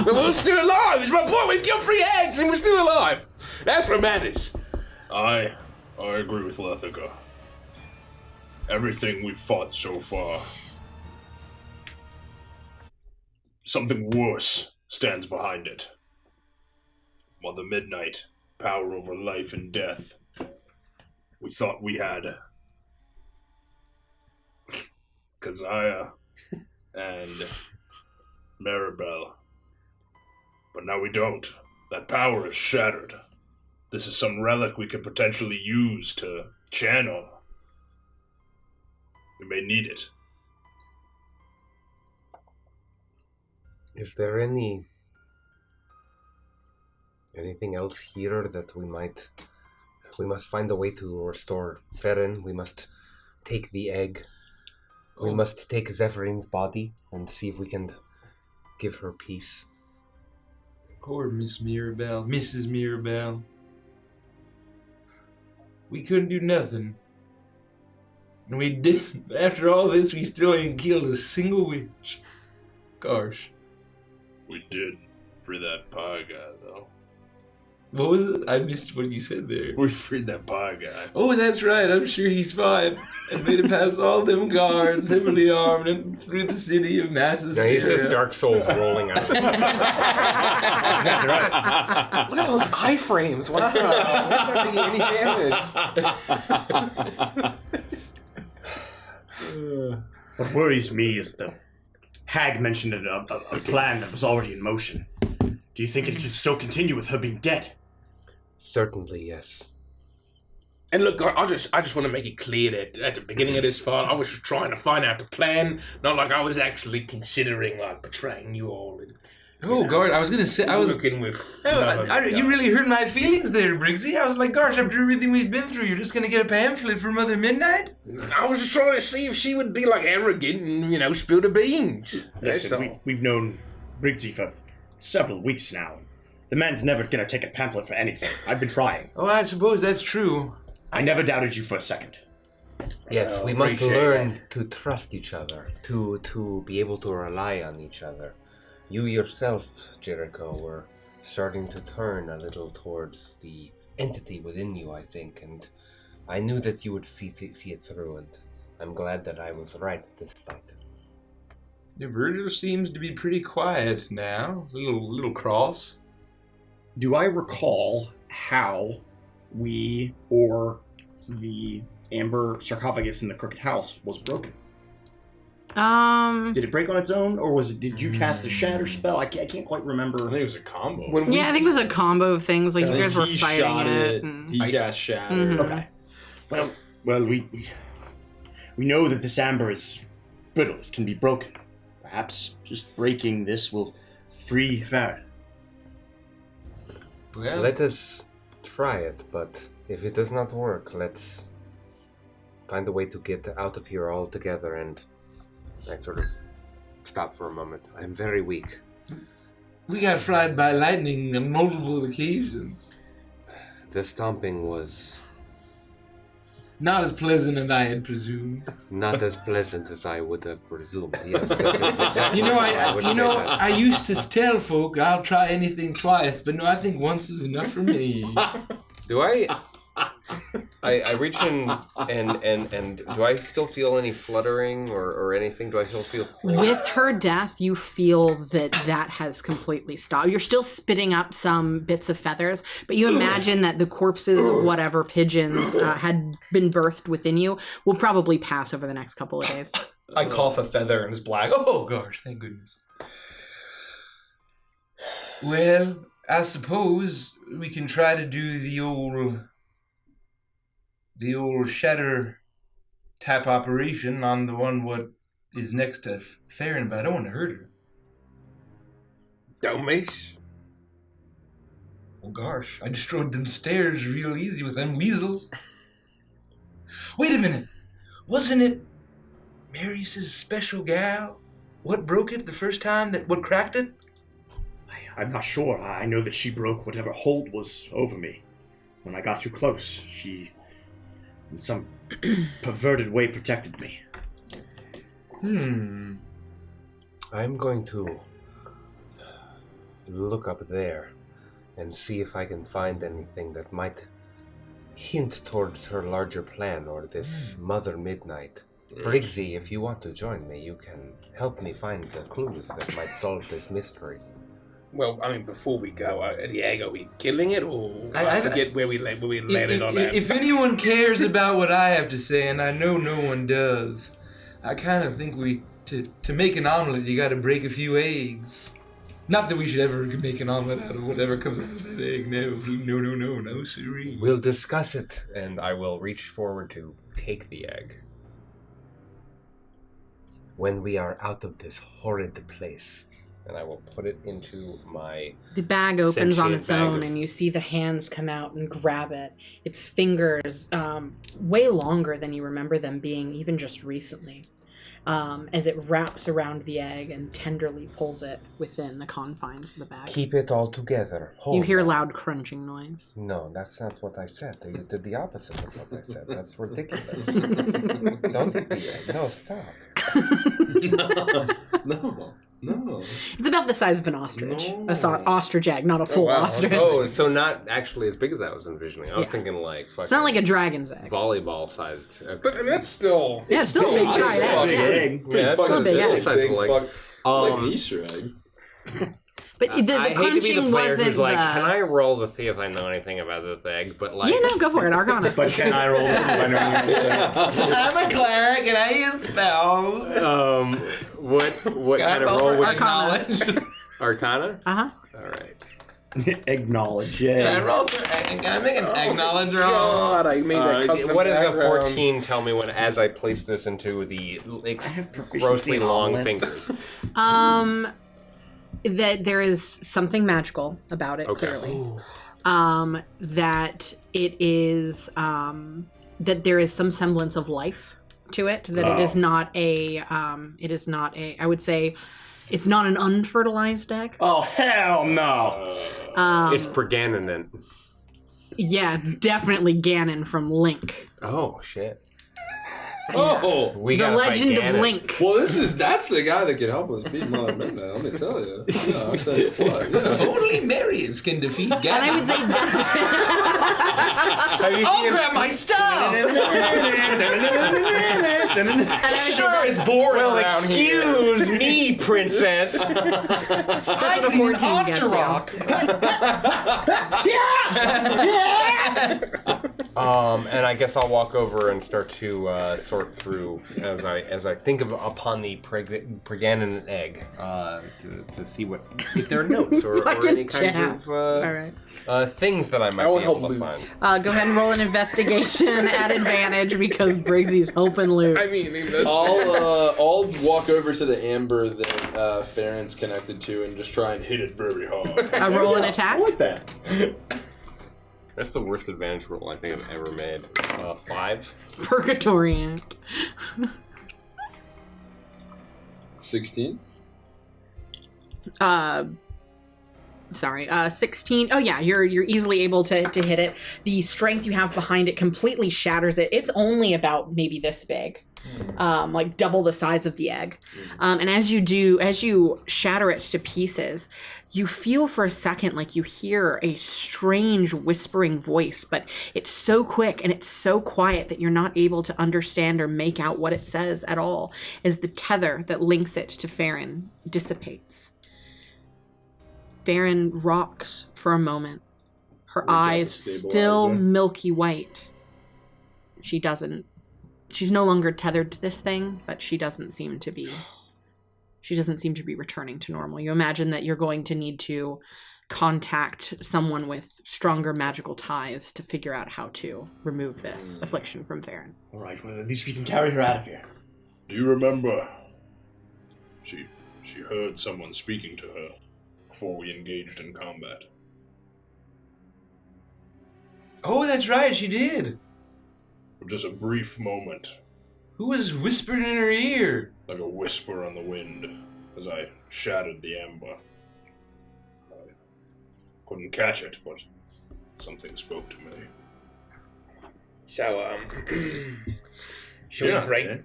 But we're still alive! It's my point! We've killed 3 eggs and we're still alive! That's what matters. I agree with Lethica. Everything we've fought so far, something worse stands behind it. While the Midnight, power over life and death, we thought we had Keziah and Maribel. But now we don't. That power is shattered. This is some relic we could potentially use to channel. We may need it. Is there anything else here that we must find a way to restore Farron? We must take the egg. We must take Zephyrin's body and see if we can give her peace. Poor Miss Mirabelle. Mrs. Mirabelle. We couldn't do nothing. And we did. After all this, we still ain't killed a single witch. Gosh. We did free that pie guy, though. What was it? I missed what you said there. We freed that pie guy. Oh, that's right. I'm sure he's fine. And made it past all them guards, heavily armed, and through the city of Massachusetts. No, he's just Dark Souls rolling out. Exactly right. Look at those iframes. Wow. That's not taking any damage. What worries me is the hag mentioned a plan that was already in motion. Do you think it could still continue with her being dead? Certainly, yes. And look, I just want to make it clear that at the beginning of this fight, I was just trying to find out the plan, not like I was actually considering like betraying you all. And, Oh, God, I was going to say, I was... looking with... you really hurt my feelings there, Briggsy. I was like, gosh, after everything we've been through, you're just going to get a pamphlet for Mother Midnight? I was just trying to see if she would be like arrogant and, you know, spill the beans. Listen, we've known Briggsy for several weeks now. The man's never gonna take a pamphlet for anything. I've been trying. Oh, I suppose that's true. I never doubted you for a second. Yes, we must learn to trust each other, to be able to rely on each other. You yourself, Jericho, were starting to turn a little towards the entity within you, I think, and I knew that you would see it through, and I'm glad that I was right this fight. Yeah, Virgil seems to be pretty quiet now. A little cross. Do I recall how we or the amber sarcophagus in the crooked house was broken? Did it break on its own, or did you cast a shatter spell? I can't quite remember. I think it was a combo. I think it was a combo of things. Like, you guys were he fighting shot it. He cast shatter. Mhm. Okay. Well, we know that this amber is brittle. It can be broken. Perhaps just breaking this will free Farron. Well, Let us try it, but if it does not work, let's find a way to get out of here altogether. And I sort of stop for a moment. I'm very weak. we got fried by lightning on multiple occasions. The stomping was Not as pleasant as I had presumed. not as pleasant as I would have presumed. Yes, that is exactly You know, how I would say that. I used to tell folk I'll try anything twice, but no, I think once is enough for me. Do I reach in and do I still feel any fluttering or anything? Do I still feel With her death, you feel that has completely stopped. You're still spitting up some bits of feathers, but you imagine that the corpses of whatever pigeons had been birthed within you will probably pass over the next couple of days. I cough a feather and it's black. Oh gosh, thank goodness. Well, I suppose we can try to do the old shatter tap operation on the one what is next to Farron, but I don't want to hurt her. Don't miss. Oh gosh, I destroyed them stairs real easy with them weasels. Wait a minute, wasn't it Marius' special gal? What broke it the first time? What cracked it? I'm not sure. I know that she broke whatever hold was over me. When I got too close, she, in some perverted way, protected me. I'm going to look up there and see if I can find anything that might hint towards her larger plan or this Mother Midnight. Briggsy, if you want to join me, you can help me find the clues that might solve this mystery. Well, I mean, before we go, the egg, are we killing it, or I forget where we landed on that? If anyone cares about what I have to say, and I know no one does, I kind of think to make an omelet, you got to break a few eggs. Not that we should ever make an omelet out of whatever comes out of that egg. No, siree. We'll discuss it. and I will reach forward to take the egg. When we are out of this horrid place. And I will put it into my... The bag opens on Sentient its bag own, of- and you see the hands come out and grab it. Its fingers, way longer than you remember them being even just recently, as it wraps around the egg and tenderly pulls it within the confines of the bag. Keep it all together. You Hold hear on. loud crunching noise. No, that's not what I said. You did the opposite of what I said. That's ridiculous. Don't eat the egg. No, stop. No. It's about the size of an ostrich. Ostrich egg, not a full ostrich. Oh, so not actually as big as I was envisioning. I was Yeah. thinking like fucking It's not like a dragon's egg. volleyball sized. Okay. But I mean, that's still... Yeah, it's still a big size egg. Big egg. Yeah, that's Still a big egg. the size of like... It's like an Easter egg. But the I hate to be the crunching player wasn't who's like, the... can I roll to see if I know anything about this egg? But like, Yeah, no, go for it, Arcana. But can I roll this if I know anything? I'm a cleric and I use spells. what kind of roll would you... Arcana. Arcana? Uh-huh. All right. Acknowledge, Can I yeah. roll for? Can I make an acknowledge roll? God, I made that custom what does a background. 14 tell me when, as I place this into the have proficiency grossly in long omelets. fingers? That there is something magical about it, clearly. That it is, that there is some semblance of life to it, that it is not a, I would say, it's not an unfertilized egg. Oh, hell no. It's pregananant. Yeah, it's definitely Ganon from Link. Oh, shit. Oh, We The gotta fight Legend of Ganon. Link. well, that's the guy that can help us beat Mother Midnight. Let me tell you. Yeah, I'll tell you what. Yeah. Only Marius can defeat Ganon. And I would say that's... Have you I'll seen grab my stuff. sure, it's boring Well, around here. excuse me, princess. I what a clean 14 off gets to you. rock. And I guess I'll walk over and start to sort through as I think upon the preganant egg to see what if there are notes or any kinds of All right. things that I might will be help able to Luke. find. Go ahead and roll an investigation at advantage because Briggsy's helping Luke. I mean, that's... I'll walk over to the amber that Farron's connected to and just try and hit it very hard. Roll an attack. I like that. That's the worst advantage roll I think I've ever made. 5. Purgatory Act. 16. Sorry, 16. Oh yeah, you're easily able to hit it. The strength you have behind it completely shatters it. It's only about maybe this big. Like double the size of the egg. And as you shatter it to pieces, you feel for a second like you hear a strange whispering voice, but it's so quick and it's so quiet that you're not able to understand or make out what it says at all as the tether that links it to Farron dissipates. Farron rocks for a moment, her eyes still milky white. She's no longer tethered to this thing, but she doesn't seem to be returning to normal. You imagine that you're going to need to contact someone with stronger magical ties to figure out how to remove this affliction from Farron. All right, well, at least we can carry her out of here. Do you remember? She heard someone speaking to her before we engaged in combat. Oh, that's right, she did. For just a brief moment, Who was whispering in her ear? like a whisper on the wind, as I shattered the amber. I couldn't catch it, but something spoke to me. So, should we break?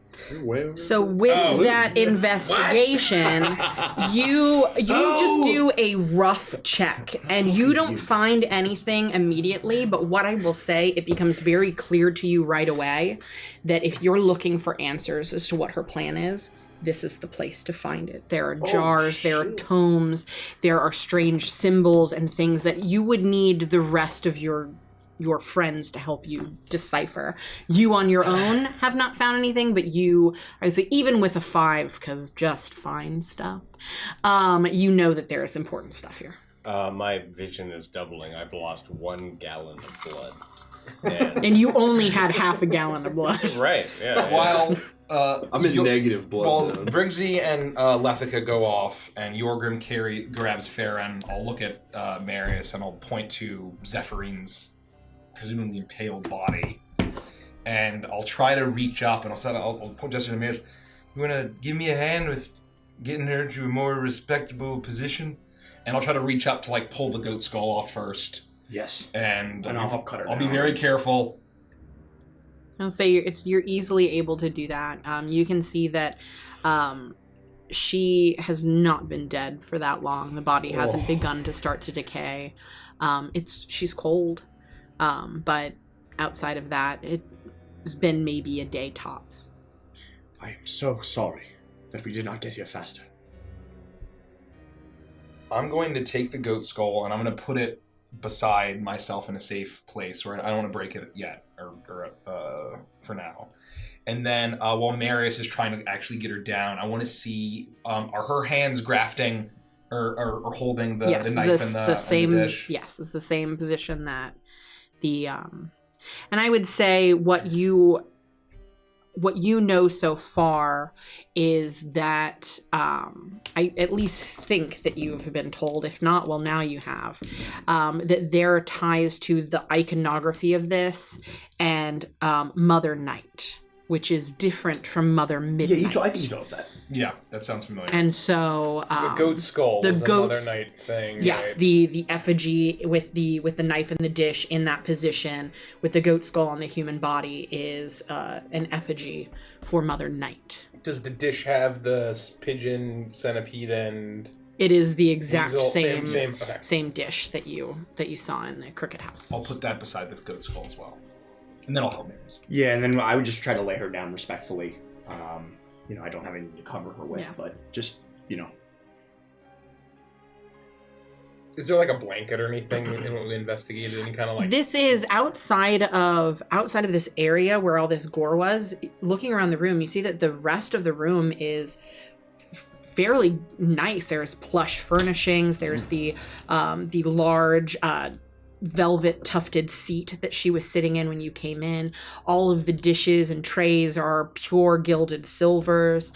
So with that investigation, you just do a rough check and you don't find anything immediately, but what I will say, it becomes very clear to you right away that if you're looking for answers as to what her plan is, this is the place to find it. There are jars, there are tomes, there are strange symbols and things that you would need the rest of your friends to help you decipher. You on your own have not found anything, but you, I would say even with a 5, because just find stuff, you know that there is important stuff here. My vision is doubling. I've lost 1 gallon of blood. And you only had half a gallon of blood. Right, yeah. While I'm in negative blood while zone. Briggsy and Lethica go off and Yorgrim grabs Farron, I'll look at Marius and I'll point to Zephyrine presumably impaled body, and I'll try to reach up and I'll point gesture to Marius. You want to give me a hand with getting her to a more respectable position? And I'll try to reach up to like pull the goat skull off first. Yes. And I'll help cut her I'll be down. very careful. I'll say you're easily able to do that. You can see that she has not been dead for that long. The body hasn't begun to start to decay. She's cold, but outside of that, it's been maybe a day tops. I am so sorry that we did not get here faster. I'm going to take the goat skull and I'm going to put it beside myself in a safe place where I don't want to break it yet, or for now. And then while Marius is trying to actually get her down, I want to see, are her hands grafting, or holding the yes, knife and the same. dish. Yes, it's the same position that the. And I would say what you know so far is that I at least think that you've been told, if not, well, now you have, that there are ties to the iconography of this and Mother Night, which is different from Mother Midnight. I think you told us that. Yeah, that sounds familiar. And so The goat skull the was goat's- a Mother Night thing. yes, right? the effigy with the knife and the dish in that position with the goat skull on the human body is an effigy for Mother Night. Does the dish have the pigeon, centipede, and It is the exact weasel- same okay. dish that you saw in the Crooked House. I'll put that beside the goat skull as well. And then I'll help Marius. Yeah, and then I would just try to lay her down respectfully. I don't have anything to cover her with, Yeah. but just, Is there like a blanket or anything in what we investigated? Any kind of like This is outside of this area where all this gore was. Looking around the room, you see that the rest of the room is fairly nice. There's plush furnishings. There's the large velvet tufted seat that she was sitting in when you came in. All of the dishes and trays are pure gilded silvers.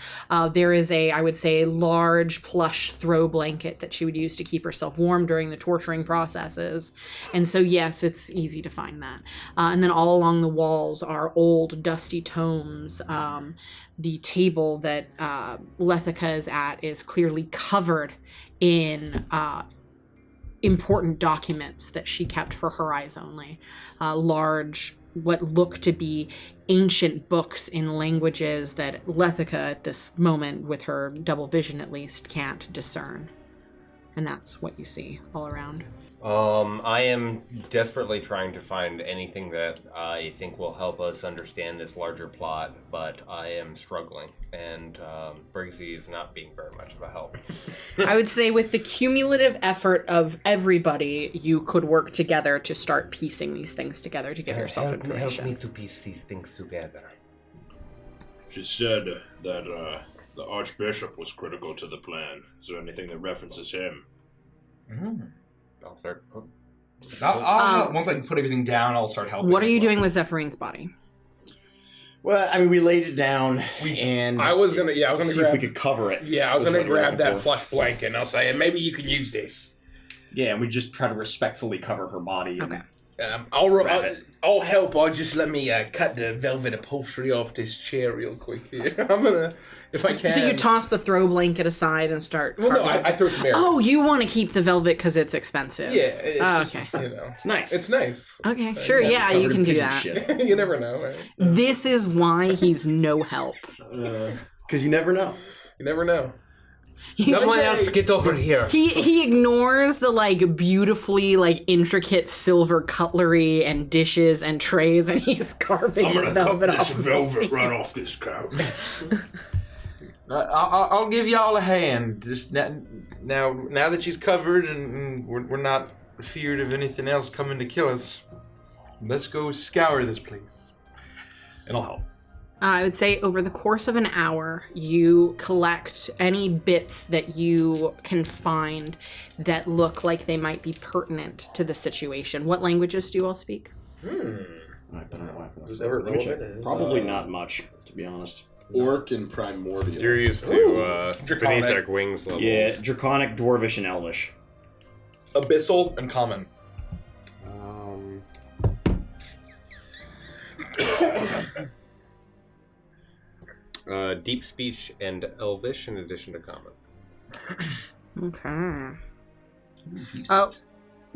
There is I would say, large plush throw blanket that she would use to keep herself warm during the torturing processes. And so, yes, it's easy to find that. And then all along the walls are old, dusty tomes. The table that Lethica is at is clearly covered in important documents that she kept for her eyes only. Large, what look to be ancient books in languages that Lethica at this moment, with her double vision at least, can't discern. And that's what you see all around. I am desperately trying to find anything that I think will help us understand this larger plot, but I am struggling, and Briggsy is not being very much of a help. I would say with the cumulative effort of everybody, you could work together to start piecing these things together to give yourself Help information. me to piece these things together. She said that the Archbishop was critical to the plan. Is there anything that references him? I'll start. Once I put everything down, I'll start helping. What are as you well. doing with Zephyrine body? Well, I mean, we laid it down, and I was gonna see if grab. we could cover it. Yeah, I was was gonna what we were grab looking that for. plush blanket, and I'll say, maybe you can use this. Yeah, and we just try to respectfully cover her body. And, Okay. I'll help. I'll just let me cut the velvet upholstery off this chair real quick here. I'm gonna, if I can. So you toss the throw blanket aside and start. Well, no, carving I throw it to Marius. Oh, you want to keep the velvet because it's expensive. Yeah. It's just, okay. You know, It's nice. it's nice. Okay, sure. Also Yeah, you covered can in do pigeon that. shit. You never know, right? This is why he's no help. Because you never know. You never know. Someone else get over here. He ignores the beautifully intricate silver cutlery and dishes and trays, and he's carving I'm the gonna cut velvet this off. velvet right off this couch. I'll give y'all a hand. Just now that she's covered and we're not feared of anything else coming to kill us, let's go scour this place. It'll help. I would say over the course of an hour, you collect any bits that you can find that look like they might be pertinent to the situation. What languages do you all speak? Was ever relevant? Probably not much, to be honest. Orc and primordial. You're used to Draconic. beneath their wings levels. Yeah, Draconic, Dwarvish, and Elvish. Abyssal and common. Deep speech and Elvish in addition to common. Okay. Oh,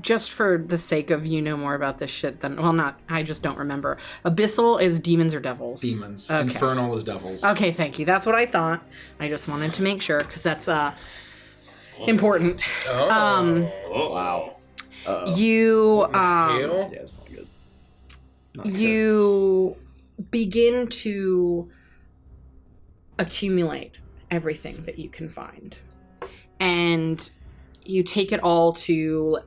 just for the sake of you know more about this shit than I just don't remember. Abyssal is demons or devils. Demons. Okay. Infernal is devils. Okay, thank you. That's what I thought. I just wanted to make sure because that's important. Wow. You Hail? Yeah, it's not good. you begin to accumulate everything that you can find, and you take it all to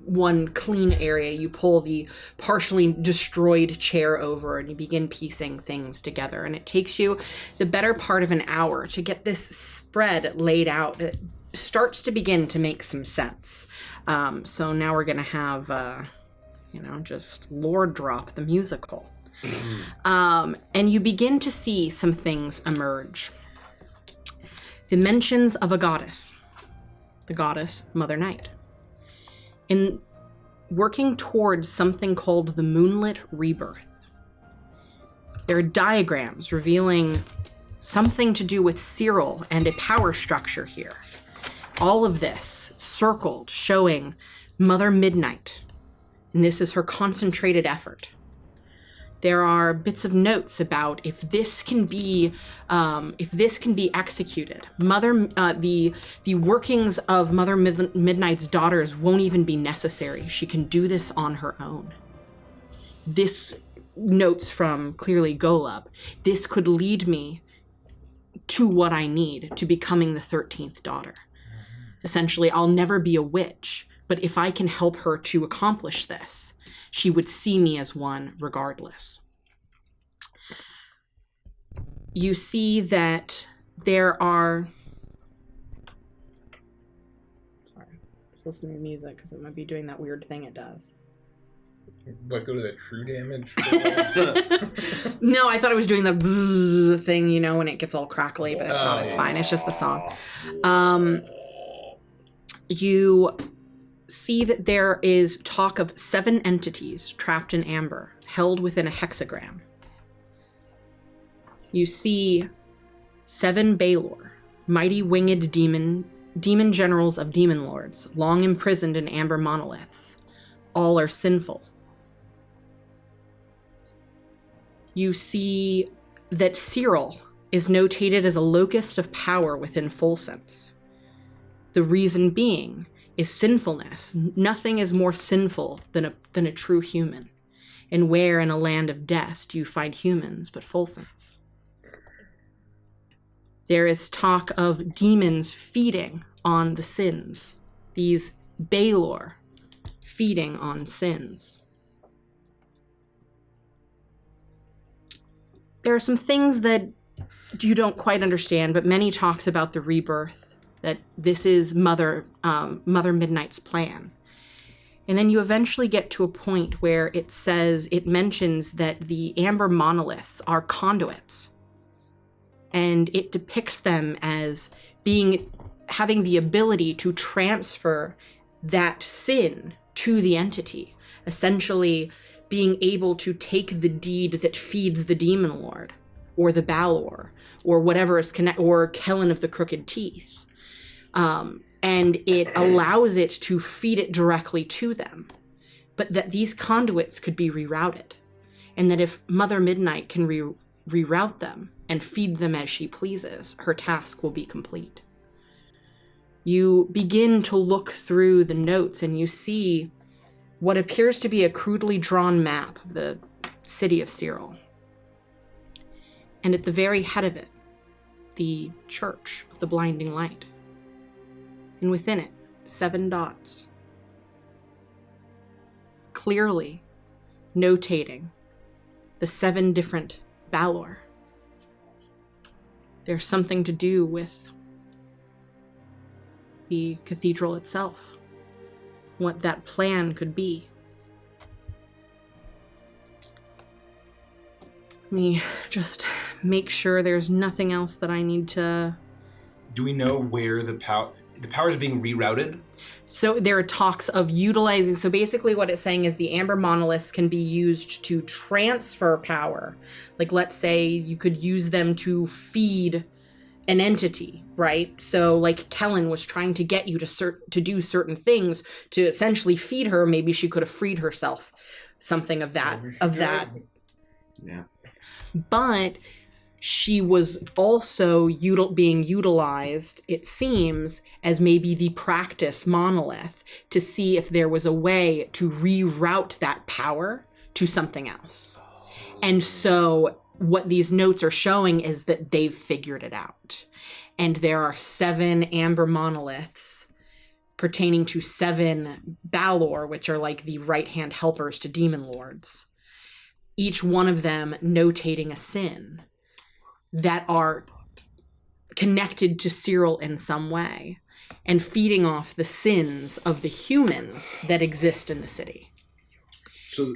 one clean area. You pull the partially destroyed chair over and you begin piecing things together, and it takes you the better part of an hour to get this spread laid out starts to begin to make some sense. So now we're going to have, just Lord Drop the musical. And you begin to see some things emerge. The mentions of a goddess, the goddess Mother Night, in working towards something called the Moonlit Rebirth. There are diagrams revealing something to do with Cyril and a power structure here. All of this circled, showing Mother Midnight, and this is her concentrated effort. There are bits of notes about if this can be executed. The workings of Mother Midnight's daughters won't even be necessary. She can do this on her own. This notes from clearly Golub. This could lead me to what I need to becoming the 13th daughter. Essentially, I'll never be a witch, but if I can help her to accomplish this, she would see me as one regardless. You see that there are... Sorry, I'm just listening to music because it might be doing that weird thing it does. What, go to the true damage? No, I thought it was doing the bzzz thing, when it gets all crackly, but it's not. It's fine. It's just the song. You see that there is talk of 7 entities trapped in amber, held within a hexagram. You see 7 Baelor, mighty winged demon generals of demon lords, long imprisoned in amber monoliths. All are sinful. You see that Cyril is notated as a locust of power within Folsense. The reason being is sinfulness. Nothing is more sinful than a true human. And where in a land of death do you find humans but Folsense? There is talk of demons feeding on the sins. These Baelor feeding on sins. There are some things that you don't quite understand, but many talks about the rebirth, that this is Mother Midnight's plan. And then you eventually get to a point where it mentions that the amber monoliths are conduits. And it depicts them as having the ability to transfer that sin to the entity, essentially being able to take the deed that feeds the Demon Lord, or the Balor, or whatever is or Kellen of the Crooked Teeth. And it allows it to feed it directly to them. But that these conduits could be rerouted. And that if Mother Midnight can reroute them and feed them as she pleases, her task will be complete. You begin to look through the notes and you see what appears to be a crudely drawn map of the city of Cyril. And at the very head of it, the Church of the Blinding Light. And within it, 7 dots. Clearly notating the 7 different Balor. There's something to do with the cathedral itself. What that plan could be. Let me just make sure there's nothing else that I need to... Do we know where the power is being rerouted? So there are talks of utilizing... So basically what it's saying is the amber monoliths can be used to transfer power. Like, let's say you could use them to feed an entity, right? So like Kellen was trying to get you to do certain things to essentially feed her. Maybe she could have freed herself. Something of that. Yeah. But she was also being utilized, it seems, as maybe the practice monolith to see if there was a way to reroute that power to something else. And so what these notes are showing is that they've figured it out. And there are 7 amber monoliths pertaining to 7 Balor, which are like the right-hand helpers to demon lords. Each one of them notating a sin that are connected to Cyril in some way and feeding off the sins of the humans that exist in the city. So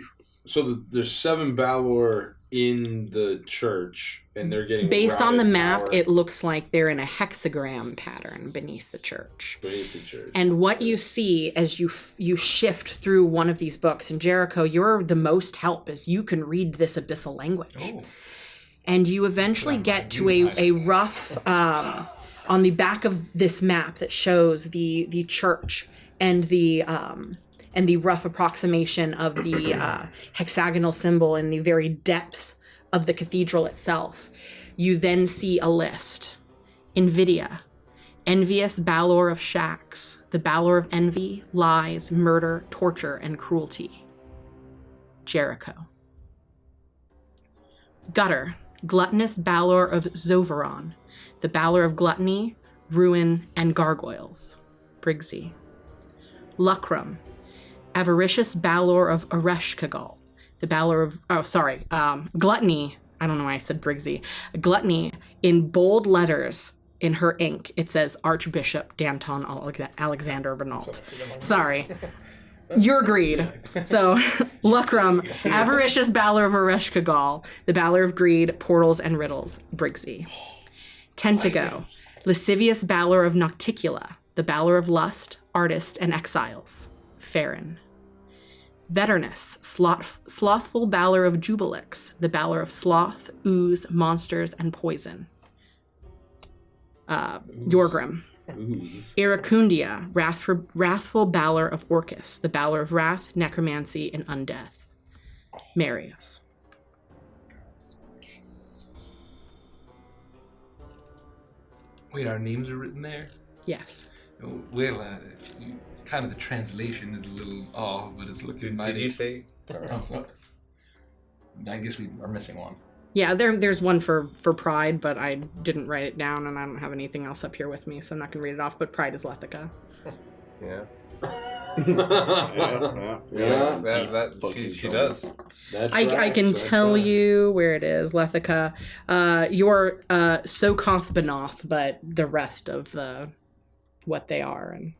there's 7 Balor in the church, and they're getting based on the map. power It looks like they're in a hexagram pattern beneath the church. beneath the church. And what you see as you shift through one of these books, and Jericho, you're the most help as you can read this abyssal language. Oh. And you eventually get to a rough on the back of this map that shows the church and the rough approximation of the hexagonal symbol in the very depths of the cathedral itself. You then see a list. Invidia, envious Balor of Shax, the Balor of envy, lies, murder, torture, and cruelty. Jericho. Gutter, gluttonous Balor of Zovaron, the Balor of gluttony, ruin, and gargoyles. Briggsy. Lucrum, avaricious Balor of Ereshkigal, the Balor of, gluttony, I don't know why I said Briggsy. Gluttony, in bold letters in her ink, it says Archbishop Danton Alexander Renault. Sorry. You're agreed. So, Lucrum, avaricious Balor of Ereshkigal, the Balor of greed, portals, and riddles. Briggsy. Tentago, lascivious Balor of Nocticula, the Balor of lust, artist, and exiles. Farron. Veternus, slothful Balor of Jubilix, the Balor of sloth, ooze, monsters, and poison. Yorgrim. Iracundia, wrathful Balor of Orcus, the Balor of wrath, necromancy, and undeath. Marius. Wait, our names are written there? Yes. Well, it's kind of the translation is a little off, but it's looking mighty. Did you say? Oh, sorry. I guess we are missing one. Yeah, there's one for Pride, but I didn't write it down, and I don't have anything else up here with me, so I'm not going to read it off, but Pride is Lethica. Yeah. She does. I can tell you where it is, Lethica. You're Sokoth Benoth, but the rest of what they are, and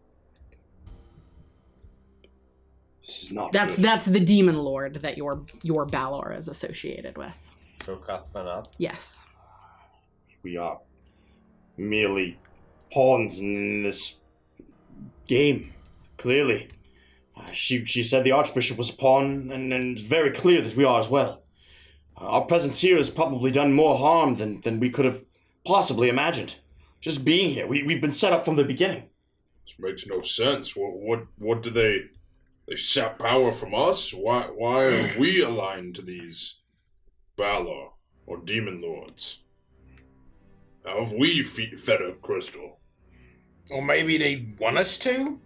This is not that's the demon lord that your Balor is associated with. So Kathmanat. Yes. We are merely pawns in this game, clearly. She said the Archbishop was a pawn, and it's very clear that we are as well. Our presence here has probably done more harm than we could have possibly imagined. Just being here, we've been set up from the beginning. This makes no sense. What do they sap power from us? Why are we aligned to these Balor or demon lords? How have we fed a crystal? Or maybe they want us to?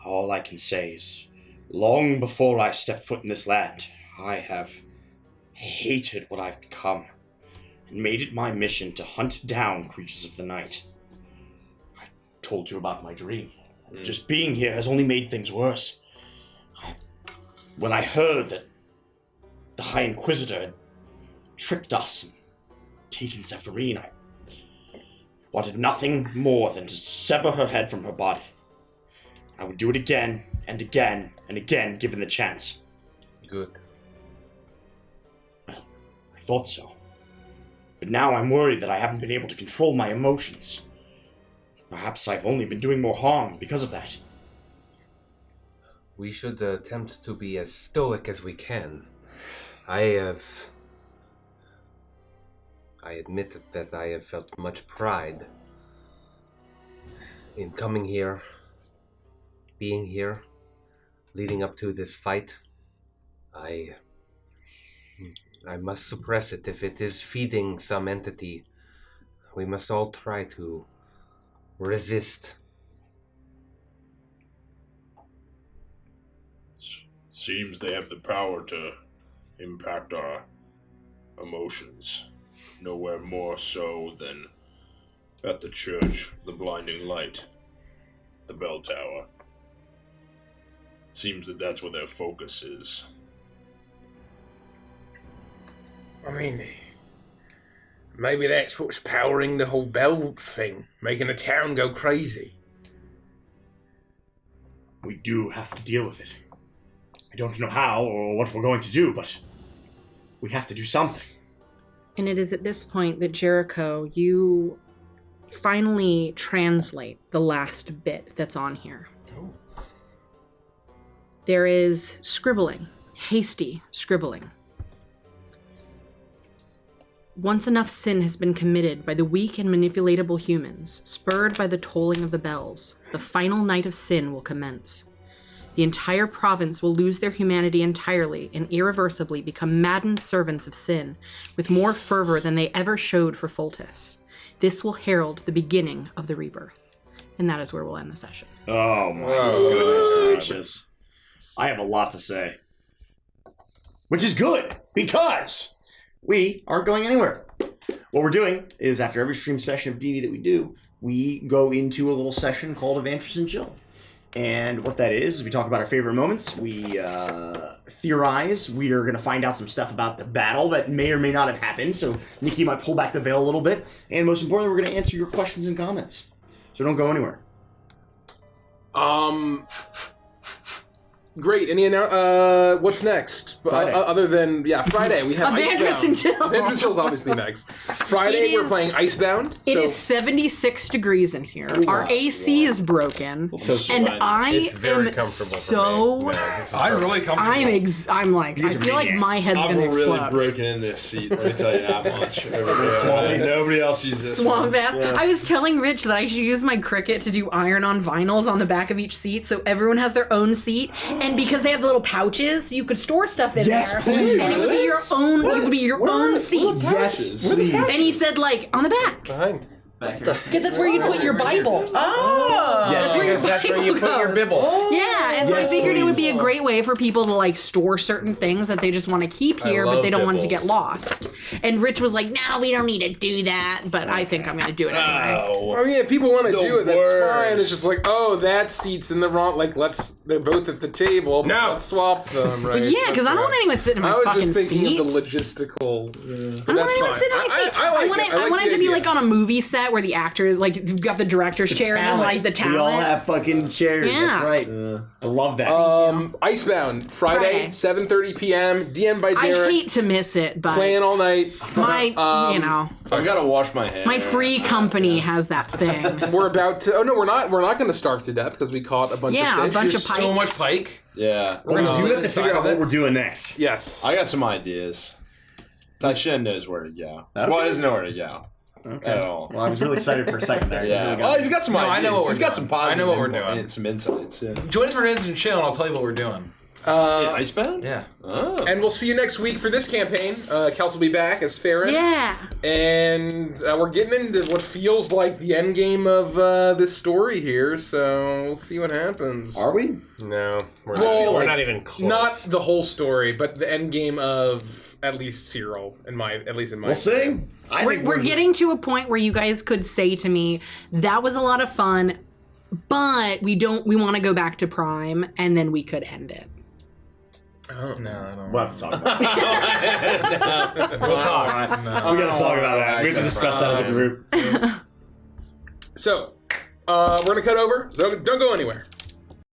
All I can say is, long before I stepped foot in this land, I have hated what I've become, and made it my mission to hunt down creatures of the night. I told you about my dream. Just being here has only made things worse. When I heard that the High Inquisitor had tricked us and taken Zephyrine, I wanted nothing more than to sever her head from her body. I would do it again and again and again, given the chance. Good. Well, I thought so. But now I'm worried that I haven't been able to control my emotions. Perhaps I've only been doing more harm because of that. We should attempt to be as stoic as we can. I admit that I have felt much pride in coming here, being here, leading up to this fight. I must suppress it. If it is feeding some entity, we must all try to resist. Seems they have the power to impact our emotions. Nowhere more so than at the church, the blinding light, the bell tower. Seems that that's where their focus is. I mean, Maybe that's what's powering the whole bell thing, making the town go crazy. We do have to deal with it. I don't know how or what we're going to do, but we have to do something. And it is at this point that Jericho, you finally translate the last bit that's on here. There is scribbling, hasty scribbling. Once enough sin has been committed by the weak and manipulatable humans, spurred by the tolling of the bells, the final night of sin will commence. The entire province will lose their humanity entirely and irreversibly become maddened servants of sin, with more fervor than they ever showed for Foltest. This will herald the beginning of the rebirth. And that is where we'll end the session. Oh my goodness gracious. I have a lot to say. Which is good, because we aren't going anywhere. What we're doing is, after every stream session of D&D that we do, we go into a little session called Adventures in Chill. And what that is we talk about our favorite moments, we theorize, we are going to find out some stuff about the battle that may or may not have happened, so Nikki might pull back the veil a little bit, and most importantly, we're going to answer your questions and comments. So don't go anywhere. Great. Any what's next? Other than Friday we have Adventures in Chill. Adventures in Chill is obviously next. Friday we're playing Icebound. It is 76 degrees in here. Our AC is broken, and I am so. I'm really comfortable. I'm like, I feel like my head's gonna explode. I've really broken in this seat. Let me tell you that much. Nobody else uses this. Swamp ass. Yeah. I was telling Rich that I should use my Cricut to do iron-on vinyls on the back of each seat, so everyone has their own seat. And because they have the little pouches, you could store stuff in there. Please. And it would be your own. It would be your own seat. Yes, please. And he said, like, on the back. Behind. Because that's where you put your Bible. Oh! Yes, because that's where you put your Bible. Yeah, and so I figured it would be a great way for people to like store certain things that they just want to keep here, but they don't want it to get lost. And Rich was like, "No, we don't need to do that," but I think I'm going to do it anyway. Oh yeah, people want to do it. That's fine. It's just like, oh, that seat's in the wrong. Like, they're both at the table. But let's swap them, right? Yeah, because I don't want anyone sitting in my fucking seat. I was just thinking of the logistical. I don't want anyone sitting in my seat. I want it to be like on a movie set where the actors, like, you've got the director's chair and then, like, the talent. We all have fucking chairs. Yeah. That's right. I love that. Icebound, Friday, 7:30 p.m. DM by Derek. I hate to miss it, but playing all night. My, I gotta wash my hands. My free company has that thing. We're about to. Oh no, we're not. We're not going to starve to death because we caught a bunch of fish. Yeah, a bunch of pike. So much pike. Yeah. We're going to do have to figure out what we're doing next. Yes. I got some ideas. Taishen knows where to go. Okay. Well, he doesn't know where to go. Okay. At all. Well, I was really excited for a second there. Yeah. Oh, he's got some ideas. I know what we're He's doing. got some positive. I know what we're doing. Some insights. Yeah. Join us for Adventures in Chill, and I'll tell you what we're doing. Icebound? Yeah. Oh. And we'll see you next week for this campaign. Kels will be back as Farron. Yeah. And we're getting into what feels like the end game of this story here, so we'll see what happens. Are we? No. We're not even close. Not the whole story, but the end game of at least Cyril, at least in my We'll see. We're getting to a point where you guys could say to me, that was a lot of fun, but we want to go back to Prime, and then we could end it. Oh. No, I don't. We'll have to talk about it. We'll talk. We gotta talk about that. We have to discuss that as a group. So, we're gonna cut over. So don't go anywhere.